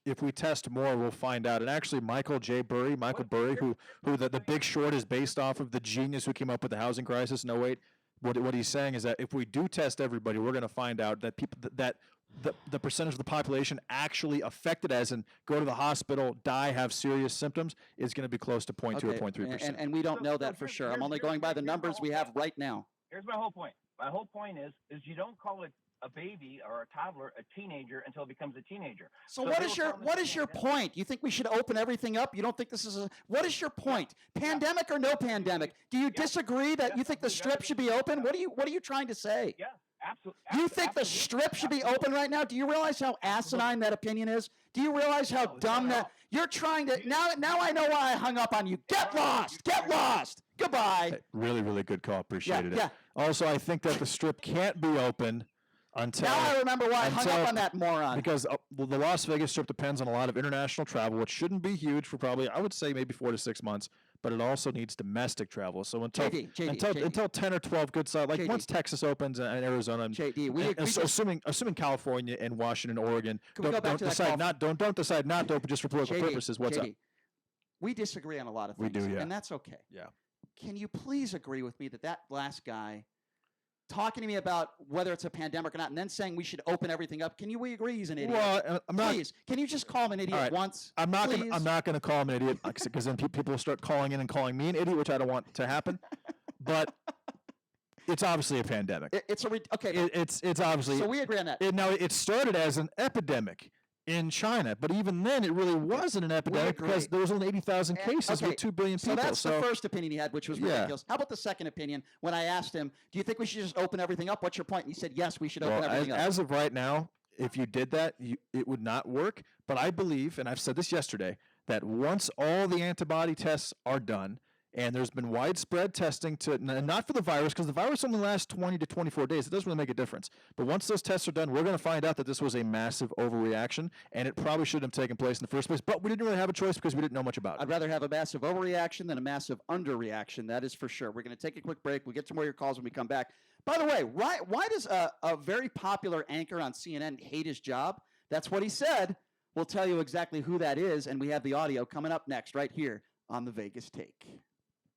if we test more, we'll find out. And actually, Michael Burry, who the Big Short is based off of, the genius who came up with the housing crisis in 08, what he's saying is that if we do test everybody, we're going to find out that people that the percentage of the population actually affected as in go to the hospital, die, have serious symptoms is going to be close to 0.2 or 0.3%. And we don't know that for sure. I'm only going by the numbers we have right now. Here's my whole point. My whole point is you don't call it a baby or a toddler a teenager until it becomes a teenager. So what is your point? You think we should open everything up? You don't think this is what is your point? Pandemic or no pandemic? Do you disagree that you think the strip should be open? What are you trying to say? Yeah. Absolutely. You think the strip should be open right now? Do you realize how asinine that opinion is? Do you realize how dumb that you're trying to now I know why I hung up on you. Get lost. Goodbye. Really, really good call. Appreciated it. Yeah. Also, I think that the Strip can't be open until. Now I remember why I hung up on that moron. Because well, the Las Vegas Strip depends on a lot of international travel, which shouldn't be huge for probably, I would say, maybe 4 to 6 months. But it also needs domestic travel. So until until 10 or 12 good sides, like once Texas opens and Arizona, assuming California and Washington, Oregon, don't decide not to open just for political purposes. What's up? We disagree on a lot of things. We do, yeah. And that's okay. Yeah. Can you please agree with me that last guy talking to me about whether it's a pandemic or not, and then saying we should open everything up? We agree he's an idiot? Well, please, can you just call him an idiot once? I'm not going to call him an idiot because then people will start calling in and calling me an idiot, which I don't want to happen. But it's obviously a pandemic. It's obviously. So we agree on that. Now it started as an epidemic in China, but even then it really wasn't an epidemic because there was only 80,000 cases with 2 billion people. So that's the first opinion he had, which was ridiculous. How about the second opinion? When I asked him, do you think we should just open everything up? What's your point? And he said, yes, we should open everything up. As of right now, if you did that, it would not work. But I believe, and I've said this yesterday, that once all the antibody tests are done, and there's been widespread testing not for the virus, because the virus only lasts 20 to 24 days. It doesn't really make a difference. But once those tests are done, we're going to find out that this was a massive overreaction, and it probably shouldn't have taken place in the first place. But we didn't really have a choice because we didn't know much about it. I'd rather have a massive overreaction than a massive underreaction. That is for sure. We're going to take a quick break. We'll get to more of your calls when we come back. By the way, why does a very popular anchor on CNN hate his job? That's what he said. We'll tell you exactly who that is, and we have the audio coming up next right here on the Vegas Take.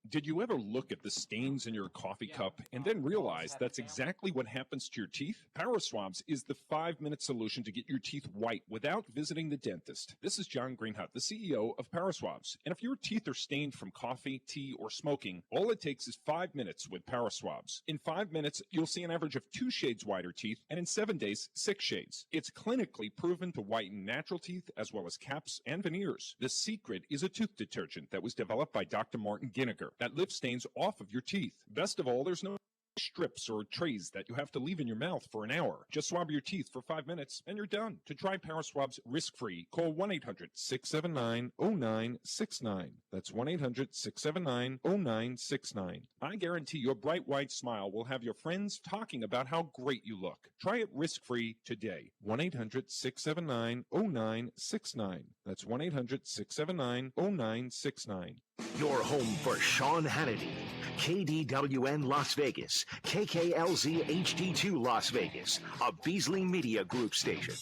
Did you ever look at the stains in your coffee cup and then realize that's exactly what happens to your teeth? PowerSwabs is the 5-minute solution to get your teeth white without visiting the dentist. This is John Greenhut, the CEO of PowerSwabs. And if your teeth are stained from coffee, tea, or smoking, all it takes is 5 minutes with PowerSwabs. In 5 minutes, you'll see an average of 2 shades whiter teeth, and in 7 days, 6 shades. It's clinically proven to whiten natural teeth as well as caps and veneers. The secret is a tooth detergent that was developed by Dr. Martin Ginniger that lifts stains off of your teeth. Best of all, there's no strips or trays that you have to leave in your mouth for an hour. Just swab your teeth for 5 minutes and you're done. To try PowerSwabs risk-free, call 1-800-679-0969. That's 1-800-679-0969. I guarantee your bright white smile will have your friends talking about how great you look. Try it risk-free today. 1-800-679-0969. That's 1-800-679-0969. Your home for Sean Hannity, KDWN Las Vegas, KKLZ HD2 Las Vegas, a Beasley Media Group station.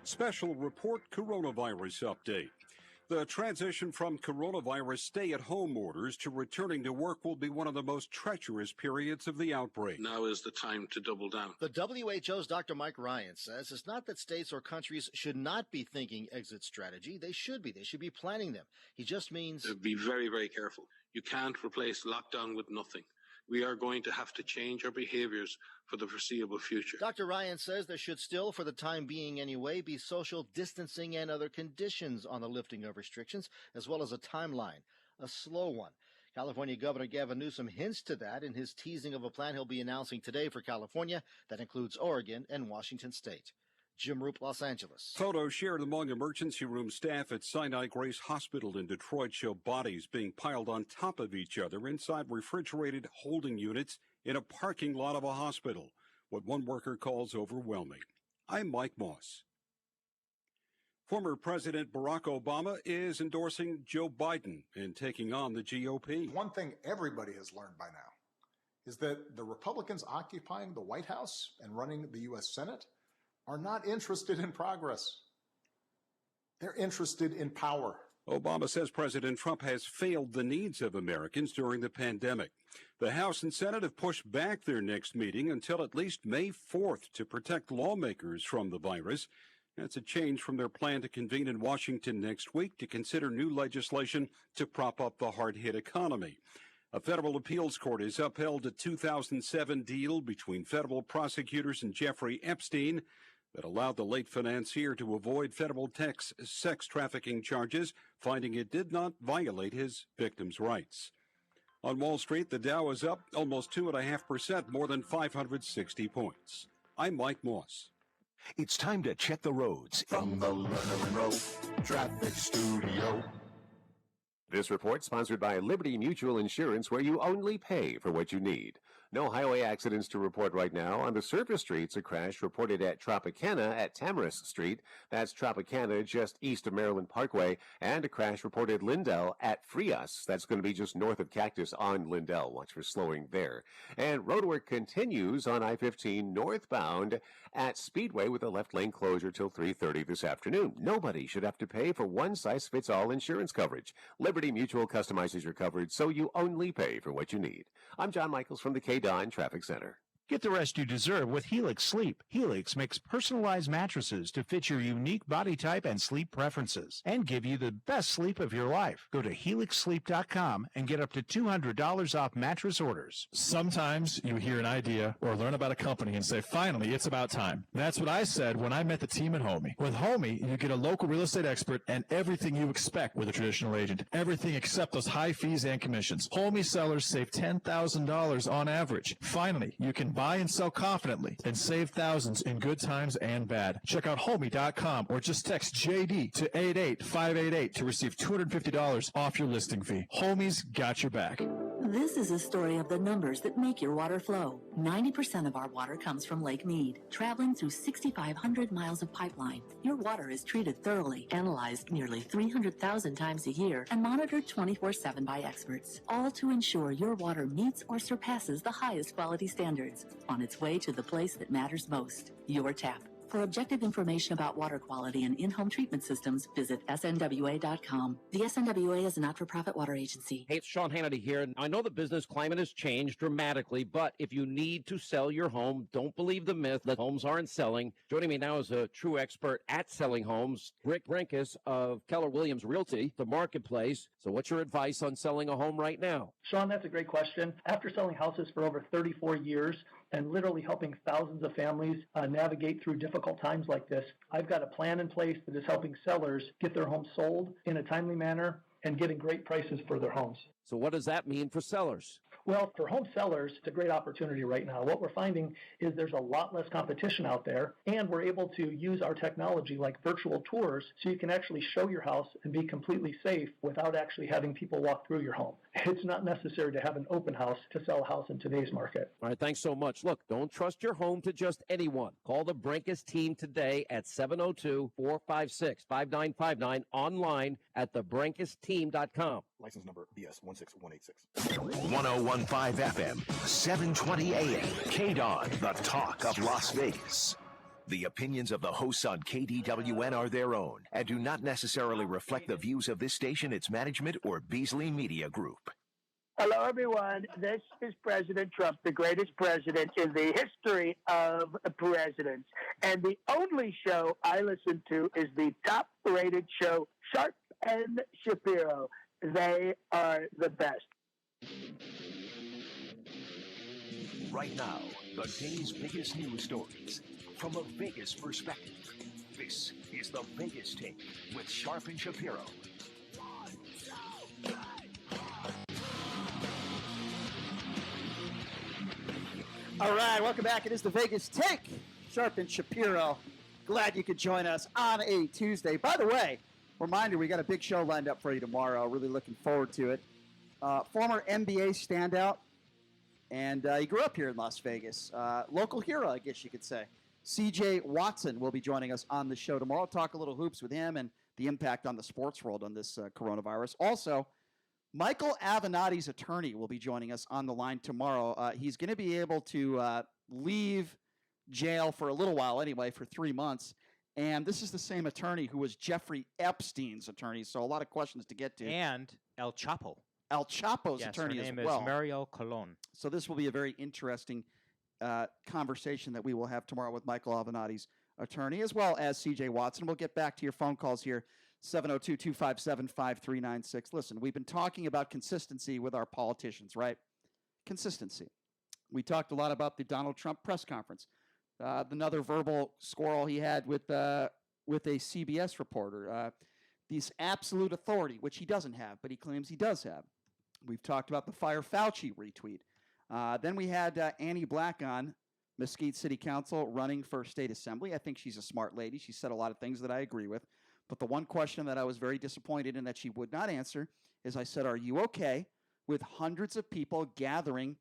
Special report coronavirus update. The transition from coronavirus stay-at-home orders to returning to work will be one of the most treacherous periods of the outbreak. Now is the time to double down. The WHO's Dr. Mike Ryan says it's not that states or countries should not be thinking exit strategy. They should be. They should be planning them. He just means... Be very, very careful. You can't replace lockdown with nothing. We are going to have to change our behaviors for the foreseeable future. Dr. Ryan says there should still, for the time being anyway, be social distancing and other conditions on the lifting of restrictions, as well as a timeline, a slow one. California Governor Gavin Newsom hints to that in his teasing of a plan he'll be announcing today for California that includes Oregon and Washington State. Jim Roop, Los Angeles. Photos shared among emergency room staff at Sinai Grace Hospital in Detroit show bodies being piled on top of each other inside refrigerated holding units in a parking lot of a hospital. What one worker calls overwhelming. I'm Mike Moss. Former President Barack Obama is endorsing Joe Biden and taking on the GOP. One thing everybody has learned by now is that the Republicans occupying the White House and running the U.S. Senate are not interested in progress. They're interested in power. Obama says President Trump has failed the needs of Americans during the pandemic. The House and Senate have pushed back their next meeting until at least May 4th to protect lawmakers from the virus. That's a change from their plan to convene in Washington next week to consider new legislation to prop up the hard-hit economy. A federal appeals court has upheld a 2007 deal between federal prosecutors and Jeffrey Epstein that allowed the late financier to avoid federal sex trafficking charges, finding it did not violate his victims' rights. On Wall Street, the Dow is up almost 2.5%, more than 560 points. I'm Mike Moss. It's time to check the roads. From the Leonard Road Traffic Studio. This report sponsored by Liberty Mutual Insurance, where you only pay for what you need. No highway accidents to report right now. On the surface streets, a crash reported at Tropicana at Tamarisk Street. That's Tropicana just east of Maryland Parkway. And a crash reported Lindell at Frias. That's going to be just north of Cactus on Lindell. Watch for slowing there. And roadwork continues on I-15 northbound at Speedway with a left lane closure till 3:30 this afternoon. Nobody should have to pay for one-size-fits-all insurance coverage. Liberty Mutual customizes your coverage so you only pay for what you need. I'm John Michaels from the K-Don Traffic Center. Get the rest you deserve with Helix Sleep. Helix makes personalized mattresses to fit your unique body type and sleep preferences and give you the best sleep of your life. Go to helixsleep.com and get up to $200 off mattress orders. Sometimes you hear an idea or learn about a company and say, finally, it's about time. That's what I said when I met the team at Homey. With Homey, you get a local real estate expert and everything you expect with a traditional agent. Everything except those high fees and commissions. Homey sellers save $10,000 on average. Finally, you can buy and sell confidently and save thousands in good times and bad. Check out homey.com or just text JD to 88588 to receive $250 off your listing fee. Homey's got your back. This is a story of the numbers that make your water flow. 90% of our water comes from Lake Mead, traveling through 6,500 miles of pipeline. Your water is treated thoroughly, analyzed nearly 300,000 times a year, and monitored 24/7 by experts, all to ensure your water meets or surpasses the highest quality standards on its way to the place that matters most, your tap. For objective information about water quality and in-home treatment systems, visit snwa.com. The SNWA is a not-for-profit water agency. Hey, it's Sean Hannity here. I know the business climate has changed dramatically, but if you need to sell your home, don't believe the myth that homes aren't selling. Joining me now is a true expert at selling homes, Rick Brinkus of Keller Williams Realty, the marketplace. So what's your advice on selling a home right now? Sean, that's a great question. After selling houses for over 34 years and literally helping thousands of families navigate through difficult times like this, I've got a plan in place that is helping sellers get their homes sold in a timely manner and getting great prices for their homes. So what does that mean for sellers? Well, for home sellers, it's a great opportunity right now. What we're finding is there's a lot less competition out there, and we're able to use our technology like virtual tours so you can actually show your house and be completely safe without actually having people walk through your home. It's not necessary to have an open house to sell a house in today's market. All right, thanks so much. Look, don't trust your home to just anyone. Call the Brinkus team today at 702-456-5959, online at thebrinkusteam.com. License number BS 16186. 1015 FM, 720 AM, KDON, the talk of Las Vegas. The opinions of the hosts on KDWN are their own and do not necessarily reflect the views of this station, its management, or Beasley Media Group. Hello, everyone. This is President Trump, the greatest president in the history of presidents. And the only show I listen to is the top-rated show, Sharp and Shapiro. They are the best. Right now, the day's biggest news stories from a Vegas perspective. This is the Vegas Take with Sharp and Shapiro. All right, welcome back. It is the Vegas Take. Sharp and Shapiro. Glad you could join us on a Tuesday. By the way, reminder, we got a big show lined up for you tomorrow. Really looking forward to it. Former NBA standout, and he grew up here in Las Vegas. Local hero, I guess you could say. C.J. Watson will be joining us on the show tomorrow. Talk a little hoops with him and the impact on the sports world on this coronavirus. Also, Michael Avenatti's attorney will be joining us on the line tomorrow. He's going to be able to leave jail for a little while anyway, for 3 months. And this is the same attorney who was Jeffrey Epstein's attorney, so a lot of questions to get to. And El Chapo. El Chapo's attorney as well. Her name is Mario Colon. So this will be a very interesting conversation that we will have tomorrow with Michael Avenatti's attorney, as well as C.J. Watson. We'll get back to your phone calls here, 702-257-5396. Listen, we've been talking about consistency with our politicians, right? Consistency. We talked a lot about the Donald Trump press conference. Another verbal squirrel he had with a CBS reporter. This absolute authority, which he doesn't have, but he claims he does have. We've talked about the Fire Fauci retweet. Then we had Annie Black on, Mesquite City Council, running for state assembly. I think she's a smart lady. She said a lot of things that I agree with. But the one question that I was very disappointed in that she would not answer is I said, are you okay with hundreds of people gathering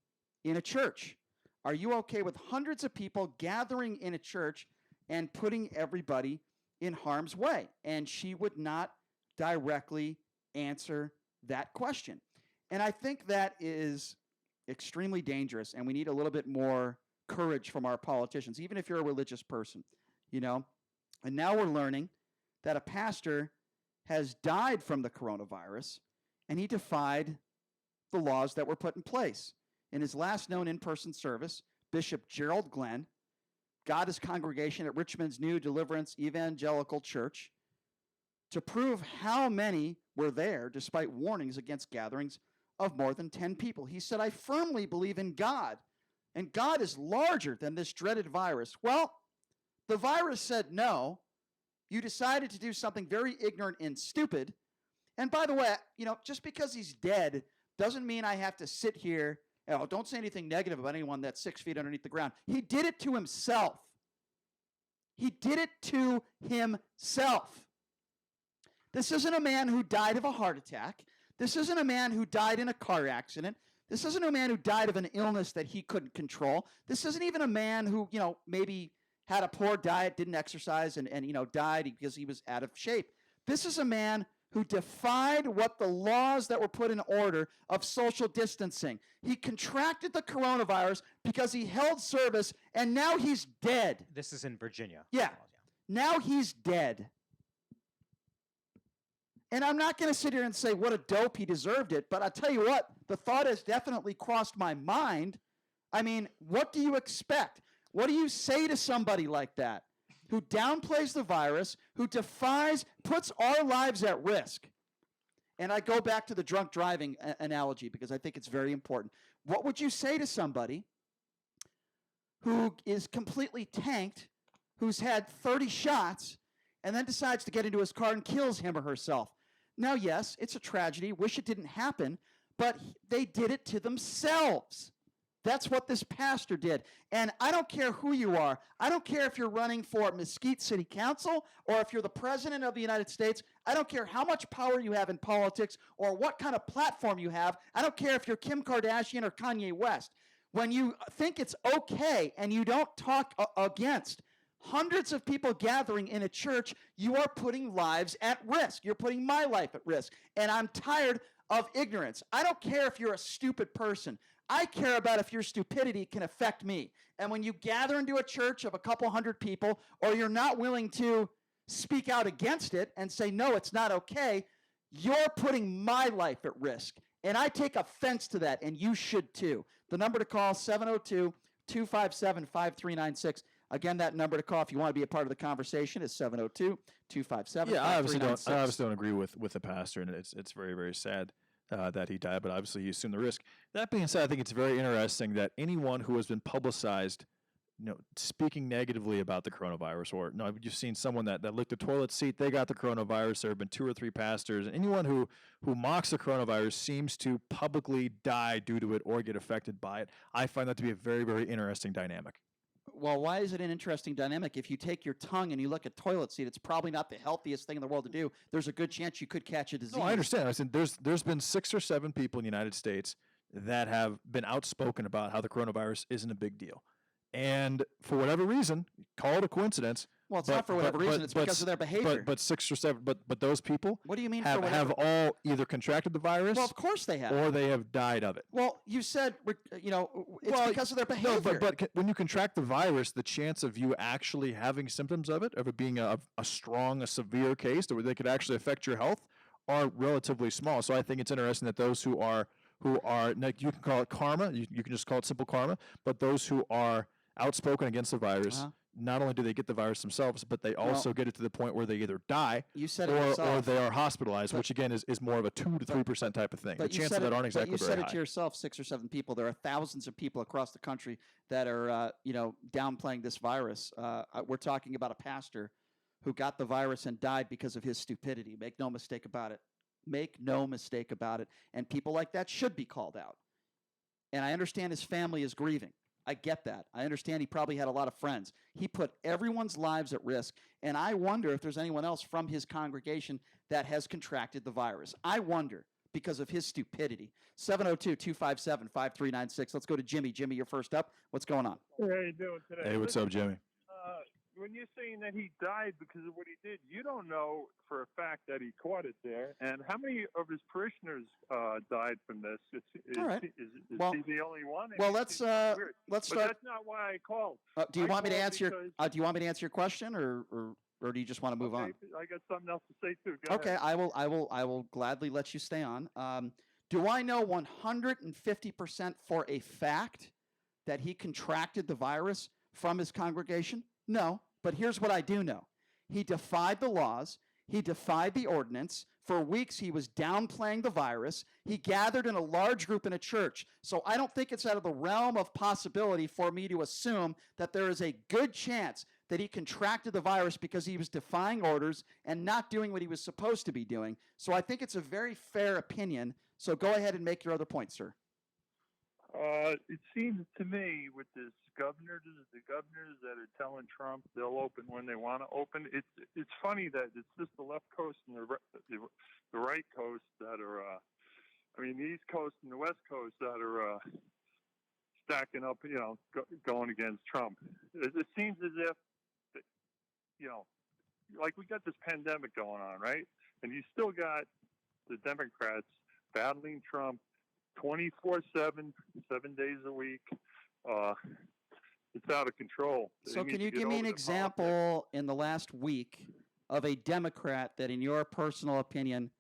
in a church? Are you okay with hundreds of people gathering in a church and putting everybody in harm's way? And she would not directly answer that question. And I think that is extremely dangerous, and we need a little bit more courage from our politicians, even if you're a religious person, you know. And now we're learning that a pastor has died from the coronavirus, and he defied the laws that were put in place. In his last known in-person service, Bishop Gerald Glenn got his congregation at Richmond's New Deliverance Evangelical Church to prove how many were there despite warnings against gatherings of more than 10 people. He said, I firmly believe in God, and God is larger than this dreaded virus. Well, the virus said no. You decided to do something very ignorant and stupid. And by the way, you know, just because he's dead doesn't mean I have to sit here. Oh, don't say anything negative about anyone that's 6 feet underneath the ground. He did it to himself. He did it to himself. This isn't a man who died of a heart attack. This isn't a man who died in a car accident. This isn't a man who died of an illness that he couldn't control. This isn't even a man who, you know, maybe had a poor diet, didn't exercise, and you know, died because he was out of shape. This is a man who defied what the laws that were put in order of social distancing. He contracted the coronavirus because he held service, and now he's dead. This is in Virginia. Yeah. Now he's dead. And I'm not going to sit here and say what a dope, he deserved it, but I'll tell you what, the thought has definitely crossed my mind. I mean, what do you expect? What do you say to somebody like that who downplays the virus, who defies, puts our lives at risk? And I go back to the drunk driving analogy because I think it's very important. What would you say to somebody who is completely tanked, who's had 30 shots, and then decides to get into his car and kills him or herself? Now, yes, it's a tragedy. Wish it didn't happen, but they did it to themselves. That's what this pastor did. And I don't care who you are. I don't care if you're running for Mesquite City Council or if you're the president of the United States. I don't care how much power you have in politics or what kind of platform you have. I don't care if you're Kim Kardashian or Kanye West. When you think it's okay and you don't talk against hundreds of people gathering in a church, you are putting lives at risk. You're putting my life at risk. And I'm tired of ignorance. I don't care if you're a stupid person. I care about if your stupidity can affect me. And when you gather into a church of a couple hundred people, or you're not willing to speak out against it and say, no, it's not okay, you're putting my life at risk. And I take offense to that, and you should too. The number to call, 702-257-5396. Again, that number to call if you want to be a part of the conversation is 702-257-5396. Yeah, I obviously don't agree with the pastor, and it's very, very sad that he died, but obviously he assumed the risk. That being said, I think it's very interesting that anyone who has been publicized, you know, speaking negatively about the coronavirus, or no, you've seen someone that licked a toilet seat, they got the coronavirus. There have been 2 or 3 pastors, and anyone who mocks the coronavirus seems to publicly die due to it or get affected by it. I find that to be a very, very interesting dynamic. Well, why is it an interesting dynamic? If you take your tongue and you look at toilet seat, it's probably not the healthiest thing in the world to do. There's a good chance you could catch a disease. No, I understand. I said there's been 6 or 7 people in the United States that have been outspoken about how the coronavirus isn't a big deal. And for whatever reason, call it a coincidence. Well, it's not for whatever reason. It's because of their behavior. But 6 or 7. But those people. What do you mean have all either contracted the virus? Well, of course they have. Or they have died of it. Well, you said it's because of their behavior. No, but when you contract the virus, the chance of you actually having symptoms of it being a severe case where they could actually affect your health, are relatively small. So I think it's interesting that those who are you can call it karma. You can just call it simple karma. But those who are outspoken against the virus. Not only do they get the virus themselves, but they also get it to the point where they either die or they are hospitalized, which again is more of a 2 to 3% type of thing. The chances of that aren't exactly very high. You said it to yourself, 6 or 7 people. There are thousands of people across the country that are downplaying this virus. We're talking about a pastor who got the virus and died because of his stupidity. Make no mistake about it. Make no mistake about it. And people like that should be called out. And I understand his family is grieving. I get that. I understand he probably had a lot of friends. He put everyone's lives at risk, and I wonder if there's anyone else from his congregation that has contracted the virus. I wonder because of his stupidity. 702-257-5396. Let's go to Jimmy. Jimmy, you're first up. What's going on? How you doing today? Hey, what's up, Jimmy? When you're saying that he died because of what he did, you don't know for a fact that he caught it there. And how many of his parishioners died from this? All right. Is Well- he the only one? Well, let's start. But that's not why I called. Do you I want me to called answer? because- Do you want me to answer your question, or do you just want to move on? I got something else to say too. Go Okay, ahead. I will gladly let you stay on. Do I know 150% for a fact that he contracted the virus from his congregation? No, but here's what I do know. He defied the laws. He defied the ordinance. For weeks, he was downplaying the virus. He gathered in a large group in a church. So I don't think it's out of the realm of possibility for me to assume that there is a good chance that he contracted the virus because he was defying orders and not doing what he was supposed to be doing. So I think it's a very fair opinion. So go ahead and make your other point, sir. It seems to me with the governors that are telling Trump they'll open when they want to open. It's funny that it's just the left coast and the right coast that are, the East Coast and the West Coast that are stacking up, going against Trump. It seems as if, like we got this pandemic going on, right? And you still got the Democrats battling Trump 24/7, 7 days a week. It's out of control. So can you give me an example in the last week of a Democrat that, in your personal opinion,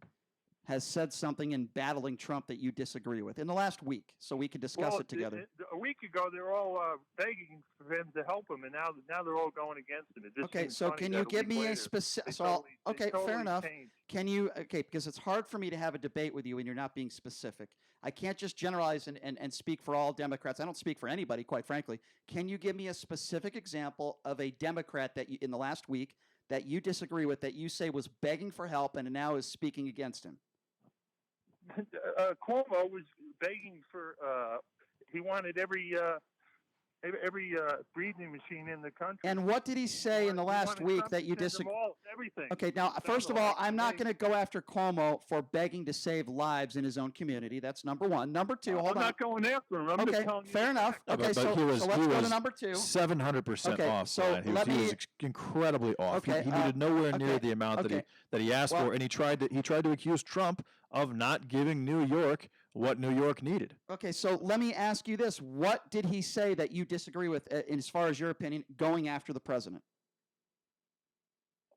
has said something in battling Trump that you disagree with in the last week, so we can discuss it together? A week ago, they were all begging for him to help him, and now they're all going against him. It just Okay, seems so funny can that you a give week me a later, specific? they totally fair enough. changed. Can you? Okay, because it's hard for me to have a debate with you and you're not being specific. I can't just generalize and speak for all Democrats. I don't speak for anybody, quite frankly. Can you give me a specific example of a Democrat that you, in the last week, that you disagree with, that you say was begging for help and now is speaking against him? Cuomo was begging for. He wanted every breathing machine in the country. And what did he say in the last week that you disagree? Everything. Okay, now, first of all, I'm not going to go after Cuomo for begging to save lives in his own community. That's number one. Number two, hold on. I'm not going after him. I'm Okay, just telling you fair the enough. facts. Okay, But so he let's go to was number two. 700% Okay, off. so Brian. He was, let he me- was incredibly off. Okay, he needed nowhere near okay, the amount okay. that he asked Well- for, and he tried to accuse Trump of not giving New York what New York needed. Okay, so let me ask you this. What did he say that you disagree with, as far as your opinion, going after the president?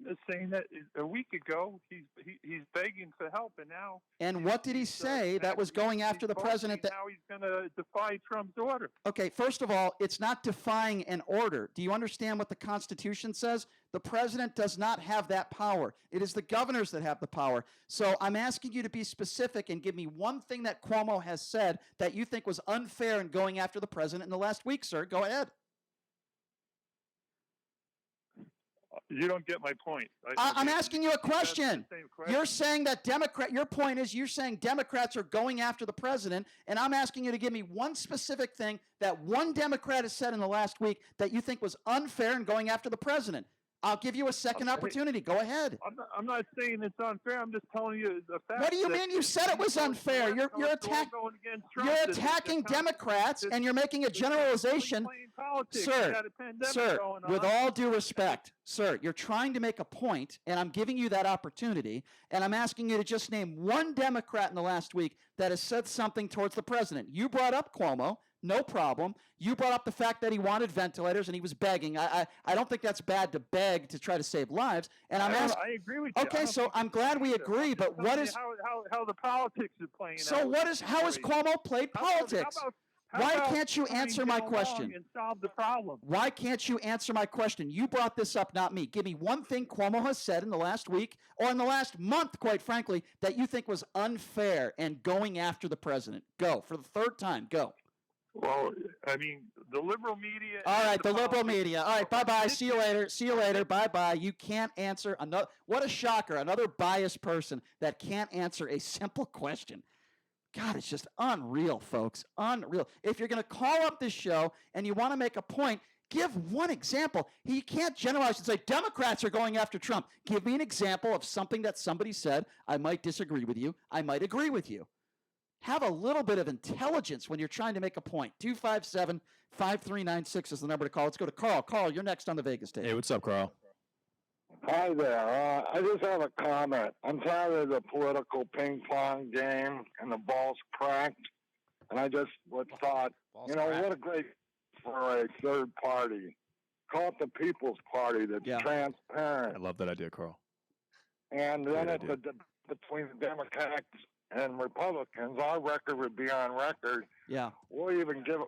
Just saying that a week ago he's begging for help, and now. And what did he say that was going after the president? That Now he's going to defy Trump's order. Okay, first of all, it's not defying an order. Do you understand what the Constitution says? The president does not have that power. It is the governors that have the power. So I'm asking you to be specific and give me one thing that Cuomo has said that you think was unfair in going after the president in the last week, sir. Go ahead. You don't get my point. I'm asking you a That's the question. same question. You're saying that your point is you're saying Democrats are going after the president, and I'm asking you to give me one specific thing that one Democrat has said in the last week that you think was unfair in going after the president. I'll give you a second opportunity. Go ahead. I'm not saying it's unfair. I'm just telling you the fact. What do you that mean? You said it was unfair. You're going against Trump. You're attacking Democrats, and you're making a generalization. Politics. Sir, You got a pandemic sir, going on. with all due respect, sir, you're trying to make a point, and I'm giving you that opportunity, and I'm asking you to just name one Democrat in the last week that has said something towards the president. You brought up Cuomo. No problem. You brought up the fact that he wanted ventilators and he was begging. I don't think that's bad to beg to try to save lives. And I'm asking. I agree with you. Okay, so I'm glad we agree. But what is how the politics are playing so? out? What is how has Cuomo played politics? Why can't you answer my question? And solve the problem. Why can't you answer my question? You brought this up, not me. Give me one thing Cuomo has said in the last week or in the last month, quite frankly, that you think was unfair and going after the president. Go for the third time. Go. Well, I mean, the liberal media. All right, the liberal media. All right, bye-bye. See you later. See you later. Bye-bye. You can't answer another. What a shocker. Another biased person that can't answer a simple question. God, it's just unreal, folks. Unreal. If you're going to call up this show and you want to make a point, give one example. You can't generalize and say Democrats are going after Trump. Give me an example of something that somebody said. I might disagree with you. I might agree with you. Have a little bit of intelligence when you're trying to make a point. 257-5396 is the number to call. Let's go to Carl. Carl, you're next on the Vegas tape. Hey, what's up, Carl? Hi there. I just have a comment. I'm tired of the political ping pong game and the balls cracked. And I just thought, what a great for a third party. Call it the People's Party that's transparent. I love that idea, Carl. And then between the Democrats and Republicans, our record would be on record. Yeah. We'll even give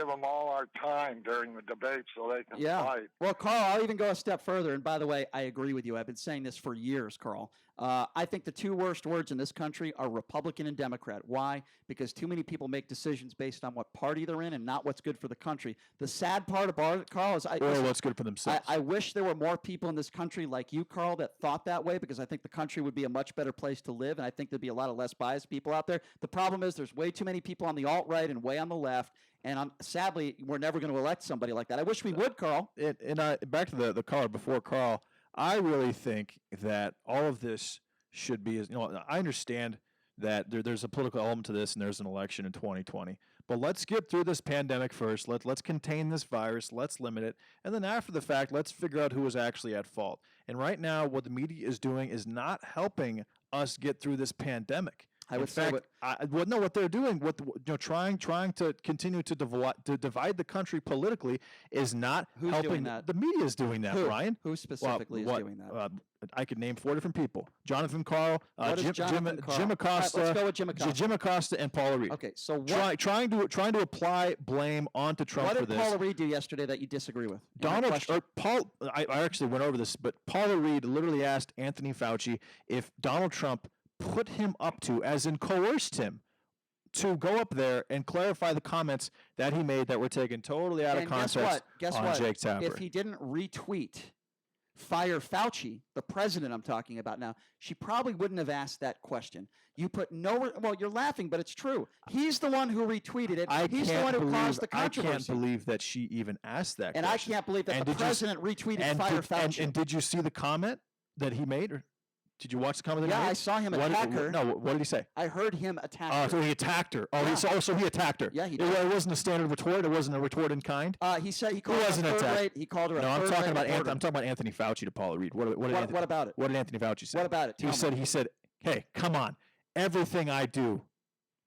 them all our time during the debate so they can fight. Well, Carl, I'll even go a step further. And by the way, I agree with you. I've been saying this for years, Carl. I think the two worst words in this country are Republican and Democrat. Why? Because too many people make decisions based on what party they're in and not what's good for the country. The sad part about it, Carl, is what's good for themselves. I wish there were more people in this country like you, Carl, that thought that way, because I think the country would be a much better place to live, and I think there'd be a lot of less biased people out there. The problem is there's way too many people on the alt-right and way on the left, and sadly, we're never going to elect somebody like that. I wish we would, Carl. Back to the caller before, Carl, I really think that all of this should be, I understand that there's a political element to this and there's an election in 2020. But let's get through this pandemic first. Let's contain this virus. Let's limit it. And then after the fact, let's figure out who is actually at fault. And right now, what the media is doing is not helping us get through this pandemic. What they're doing, trying to continue to divide the country politically is not helping. Doing that? The media is doing that, Brian. Who specifically is doing that? I could name 4 different people: Jonathan Karl, Jim Acosta. Right, let's go with Jim Acosta. Jim Acosta and Paula Reed. Okay, so trying to apply blame onto Trump for this. What did Paula Reed do yesterday that you disagree with? I actually went over this, but Paula Reed literally asked Anthony Fauci if Donald Trump put him up to, as in coerced him, to go up there and clarify the comments that he made that were taken totally out of context on Jake Tapper. If he didn't retweet fire Fauci, the president I'm talking about now, she probably wouldn't have asked that question. You put well, you're laughing, but it's true. He's the one who retweeted it. He's the one who caused the controversy. I can't believe that she even asked that question. I can't believe that the president retweeted fire Fauci. And did you see the comment that he made? Or did you watch the comment that he made? I saw him attack her. No, what did he say? I heard him attack her. So he attacked her. So he attacked her. Yeah, he did. It wasn't a standard retort. It wasn't a retort in kind. He said he called her a third-rate. He called her a third-rate reporter. I'm talking about Anthony Fauci to Paula Reed. What about it? What did Anthony Fauci say? What about it? He said, "Hey, come on. Everything I do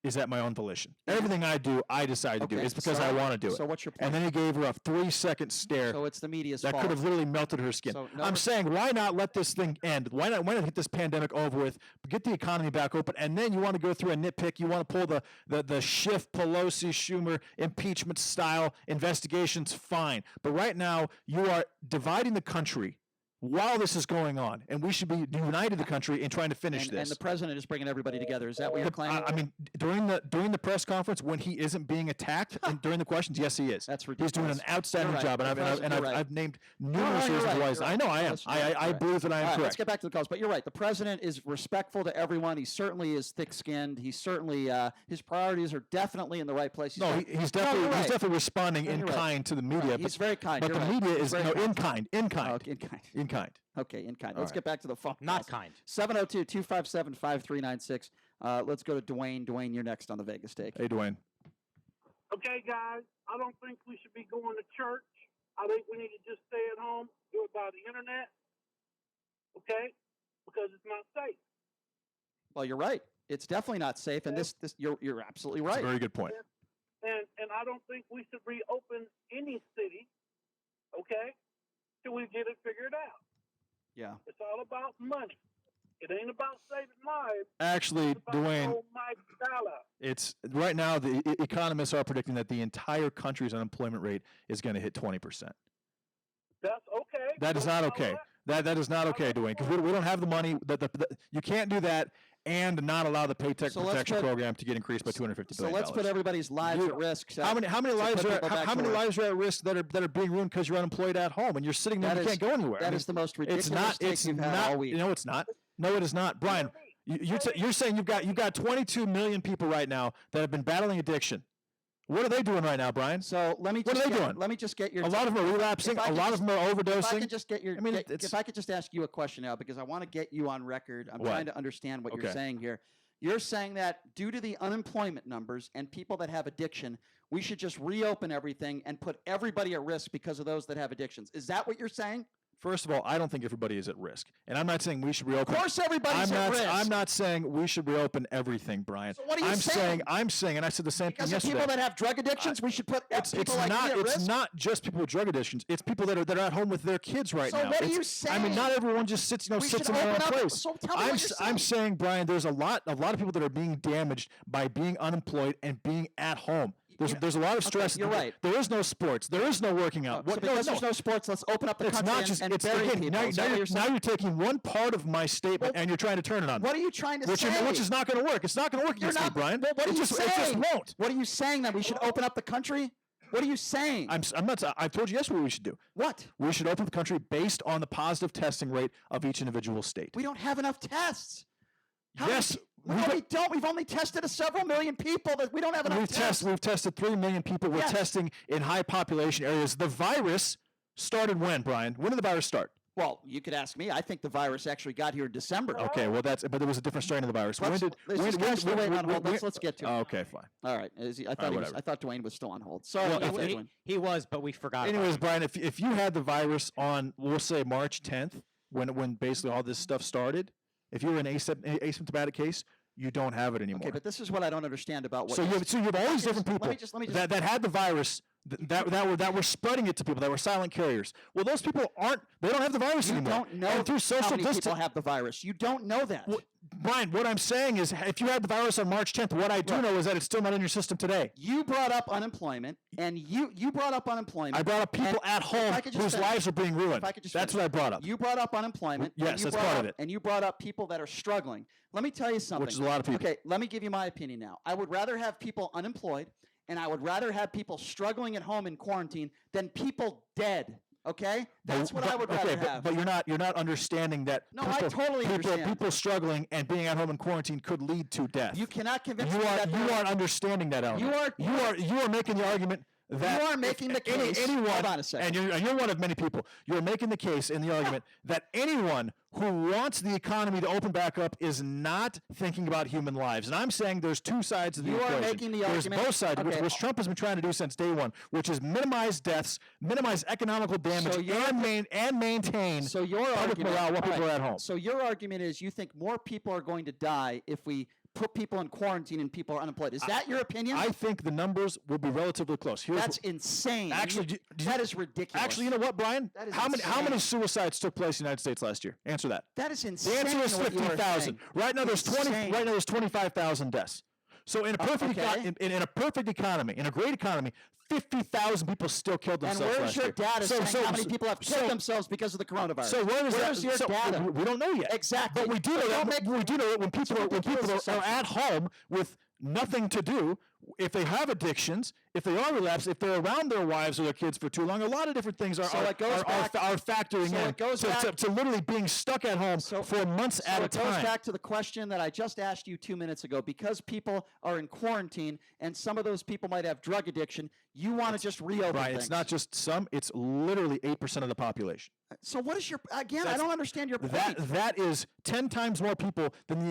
is at my own volition. Everything I do, I decide to do. It's because I want to do it." So what's your point? And then he gave her a 3-second stare. So it's the media's fault. That could have literally melted her skin. I'm saying, why not let this thing end? Why not get this pandemic over with, get the economy back open, and then you want to go through a nitpick, you want to pull the Schiff, Pelosi, Schumer impeachment style investigations, fine. But right now, you are dividing the country while this is going on, and we should be united the country in trying to finish this. And the president is bringing everybody together. Is that what you're claiming? I mean, during the press conference when he isn't being attacked and during the questions, yes, he is. That's ridiculous. He's doing an outstanding job, and I've named numerous reasons why. I know I am. I believe that I am correct. Let's get back to the calls. But you're right. The president is respectful to everyone. He certainly is thick-skinned. He certainly his priorities are definitely in the right place. He's definitely responding in kind to the media. He's very kind. But the media is in kind. In kind. Okay, in kind. Let's get back to the phone. Not kind. 702-257-5396. Let's go to Dwayne. Dwayne, you're next on the Vegas Take. Hey, Dwayne. Okay, guys, I don't think we should be going to church. I think we need to just stay at home, do it by the internet, okay? Because it's not safe. Well, you're right. It's definitely not safe, and this you're absolutely right. That's a very good point. And I don't think we should reopen any city, okay, till we get it figured out. Yeah. It's all about money. It ain't about saving lives. Actually, Dwayne, $dollar. it's right now the economists are predicting that the entire country's unemployment rate is going to hit 20%. That's okay. That is not okay. That is not okay, Dwayne, because we don't have the money. You can't do that and not allow the Paycheck Protection Program to get increased by $250 billion. So let's put everybody's lives at risk. How many lives are at risk that are being ruined because you're unemployed at home and you're sitting there and you can't go anywhere? That is the most ridiculous take you've had all week. No, it's not. No, it is not. Brian, You're saying you've got 22 million people right now that have been battling addiction. What are they doing right now, Brian? So let me. What are they doing? Let me just get your. A lot of them are relapsing. A lot of them are overdosing. If I could just get your. I mean, if I could just ask you a question now, because I want to get you on record. I'm trying to understand what you're saying here. You're saying that due to the unemployment numbers and people that have addiction, we should just reopen everything and put everybody at risk because of those that have addictions. Is that what you're saying? First of all, I don't think everybody is at risk. And I'm not saying we should reopen. Of course everybody's at risk. I'm not saying we should reopen everything, Brian. So what are you saying? I'm saying, and I said the same thing yesterday. Because people that have drug addictions, we should put people like me at risk? It's not just people with drug addictions. It's people that are at home with their kids right now. So what are you saying? I mean, not everyone just sits in their own place. So tell me what you're saying. I'm saying, Brian, there's a lot of people that are being damaged by being unemployed and being at home. There's a lot of stress. You're right. There is no sports. There is no working out. So because there's no sports, let's open up the country and bury people. Now you're taking one part of my statement and you're trying to turn it on me. What are you trying to say? Which is not going to work. It's not going to work against me, Brian. What are you saying? It just won't. What are you saying, that we should open up the country? What are you saying? I'm not. I told you yesterday what we should do. What? We should open the country based on the positive testing rate of each individual state. We don't have enough tests. Yes. No, we don't. We've only tested several million people. That we don't have enough tests. We've tested 3 million people. We're testing in high population areas. The virus started when, Brian? When did the virus start? Well, you could ask me. I think the virus actually got here in December. Okay, well but there was a different strain of the virus. Let's get to it. Oh, okay, fine. All right. I thought Dwayne was still on hold. Sorry, he was, but we forgot. Anyways, Brian, if you had the virus on, we'll say March 10th, when basically all this stuff started, if you were an asymptomatic case, you don't have it anymore. Okay, but this is what I don't understand about what. So you have all these different people that had the virus that were spreading it to people that were silent carriers. Well, those people they don't have the virus anymore. You don't know how many people have the virus. You don't know that. Well, Brian, what I'm saying is, if you had the virus on March 10th, what I do know is that it's still not in your system today. You brought up unemployment, and you brought up unemployment. I brought up people at home whose lives are being ruined. That's what I brought up. You brought up unemployment. Yes, that's part of it. And you brought up people that are struggling. Let me tell you something. Which is a lot of people. Okay, let me give you my opinion now. I would rather have people unemployed, and I would rather have people struggling at home in quarantine than people dead. Okay, that's what I would rather have. But you're not understanding that. No, I totally understand. People struggling and being at home in quarantine could lead to death. You cannot convince me that you aren't understanding that element. You are making the argument that you are making the case. Anyone, hold on a second. And you're one of many people. You're making the case in the argument that anyone who wants the economy to open back up is not thinking about human lives. And I'm saying there's two sides of the equation. You are making the argument. There's both sides, which Trump has been trying to do since day one, which is minimize deaths, minimize economical damage, and maintain public morale while people are at home. So your argument is you think more people are going to die if we put people in quarantine and people are unemployed. Is that your opinion? I think the numbers will be relatively close. That's insane. Actually, that is ridiculous. Actually, you know what, Brian? That is how many suicides took place in the United States last year? Answer that. That is insane. The answer is 50,000. Right now, there's 25,000 deaths. So in a perfect in a perfect economy, in a great economy, 50,000 people still killed themselves last year. And where's your data saying how many people have killed themselves because of the coronavirus? So where's your data? We don't know yet. Exactly. But we do know that when people are at home with nothing to do, if they have addictions, if they are relapsed, if they're around their wives or their kids for too long, a lot of different things are factoring in to literally being stuck at home for months at a time. So it goes back to the question that I just asked you 2 minutes ago. Because people are in quarantine and some of those people might have drug addiction, you want to just reopen things. It's not just some, it's literally 8% of the population. So what is I don't understand your point. That is 10 times more people than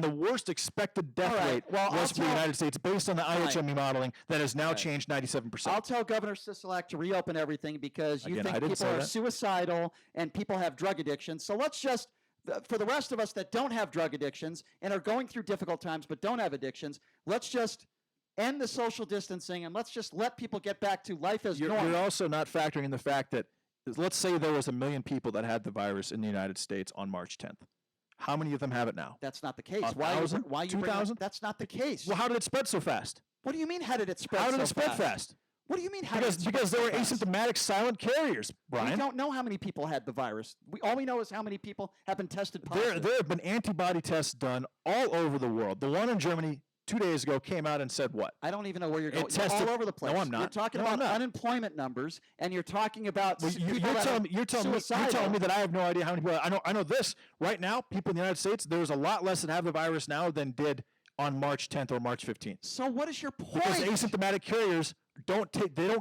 the worst expected death rate was for the United States based on the IHME modeling that has now changed 97%. I'll tell Governor Sisolak to reopen everything because you think people are suicidal and people have drug addictions. So let's just, for the rest of us that don't have drug addictions and are going through difficult times but don't have addictions, let's just end the social distancing and let's just let people get back to life as normal. You're also not factoring in the fact that, let's say there was 1 million people that had the virus in the United States on March 10th. How many of them have it now? That's not the case. 1,000? Why 2,000? That's not the case. Well, how did it spread so fast? What do you mean, how did it spread so fast? How did it spread fast? What do you mean, because there were asymptomatic silent carriers, Brian. We don't know how many people had the virus. All we know is how many people have been tested positive. There have been antibody tests done all over the world. The one in Germany, 2 days ago came out and said what? I don't even know where you're going. It You're tested, all over the place. No, I'm not. You're talking no, about I'm not. unemployment numbers, and you're talking about You're telling me that I have no idea how many people. I know this right now. People in the United States, there's a lot less that have the virus now than did on March 10th or March 15th. So what is your point? Because asymptomatic carriers don't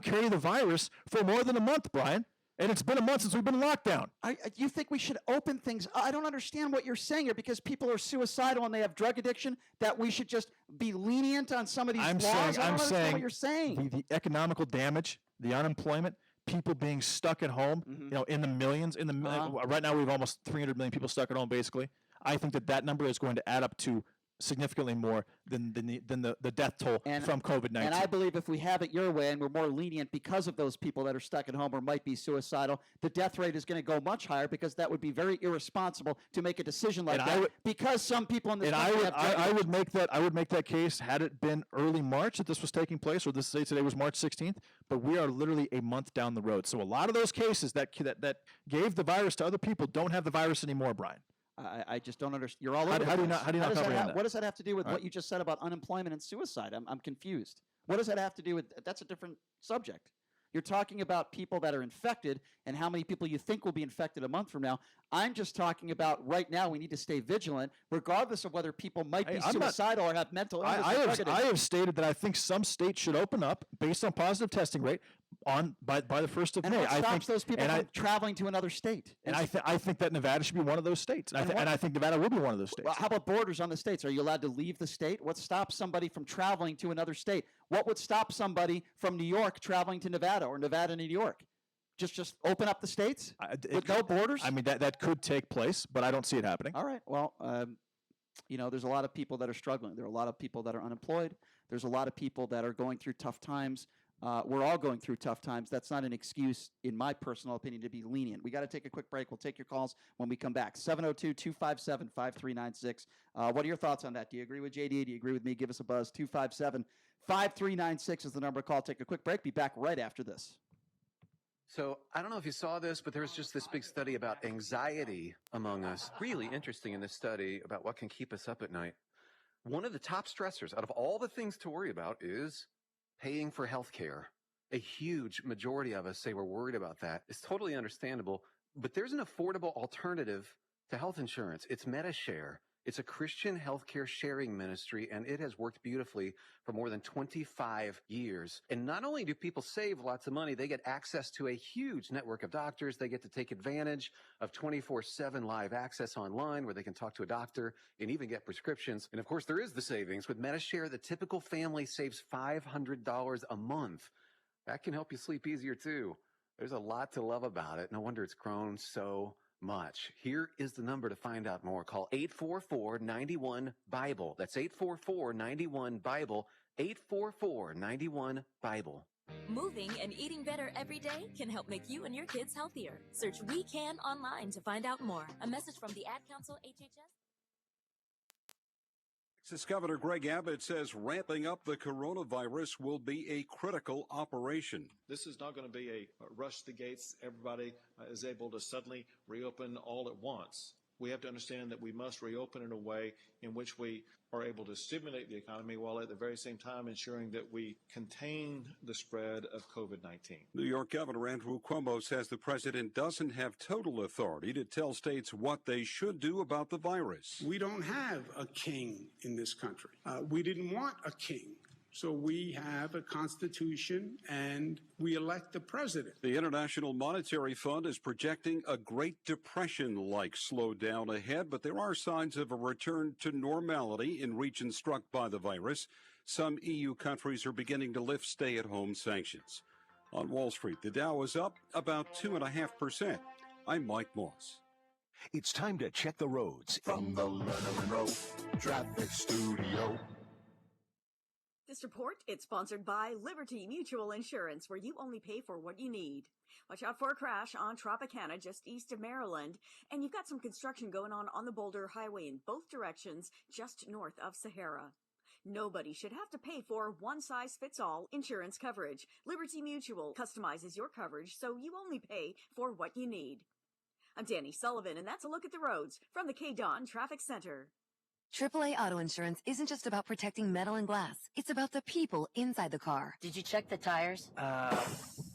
carry the virus for more than a month, Brian. And it's been a month since we've been locked down. You think we should open things? I don't understand what you're saying here, because people are suicidal and they have drug addiction, that we should just be lenient on some of these laws? I don't understand what you're saying. The economical damage, the unemployment, people being stuck at home, in the millions. Right now we have almost 300 million people stuck at home, basically. I think that number is going to add up to significantly more than the death toll from COVID-19. And I believe if we have it your way and we're more lenient because of those people that are stuck at home or might be suicidal, the death rate is going to go much higher, because that would be very irresponsible to make a decision like that. Because some people in this country have I would make that case had it been early March that this was taking place, or this say today was March 16th. But we are literally a month down the road. So a lot of those cases that gave the virus to other people don't have the virus anymore, Brian. I just don't understand. You're all over. How do you not comprehend that? What does that have to do with what you just said about unemployment and suicide? I'm confused. What does that have to do with? That's a different subject. You're talking about people that are infected and how many people you think will be infected a month from now. I'm just talking about right now. We need to stay vigilant, regardless of whether people might be suicidal or have mental illness. I have stated that I think some states should open up based on positive testing rate by the 1st of May. What stops those people from traveling to another state? And I think that Nevada should be one of those states. And I think Nevada will be one of those states. Well, how about borders on the states? Are you allowed to leave the state? What stops somebody from traveling to another state? What would stop somebody from New York traveling to Nevada, or Nevada to New York? Just open up the states with no borders? I mean, that could take place, but I don't see it happening. All right. Well, there's a lot of people that are struggling. There are a lot of people that are unemployed. There's a lot of people that are going through tough times. We're all going through tough times. That's not an excuse, in my personal opinion, to be lenient. We got to take a quick break. We'll take your calls when we come back. 702-257-5396. What are your thoughts on that? Do you agree with JD? Do you agree with me? Give us a buzz. 257-5396 is the number to call. Take a quick break. Be back right after this. So I don't know if you saw this, but there was just this big study about anxiety among us. Really interesting in this study about what can keep us up at night. One of the top stressors out of all the things to worry about is paying for health care. A huge majority of us say we're worried about that. It's totally understandable, but there's an affordable alternative to health insurance. It's MediShare. It's a Christian healthcare sharing ministry, and it has worked beautifully for more than 25 years. And not only do people save lots of money, they get access to a huge network of doctors. They get to take advantage of 24/7 live access online where they can talk to a doctor and even get prescriptions. And of course, there is the savings. With MediShare, the typical family saves $500 a month. That can help you sleep easier too. There's a lot to love about it. No wonder it's grown so much. Here is the number to find out more. Call 844-91-BIBLE. That's 844-91-BIBLE. 844-91-BIBLE. Moving and eating better every day can help make you and your kids healthier. Search We Can online to find out more. A message from the Ad Council, HHS. Texas Governor Greg Abbott says ramping up the coronavirus will be a critical operation. This is not going to be a rush to the gates. Everybody is able to suddenly reopen all at once. We have to understand that we must reopen in a way in which we are able to stimulate the economy while at the very same time ensuring that we contain the spread of COVID-19. New York Governor Andrew Cuomo says the president doesn't have total authority to tell states what they should do about the virus. We don't have a king in this country. We didn't want a king. So we have a constitution and we elect the president. The International Monetary Fund is projecting a Great Depression-like slowdown ahead, but there are signs of a return to normality in regions struck by the virus. Some EU countries are beginning to lift stay-at-home sanctions. On Wall Street, the Dow is up about 2.5%. I'm Mike Moss. It's time to check the roads. From the Letterman Road Traffic Studio. This report is sponsored by Liberty Mutual Insurance, where you only pay for what you need. Watch out for a crash on Tropicana just east of Maryland, and you've got some construction going on the Boulder Highway in both directions just north of Sahara. Nobody should have to pay for one-size-fits-all insurance coverage. Liberty Mutual customizes your coverage so you only pay for what you need. I'm Danny Sullivan, and that's a look at the roads from the KDON Traffic Center. AAA auto insurance isn't just about protecting metal and glass. It's about the people inside the car. Did you check the tires?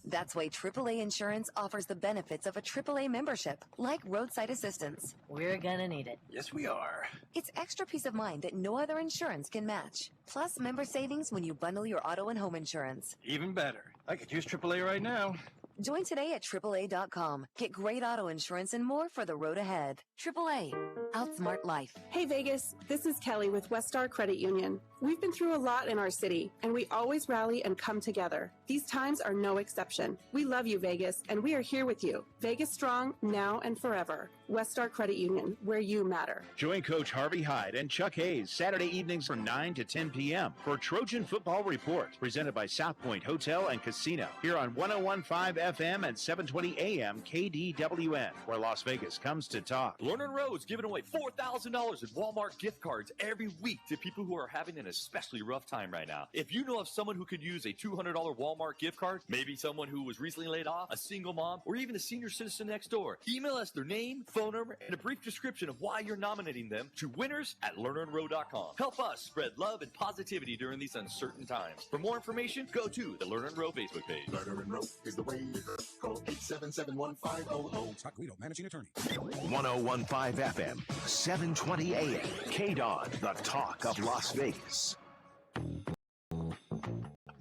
That's why AAA insurance offers the benefits of a AAA membership, like roadside assistance. We're gonna need it. Yes, we are. It's extra peace of mind that no other insurance can match. Plus member savings when you bundle your auto and home insurance. Even better. I could use AAA right now. Join today at AAA.com. Get great auto insurance and more for the road ahead. AAA. Outsmart life. Hey Vegas, this is Kelly with Westar Credit Union. We've been through a lot in our city, and we always rally and come together. These times are no exception. We love you, Vegas, and we are here with you. Vegas strong, now and forever. Westar Credit Union, where you matter. Join Coach Harvey Hyde and Chuck Hayes Saturday evenings from 9 to 10 p.m. for Trojan Football Report, presented by South Point Hotel and Casino, here on 101.5 FM and 720 AM KDWN, where Las Vegas comes to talk. Lerner Road's giving away $4,000 in Walmart gift cards every week to people who are having an especially rough time right now. If you know of someone who could use a $200 Walmart gift card, maybe someone who was recently laid off, a single mom, or even a senior citizen next door, email us their name, phone number, and a brief description of why you're nominating them to winners@lernerandrow.com. Help us spread love and positivity during these uncertain times. For more information, go to the Lerner and Row Facebook page. Lerner and Row is the way to go. Call 877-1500. Chuck Guido, managing attorney. 101.5 FM, 720 AM, KDON, the talk of Las Vegas.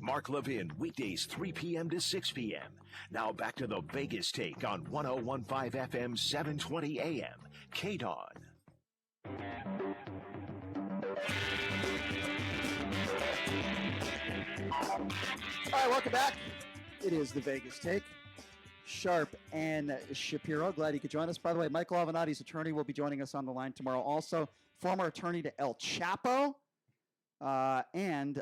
Mark Levin, weekdays 3 p.m. to 6 p.m. Now back to the Vegas Take on 101.5 FM, 720 AM, KDON. All right, welcome back. It is the Vegas Take. Sharp and Shapiro. Glad you could join us. By the way, Michael Avenatti's attorney will be joining us on the line tomorrow. Also, former attorney to El Chapo. And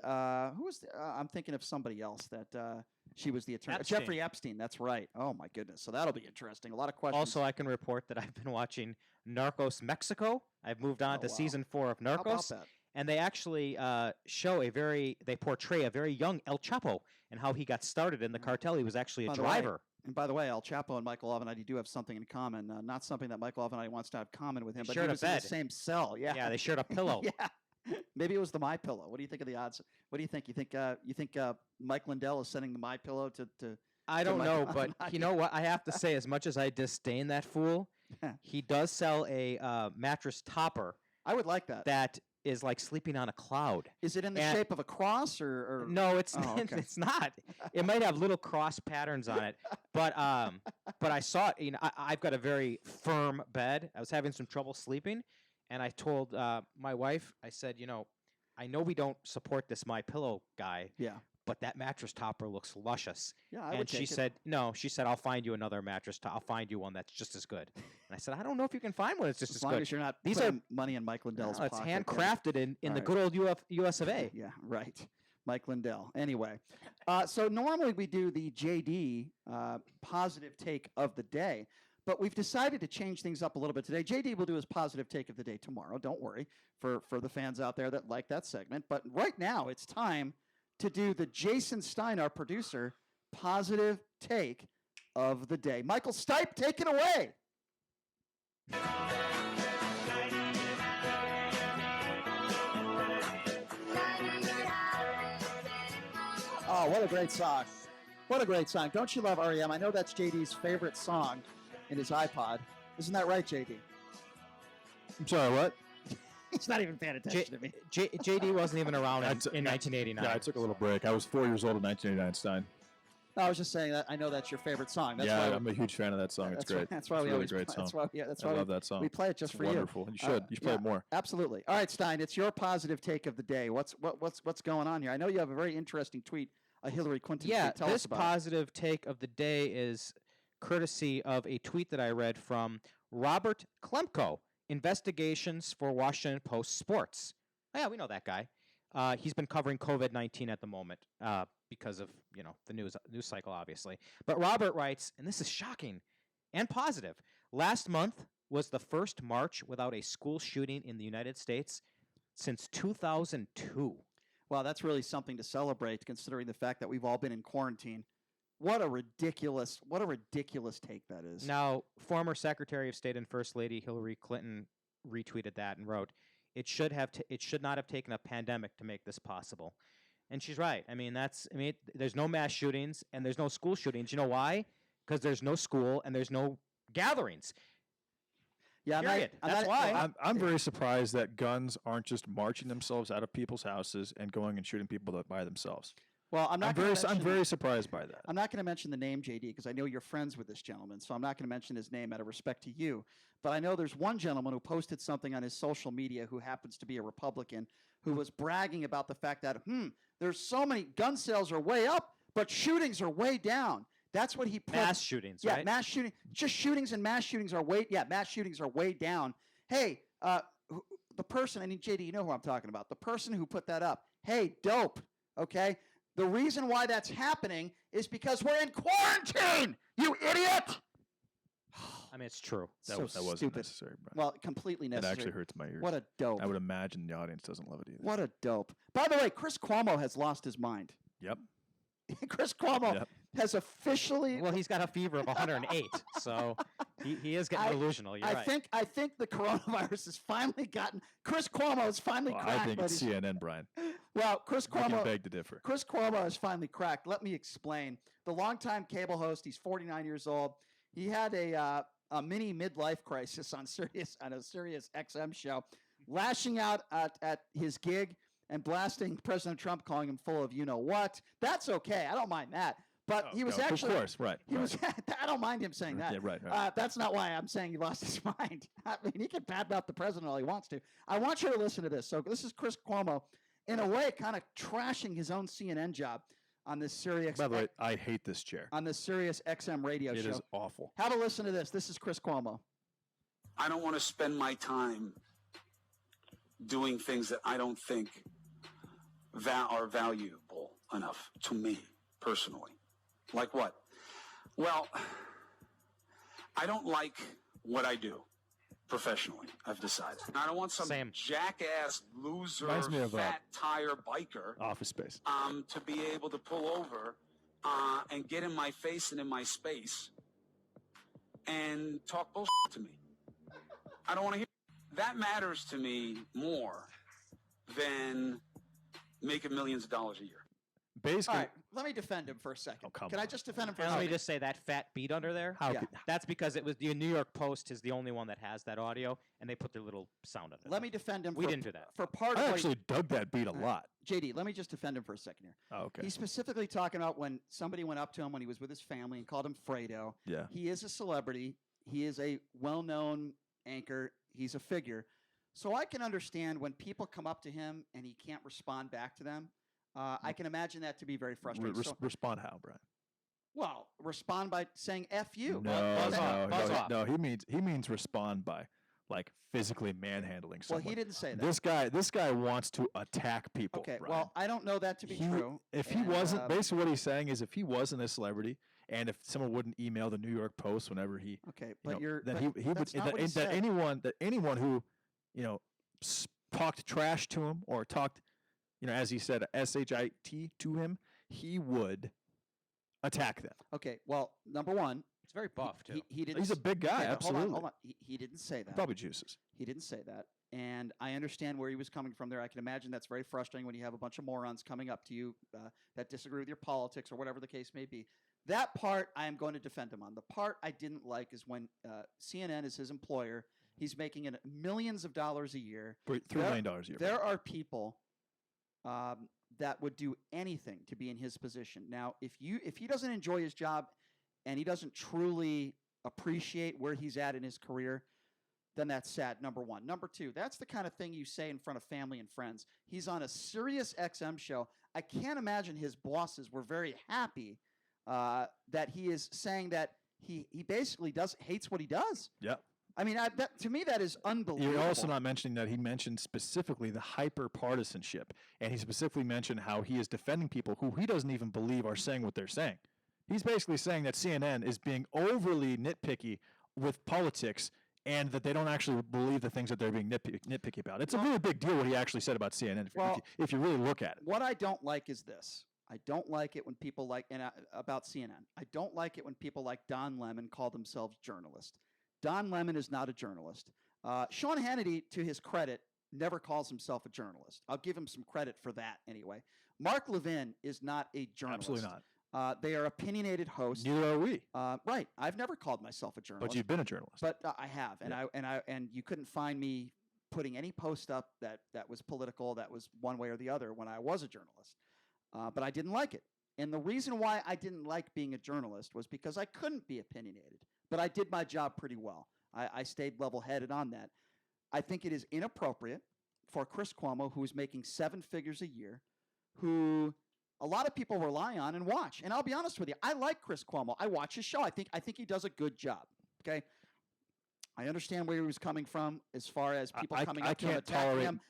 who was I'm thinking of somebody else that she was the attorney. Epstein. Jeffrey Epstein. That's right. Oh, my goodness. So that'll be interesting. A lot of questions. Also, I can report that I've been watching Narcos Mexico. I've moved on to season 4 of How about Narcos. that? And they actually they portray a very young El Chapo and how he got started in the cartel. He was actually a By the way- driver. And by the way, El Chapo and Michael Avenatti do have something in common. Not something that Michael Avenatti wants to have common with him, but he shared a was in the bed. same cell. Yeah. Yeah, they shared a pillow. yeah. Maybe it was the My Pillow. What do you think of the odds? What do you think? You think Mike Lindell is sending the My Pillow to I to don't know, Michael but Avenatti? you know what? I have to say, as much as I disdain that fool, he does sell a mattress topper. I would like that. That is like sleeping on a cloud. Is it in the And- shape of a cross or No, it's Oh, okay. it's not. It might have little cross patterns on it, but I saw it. You know, I've got a very firm bed. I was having some trouble sleeping, and I told my wife, I said, you know, I know we don't support this My Pillow guy, Yeah. but that mattress topper looks luscious. Yeah, I and would she take it. said, no. She said, I'll find you another mattress. I'll find you one that's just as good. And I said, I don't know if you can find one that's just As as long good. as you're not These putting are money in Mike Lindell's no, it's pocket. yeah. handcrafted in All the right. good old US of A. Yeah, right. Mike Lindell. Anyway, so normally we do the JD positive take of the day, but we've decided to change things up a little bit today. JD will do his positive take of the day tomorrow. Don't worry for the fans out there that like that segment. But right now it's time to do the Jason Stein, our producer, positive take of the day. Michael Stipe, take it away. Oh, what a great song. What a great song. Don't you love REM? I know that's JD's favorite song in his iPod. Isn't that right, JD? I'm sorry, what? He's not even paying attention to me. JD wasn't even around in 1989. Yeah, I took a little break. I was 4 years old in 1989, Stein. No, I was just saying that I know that's your favorite song. That's Yeah, why I'm a huge fan of that song. It's that's great. That's why it's we a really always great play, song. That's why, yeah, that's why I love that song. We play it just It's for wonderful. you. You should. You should play it more. Absolutely. All right, Stein, it's your positive take of the day. What's going on here? I know you have a very interesting tweet, a Hillary Clinton Yeah, tweet. Tell us this about it. positive take of the day is courtesy of a tweet that I read from Robert Klemko, Investigations for Washington Post Sports. Oh, yeah, we know that guy. He's been covering COVID-19 at the moment because of the news cycle, obviously. But Robert writes, and this is shocking and positive. Last month was the first March without a school shooting in the United States since 2002. Well, that's really something to celebrate, considering the fact that we've all been in quarantine. What a ridiculous take that is. Now, former Secretary of State and First Lady Hillary Clinton retweeted that and wrote, It should not have taken a pandemic to make this possible. And she's right. I mean, there's no mass shootings and there's no school shootings. You know why? Because there's no school and there's no gatherings. Yeah, period. That's why. I'm very surprised that guns aren't just marching themselves out of people's houses and going and shooting people by themselves. Well, I'm very surprised by that. I'm not going to mention the name, JD, because I know you're friends with this gentleman, so I'm not going to mention his name out of respect to you. But I know there's one gentleman who posted something on his social media who happens to be a Republican who was bragging about the fact that, there's so many gun sales are way up, but shootings are way down. That's what he put. Mass shootings, yeah, right? Mass shooting. Just shootings and mass shootings are mass shootings are way down. Hey, the person, I mean, JD, you know who I'm talking about. The person who put that up. Hey, dope, okay? The reason why that's happening is because we're in quarantine, you idiot! I mean, it's true. That wasn't stupid. necessary, bro. Well, completely necessary. It actually hurts my ears. What a dope. I would imagine the audience doesn't love it either. What a dope. By the way, Chris Cuomo has lost his mind. Yep. Chris Cuomo has officially. Well, he's got a fever of 108, so he is getting delusional. You're right. I think the coronavirus has finally gotten. Chris Cuomo has finally cracked. I think it's CNN, Brian. Well, Chris Cuomo. I can beg to differ. Chris Cuomo has finally cracked. Let me explain. The longtime cable host. He's 49 years old. He had a mini midlife crisis on a Sirius XM show, lashing out at his gig and blasting President Trump, calling him full of you know what. That's okay. I don't mind that. But he was actually, of course, right. He was. I don't mind him saying that. Yeah, right. That's not why I'm saying he lost his mind. I mean, he can badmouth the president all he wants to. I want you to listen to this. So this is Chris Cuomo, in a way, kind of trashing his own CNN job on this Sirius. By the way, I hate this chair. On this Sirius XM radio show. It is awful. Have a listen to this. This is Chris Cuomo. I don't want to spend my time doing things that I don't think are valuable enough to me personally. Like what? Well, I don't like what I do professionally, I've decided. I don't want some jackass loser, fat tire biker Office Space to be able to pull over and get in my face and in my space and talk bullshit to me. I don't want to hear that. Matters to me more than making millions of dollars a year. Basically, all right, let me defend him for a second. Can I just defend him for a And second? let me just say that fat beat under there. That's because it was the New York Post is the only one that has that audio, and they put their little sound under. Let me defend him. We didn't do that. For part I of actually dug that beat a lot. JD, let me just defend him for a second here. Oh, okay. He's specifically talking about when somebody went up to him when he was with his family and called him Fredo. Yeah. He is a celebrity. He is a well-known anchor. He's a figure. So I can understand when people come up to him and he can't respond back to them. I can imagine that to be very frustrating. Respond how, Brian? Well, respond by saying "F you." No. He means respond by like physically manhandling someone. Well, he didn't say that. This guy wants to attack people. Okay. Brian. Well, I don't know that to be true. If he wasn't, basically what he's saying is, if he wasn't a celebrity, and if someone wouldn't email the New York Post whenever he, anyone who, talked trash to him or talked, as he said, shit to him, he would attack them. Okay. Well, number one, it's very buff too. He didn't. He's a big guy. Absolutely. Hold on. He didn't say that. Probably juices. He didn't say that. And I understand where he was coming from there. I can imagine that's very frustrating when you have a bunch of morons coming up to you that disagree with your politics or whatever the case may be. That part I am going to defend him on. The part I didn't like is when CNN is his employer. He's making millions of dollars a year. $3 million a year. There are people that would do anything to be in his position. Now, if he doesn't enjoy his job and he doesn't truly appreciate where he's at in his career, then that's sad, number one. Number two, that's the kind of thing you say in front of family and friends. He's on a Sirius XM show. I can't imagine his bosses were very happy that he is saying that he basically hates what he does. Yeah. I mean, to me, that is unbelievable. You're also not mentioning that he mentioned specifically the hyper-partisanship, and he specifically mentioned how he is defending people who he doesn't even believe are saying what they're saying. He's basically saying that CNN is being overly nitpicky with politics and that they don't actually believe the things that they're being nitpicky about. It's a really big deal what he actually said about CNN if you really look at it. What I don't like is this. I don't like it when people about CNN. I don't like it when people like Don Lemon call themselves journalists. Don Lemon is not a journalist. Sean Hannity, to his credit, never calls himself a journalist. I'll give him some credit for that anyway. Mark Levin is not a journalist. Absolutely not. They are opinionated hosts. Neither are we. Right. I've never called myself a journalist. But you've been a journalist. But I have, and you couldn't find me putting any post up that was political, that was one way or the other when I was a journalist. But I didn't like it. And the reason why I didn't like being a journalist was because I couldn't be opinionated. But I did my job pretty well. I stayed level-headed on that. I think it is inappropriate for Chris Cuomo, who is making 7 figures a year, who a lot of people rely on and watch. And I'll be honest with you, I like Chris Cuomo. I watch his show. I think he does a good job. Okay. I understand where he was coming from as far as people coming up to him, attacking him.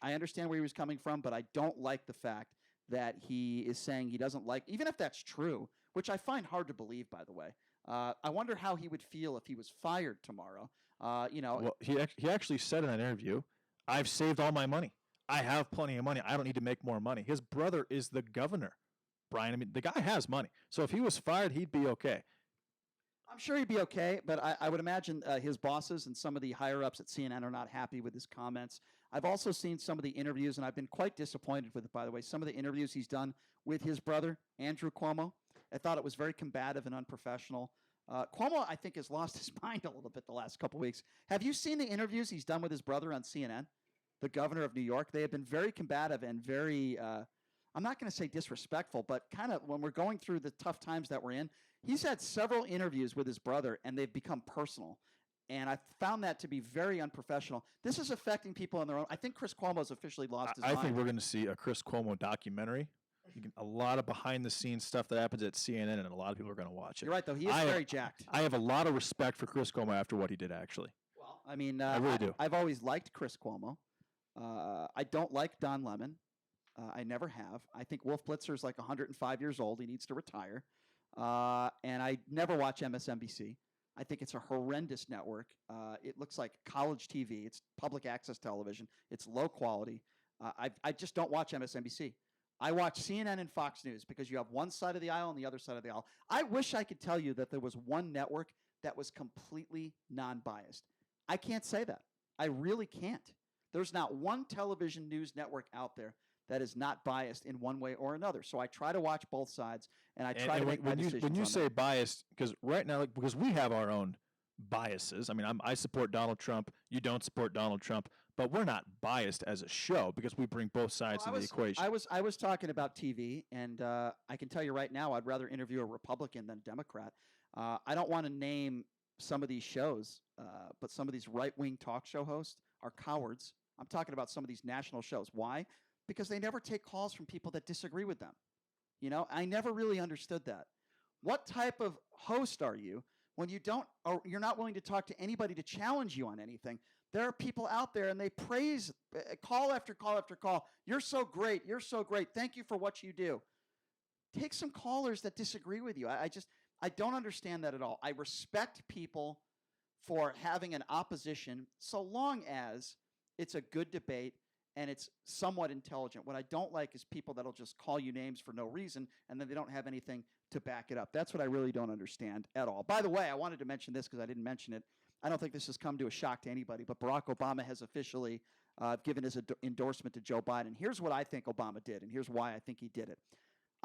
I understand where he was coming from, but I don't like the fact that he is saying he doesn't like, even if that's true, which I find hard to believe, by the way. I wonder how he would feel if he was fired tomorrow. Well, he actually said in an interview, "I've saved all my money. I have plenty of money. I don't need to make more money." His brother is the governor, Brian. I mean, the guy has money. So if he was fired, he'd be okay. I'm sure he'd be okay, but I would imagine his bosses and some of the higher-ups at CNN are not happy with his comments. I've also seen some of the interviews, and I've been quite disappointed with it, by the way, some of the interviews he's done with his brother, Andrew Cuomo. I thought it was very combative and unprofessional. Cuomo, I think, has lost his mind a little bit the last couple weeks. Have you seen the interviews he's done with his brother on CNN, the governor of New York? They have been very combative and very, I'm not going to say disrespectful, but kind of when we're going through the tough times that we're in, he's had several interviews with his brother, and they've become personal. And I found that to be very unprofessional. This is affecting people on their own. I think Chris Cuomo's officially lost his mind. I think we're going to see a Chris Cuomo documentary. A lot of behind-the-scenes stuff that happens at CNN, and a lot of people are going to watch it. You're right, though. He is very jacked. I have a lot of respect for Chris Cuomo after what he did, actually. Well, I mean, I really do. I've always liked Chris Cuomo. I don't like Don Lemon. I never have. I think Wolf Blitzer is like 105 years old. He needs to retire. And I never watch MSNBC. I think it's a horrendous network. It looks like college TV. It's public access television. It's low quality. I just don't watch MSNBC. I watch CNN and Fox News because you have one side of the aisle and the other side of the aisle. I wish I could tell you that there was one network that was completely non-biased. I can't say that. I really can't. There's not one television news network out there that is not biased in one way or another. So I try to watch both sides, and I try to make my decisions. When you say biased, because right now, because we have our own biases. I mean, I support Donald Trump. You don't support Donald Trump, but we're not biased as a show because we bring both sides of the equation. I was talking about TV, and I can tell you right now, I'd rather interview a Republican than a Democrat. I don't want to name some of these shows, but some of these right-wing talk show hosts are cowards. I'm talking about some of these national shows. Why? Because they never take calls from people that disagree with them. You know, I never really understood that. What type of host are you when you don't, or you're not willing to talk to anybody to challenge you on anything? There are people out there and they praise call after call after call. You're so great. You're so great. Thank you for what you do. Take some callers that disagree with you. I don't understand that at all. I respect people for having an opposition so long as it's a good debate and it's somewhat intelligent. What I don't like is people that'll just call you names for no reason, and then they don't have anything to back it up. That's what I really don't understand at all. By the way, I wanted to mention this because I didn't mention it. I don't think this has come to a shock to anybody, but Barack Obama has officially given his endorsement to Joe Biden. Here's what I think Obama did, and here's why I think he did it.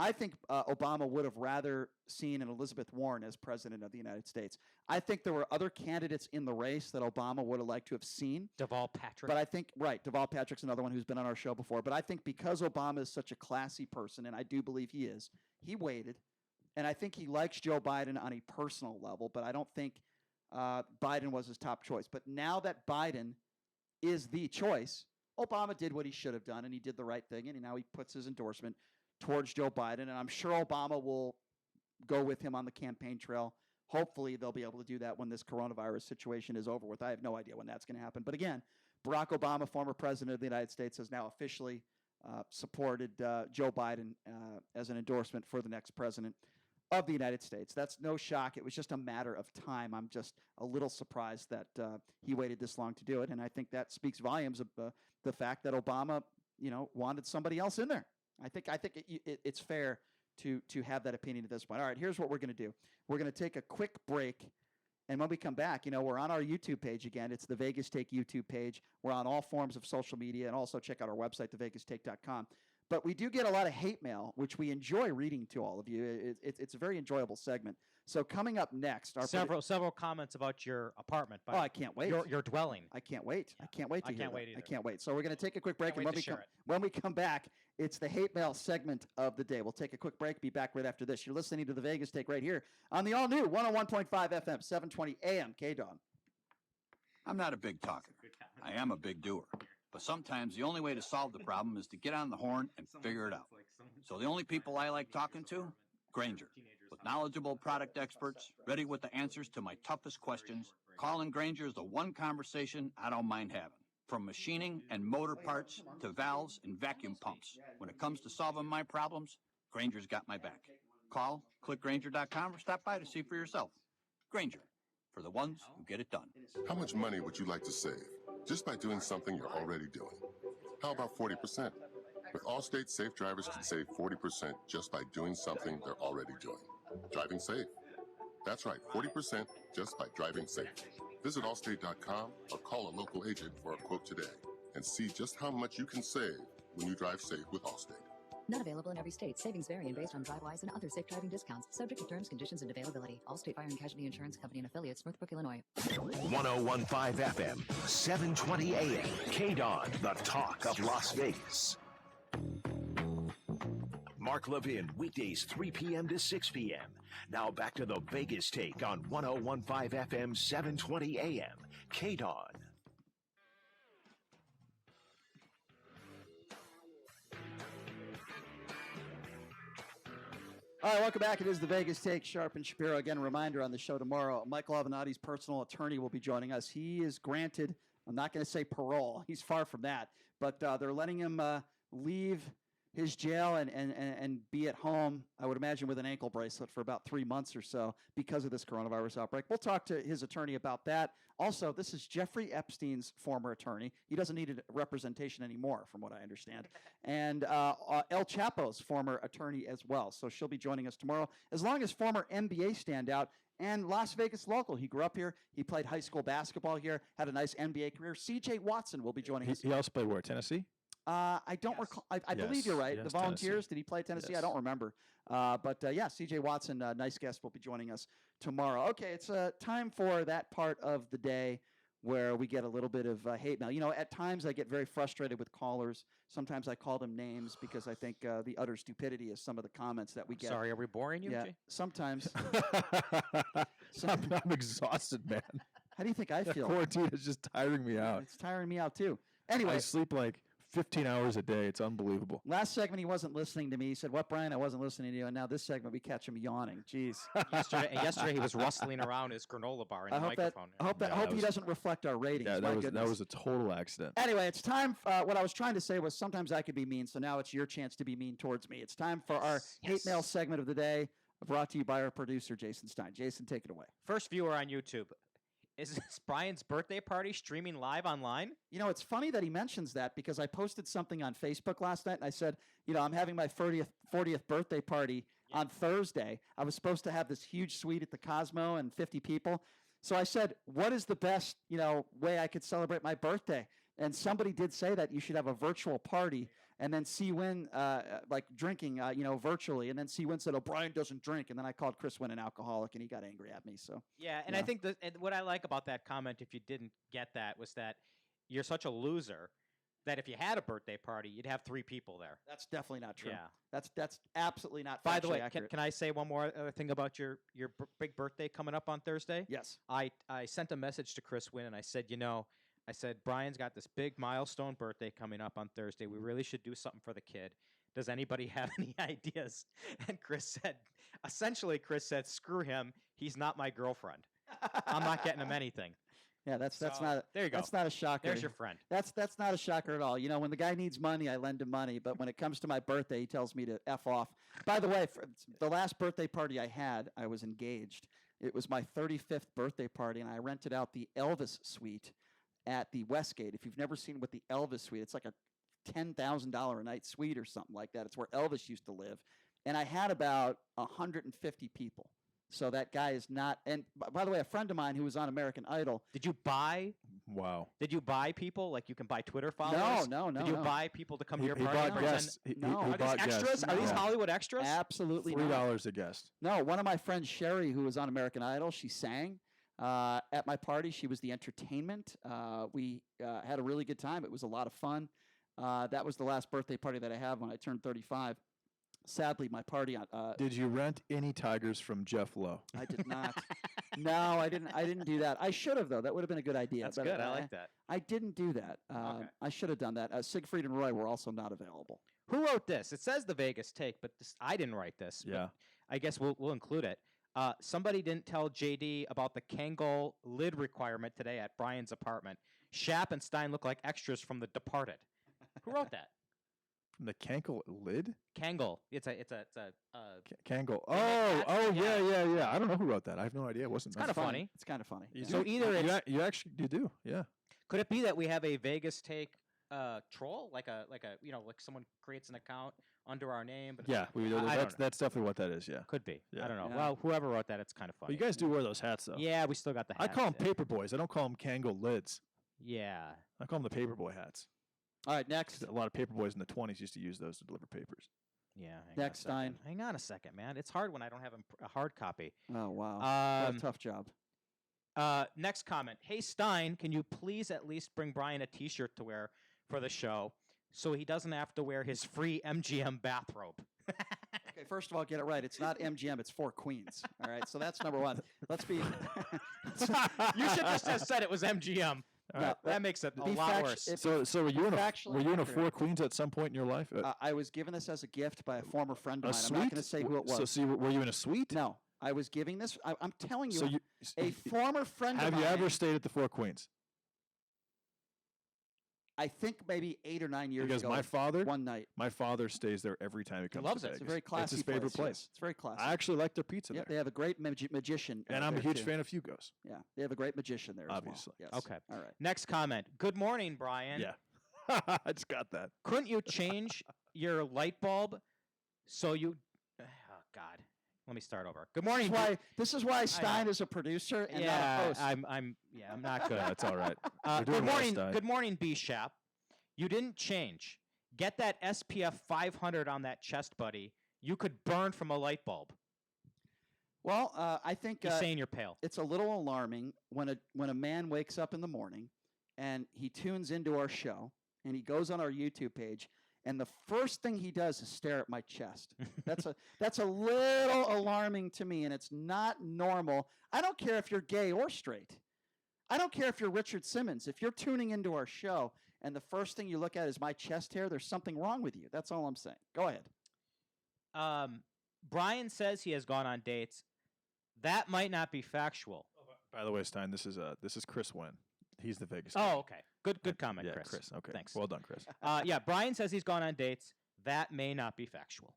I think Obama would have rather seen an Elizabeth Warren as president of the United States. I think there were other candidates in the race that Obama would have liked to have seen. Deval Patrick. But I think, right, Deval Patrick's another one who's been on our show before. But I think because Obama is such a classy person, and I do believe he is, he waited. And I think he likes Joe Biden on a personal level, but I don't think Biden was his top choice. But now that Biden is the choice, Obama did what he should have done, and he did the right thing, and now he puts his endorsement towards Joe Biden, and I'm sure Obama will go with him on the campaign trail. Hopefully, they'll be able to do that when this coronavirus situation is over with. I have no idea when that's going to happen. But again, Barack Obama, former president of the United States, has now officially supported Joe Biden as an endorsement for the next president of the United States. That's no shock. It was just a matter of time. I'm just a little surprised that he waited this long to do it, and I think that speaks volumes of the fact that Obama, wanted somebody else in there. I think it's fair to have that opinion at this point. All right, here's what we're going to do. We're going to take a quick break, And when we come back, we're on our YouTube page again. It's the Vegas Take YouTube page. We're on all forms of social media, and also check out our website, thevegastake.com. But we do get a lot of hate mail, which we enjoy reading to all of you. It's a very enjoyable segment. So coming up next, several comments about your apartment. Oh, I can't wait. Your dwelling. I can't wait. I can't wait to hear can't that. wait either. I can't wait. So we're going to take a quick break, Can't and wait to share it. when we come back, it's the hate mail segment of the day. We'll take a quick break. Be back right after this. You're listening to the Vegas Take right here on the all new 101.5 FM, 720 AM, KDAWN. I'm not a big talker. I am a big doer. But sometimes the only way to solve the problem is to get on the horn and figure it out. So the only people I like talking to, Grainger. With knowledgeable product experts, ready with the answers to my toughest questions, calling Grainger is the one conversation I don't mind having. From machining and motor parts to valves and vacuum pumps. When it comes to solving my problems, Grainger's got my back. Call, click Grainger.com, or stop by to see for yourself. Grainger, for the ones who get it done. How much money would you like to save just by doing something you're already doing? How about 40%? With Allstate, safe drivers can save 40% just by doing something they're already doing. Driving safe. That's right, 40% just by driving safe. Visit Allstate.com or call a local agent for a quote today and see just how much you can save when you drive safe with Allstate. Not available in every state. Savings vary based on DriveWise and other safe driving discounts. Subject to terms, conditions, and availability. Allstate Fire and Casualty Insurance Company and affiliates, Northbrook, Illinois. 101.5 FM, 720 AM, KDAWN, the talk of Las Vegas. Mark Levin, weekdays 3 p.m. to 6 p.m. Now back to the Vegas Take on 101.5 FM, 720 AM, KDAWN. All right, welcome back. It is the Vegas Take, Sharp and Shapiro. Again, a reminder on the show tomorrow, Michael Avenatti's personal attorney will be joining us. He is granted, I'm not going to say parole. He's far from that. But they're letting him leave his jail and be at home, I would imagine, with an ankle bracelet for about 3 months or so because of this coronavirus outbreak. We'll talk to his attorney about that. Also, this is Jeffrey Epstein's former attorney. He doesn't need a representation anymore, from what I understand. And El Chapo's former attorney as well. So she'll be joining us tomorrow, as long as former NBA standout and Las Vegas local. He grew up here. He played high school basketball here, had a nice NBA career. C.J. Watson will be joining us. He also played where? Tennessee? I don't recall. I believe you're right. Yes, The Volunteers, Tennessee. did he play Tennessee? Yes. I don't remember. But C.J. Watson, nice guest, will be joining us tomorrow. Okay, it's time for that part of the day where we get a little bit of hate mail. You know, at times I get very frustrated with callers. Sometimes I call them names because I think the utter stupidity is some of the comments that we get. Sorry, are we boring you, Yeah, Jay? sometimes. I'm exhausted, man. How do you think I The feel? quarantine is just tiring me out. It's tiring me out, too. Anyway. I sleep like 15 hours a day. It's unbelievable. Last segment, he wasn't listening to me. He said, "What, Brian? I wasn't listening to you." And now this segment, we catch him yawning. Jeez. Yesterday he was rustling around his granola bar in the microphone. I hope he doesn't reflect our ratings. Yeah, My that was goodness. a total accident. Anyway, it's time. What I was trying to say was sometimes I could be mean, so now it's your chance to be mean towards me. It's time for our hate mail segment of the day, brought to you by our producer, Jason Stein. Jason, take it away. First viewer on YouTube. Is this Brian's birthday party streaming live online? You know, it's funny that he mentions that because I posted something on Facebook last night and I said, you know, I'm having my 40th birthday party on Thursday. I was supposed to have this huge suite at the Cosmo and 50 people. So I said, what is the best, way I could celebrate my birthday? And somebody did say that you should have a virtual party and then see Wynn, like drinking, virtually. And then see Wynn said, "Oh, Brian doesn't drink." And then I called Chris Wynn an alcoholic, and he got angry at me. So yeah, and I think what I like about that comment, if you didn't get that, was that you're such a loser that if you had a birthday party, you'd have 3 people there. That's definitely not true. Yeah, that's absolutely not. By the way, accurate. can I say one more thing about your big birthday coming up on Thursday? Yes. I sent a message to Chris Wynn, and I said, I said, Brian's got this big milestone birthday coming up on Thursday. We really should do something for the kid. Does anybody have any ideas? And Chris said, screw him. He's not my girlfriend. I'm not getting him anything. Yeah, that's So, not. there you go. That's not a shocker. There's your friend. That's not a shocker at all. You know, when the guy needs money, I lend him money. But when it comes to my birthday, he tells me to F off. By the way, for the last birthday party I had, I was engaged. It was my 35th birthday party, and I rented out the Elvis suite at the Westgate. If you've never seen what the Elvis suite, it's like a $10,000 a night suite or something like that. It's where Elvis used to live. And I had about 150 people. So that guy is not. And by the way, a friend of mine who was on American Idol. Did you buy? Wow. Did you buy people? Like you can buy Twitter followers? No. Did you buy people to come to your He party? bought guests. No. Are these extras? Are these Hollywood extras? Absolutely not. $3 a guest. No, one of my friends, Sherry, who was on American Idol, she sang at my party. She was the entertainment. We had a really good time. It was a lot of fun. That was the last birthday party that I had when I turned 35. Sadly, my party. Did you rent any tigers from Jeff Lowe? I did not. No, I didn't. I didn't do that. I should have though. That would have been a good idea. That's but good. I like that. I didn't do that. I should have done that. Siegfried and Roy were also not available. Who wrote this? It says the Vegas take, but I didn't write this. Yeah. I guess we'll include it. Somebody didn't tell JD about the Kangol lid requirement today at Brian's apartment. Shap and Stein look like extras from The Departed. Who wrote that? From the Kangol lid? Kangol. It's a Kangol. Yeah, Yeah. I don't know who wrote that. I have no idea. It wasn't. It's kind of funny. It's kind of funny. So either it's, you do. Yeah. Could it be that we have a Vegas take troll, like someone creates an account under our name? But Yeah, that's definitely what that is. Yeah. Could be. Yeah. I don't know. Yeah. Well, whoever wrote that, it's kind of funny. But you guys do wear those hats though. Yeah, we still got the hats. I call them yeah. paper boys. I don't call them Kangol lids. Yeah. I call them the paperboy hats. All right, next. A lot of paper boys in the 20s used to use those to deliver papers. Yeah. Next, Stein. Hang on a second, man. It's hard when I don't have a hard copy. Oh wow. What a tough job. Next comment. Hey Stein, can you please at least bring Brian a T-shirt to wear for the show so he doesn't have to wear his free MGM bathrobe? Okay, first of all, get it right. It's not MGM. It's Four Queens. All right, so that's number one. Let's be. You should just have said it was MGM. Right. That makes it a lot worse. So were you in a Four Queens at some point in your life? I was given this as a gift by a former friend of A mine. suite? I'm not going to say who it was. So were you in a suite? No, I was giving this. I'm telling you, So you- a former friend of Have mine. you ever stayed at the Four Queens? I think maybe 8 or 9 years Because ago. my father, one night. My father stays there every time he comes loves to it. Vegas. It's a very classy It's his favorite place. yes. It's very classy. I actually like their pizza Yeah, there. they have a great magician. And I'm a there, huge too. fan of Hugo's. Yeah, they have a great magician there. Obviously. As well. Yes. Okay. All right. Next comment. Good morning, Brian. Yeah. I just got that. Couldn't you change your light bulb so you? Oh God. Let me start over. Good morning. This is why Stein is a producer and not a host. I'm not good. That's all right. We're doing Good well, morning. Stein. Good morning, B Shap. You didn't change. Get that SPF 500 on that chest, buddy. You could burn from a light bulb. Well, I think You're saying you're pale. It's a little alarming when a man wakes up in the morning and he tunes into our show and he goes on our YouTube page and the first thing he does is stare at my chest. That's a little alarming to me, and it's not normal. I don't care if you're gay or straight. I don't care if you're Richard Simmons. If you're tuning into our show and the first thing you look at is my chest hair, there's something wrong with you. That's all I'm saying. Go ahead. Brian says he has gone on dates. That might not be factual. By the way, Stein, this is Chris Wynn. He's the Vegas. Oh, guy. okay. Good comment, Yeah, Chris. Chris. Okay. Thanks. Well done, Chris. Yeah, Brian says he's gone on dates. That may not be factual.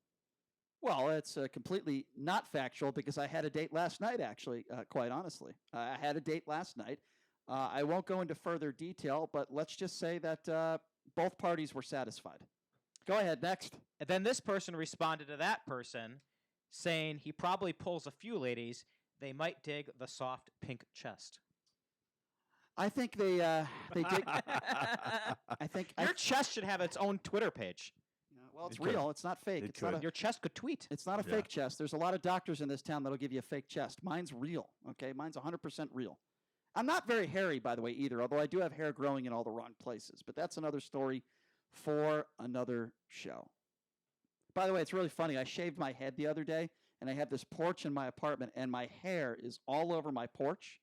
Well, it's completely not factual because I had a date last night, actually, quite honestly. I had a date last night. I won't go into further detail, but let's just say that both parties were satisfied. Go ahead, next. And then this person responded to that person saying he probably pulls a few ladies. They might dig the soft pink chest. I think they dig. I think Your chest should have its own Twitter page. Well, it's real. It's not fake. It's not a, Your chest could tweet. It's not a fake chest. There's a lot of doctors in this town that'll give you a fake chest. Mine's real. Okay, mine's 100% real. I'm not very hairy, by the way, either. Although I do have hair growing in all the wrong places. But that's another story for another show. By the way, it's really funny. I shaved my head the other day, and I have this porch in my apartment, and my hair is all over my porch.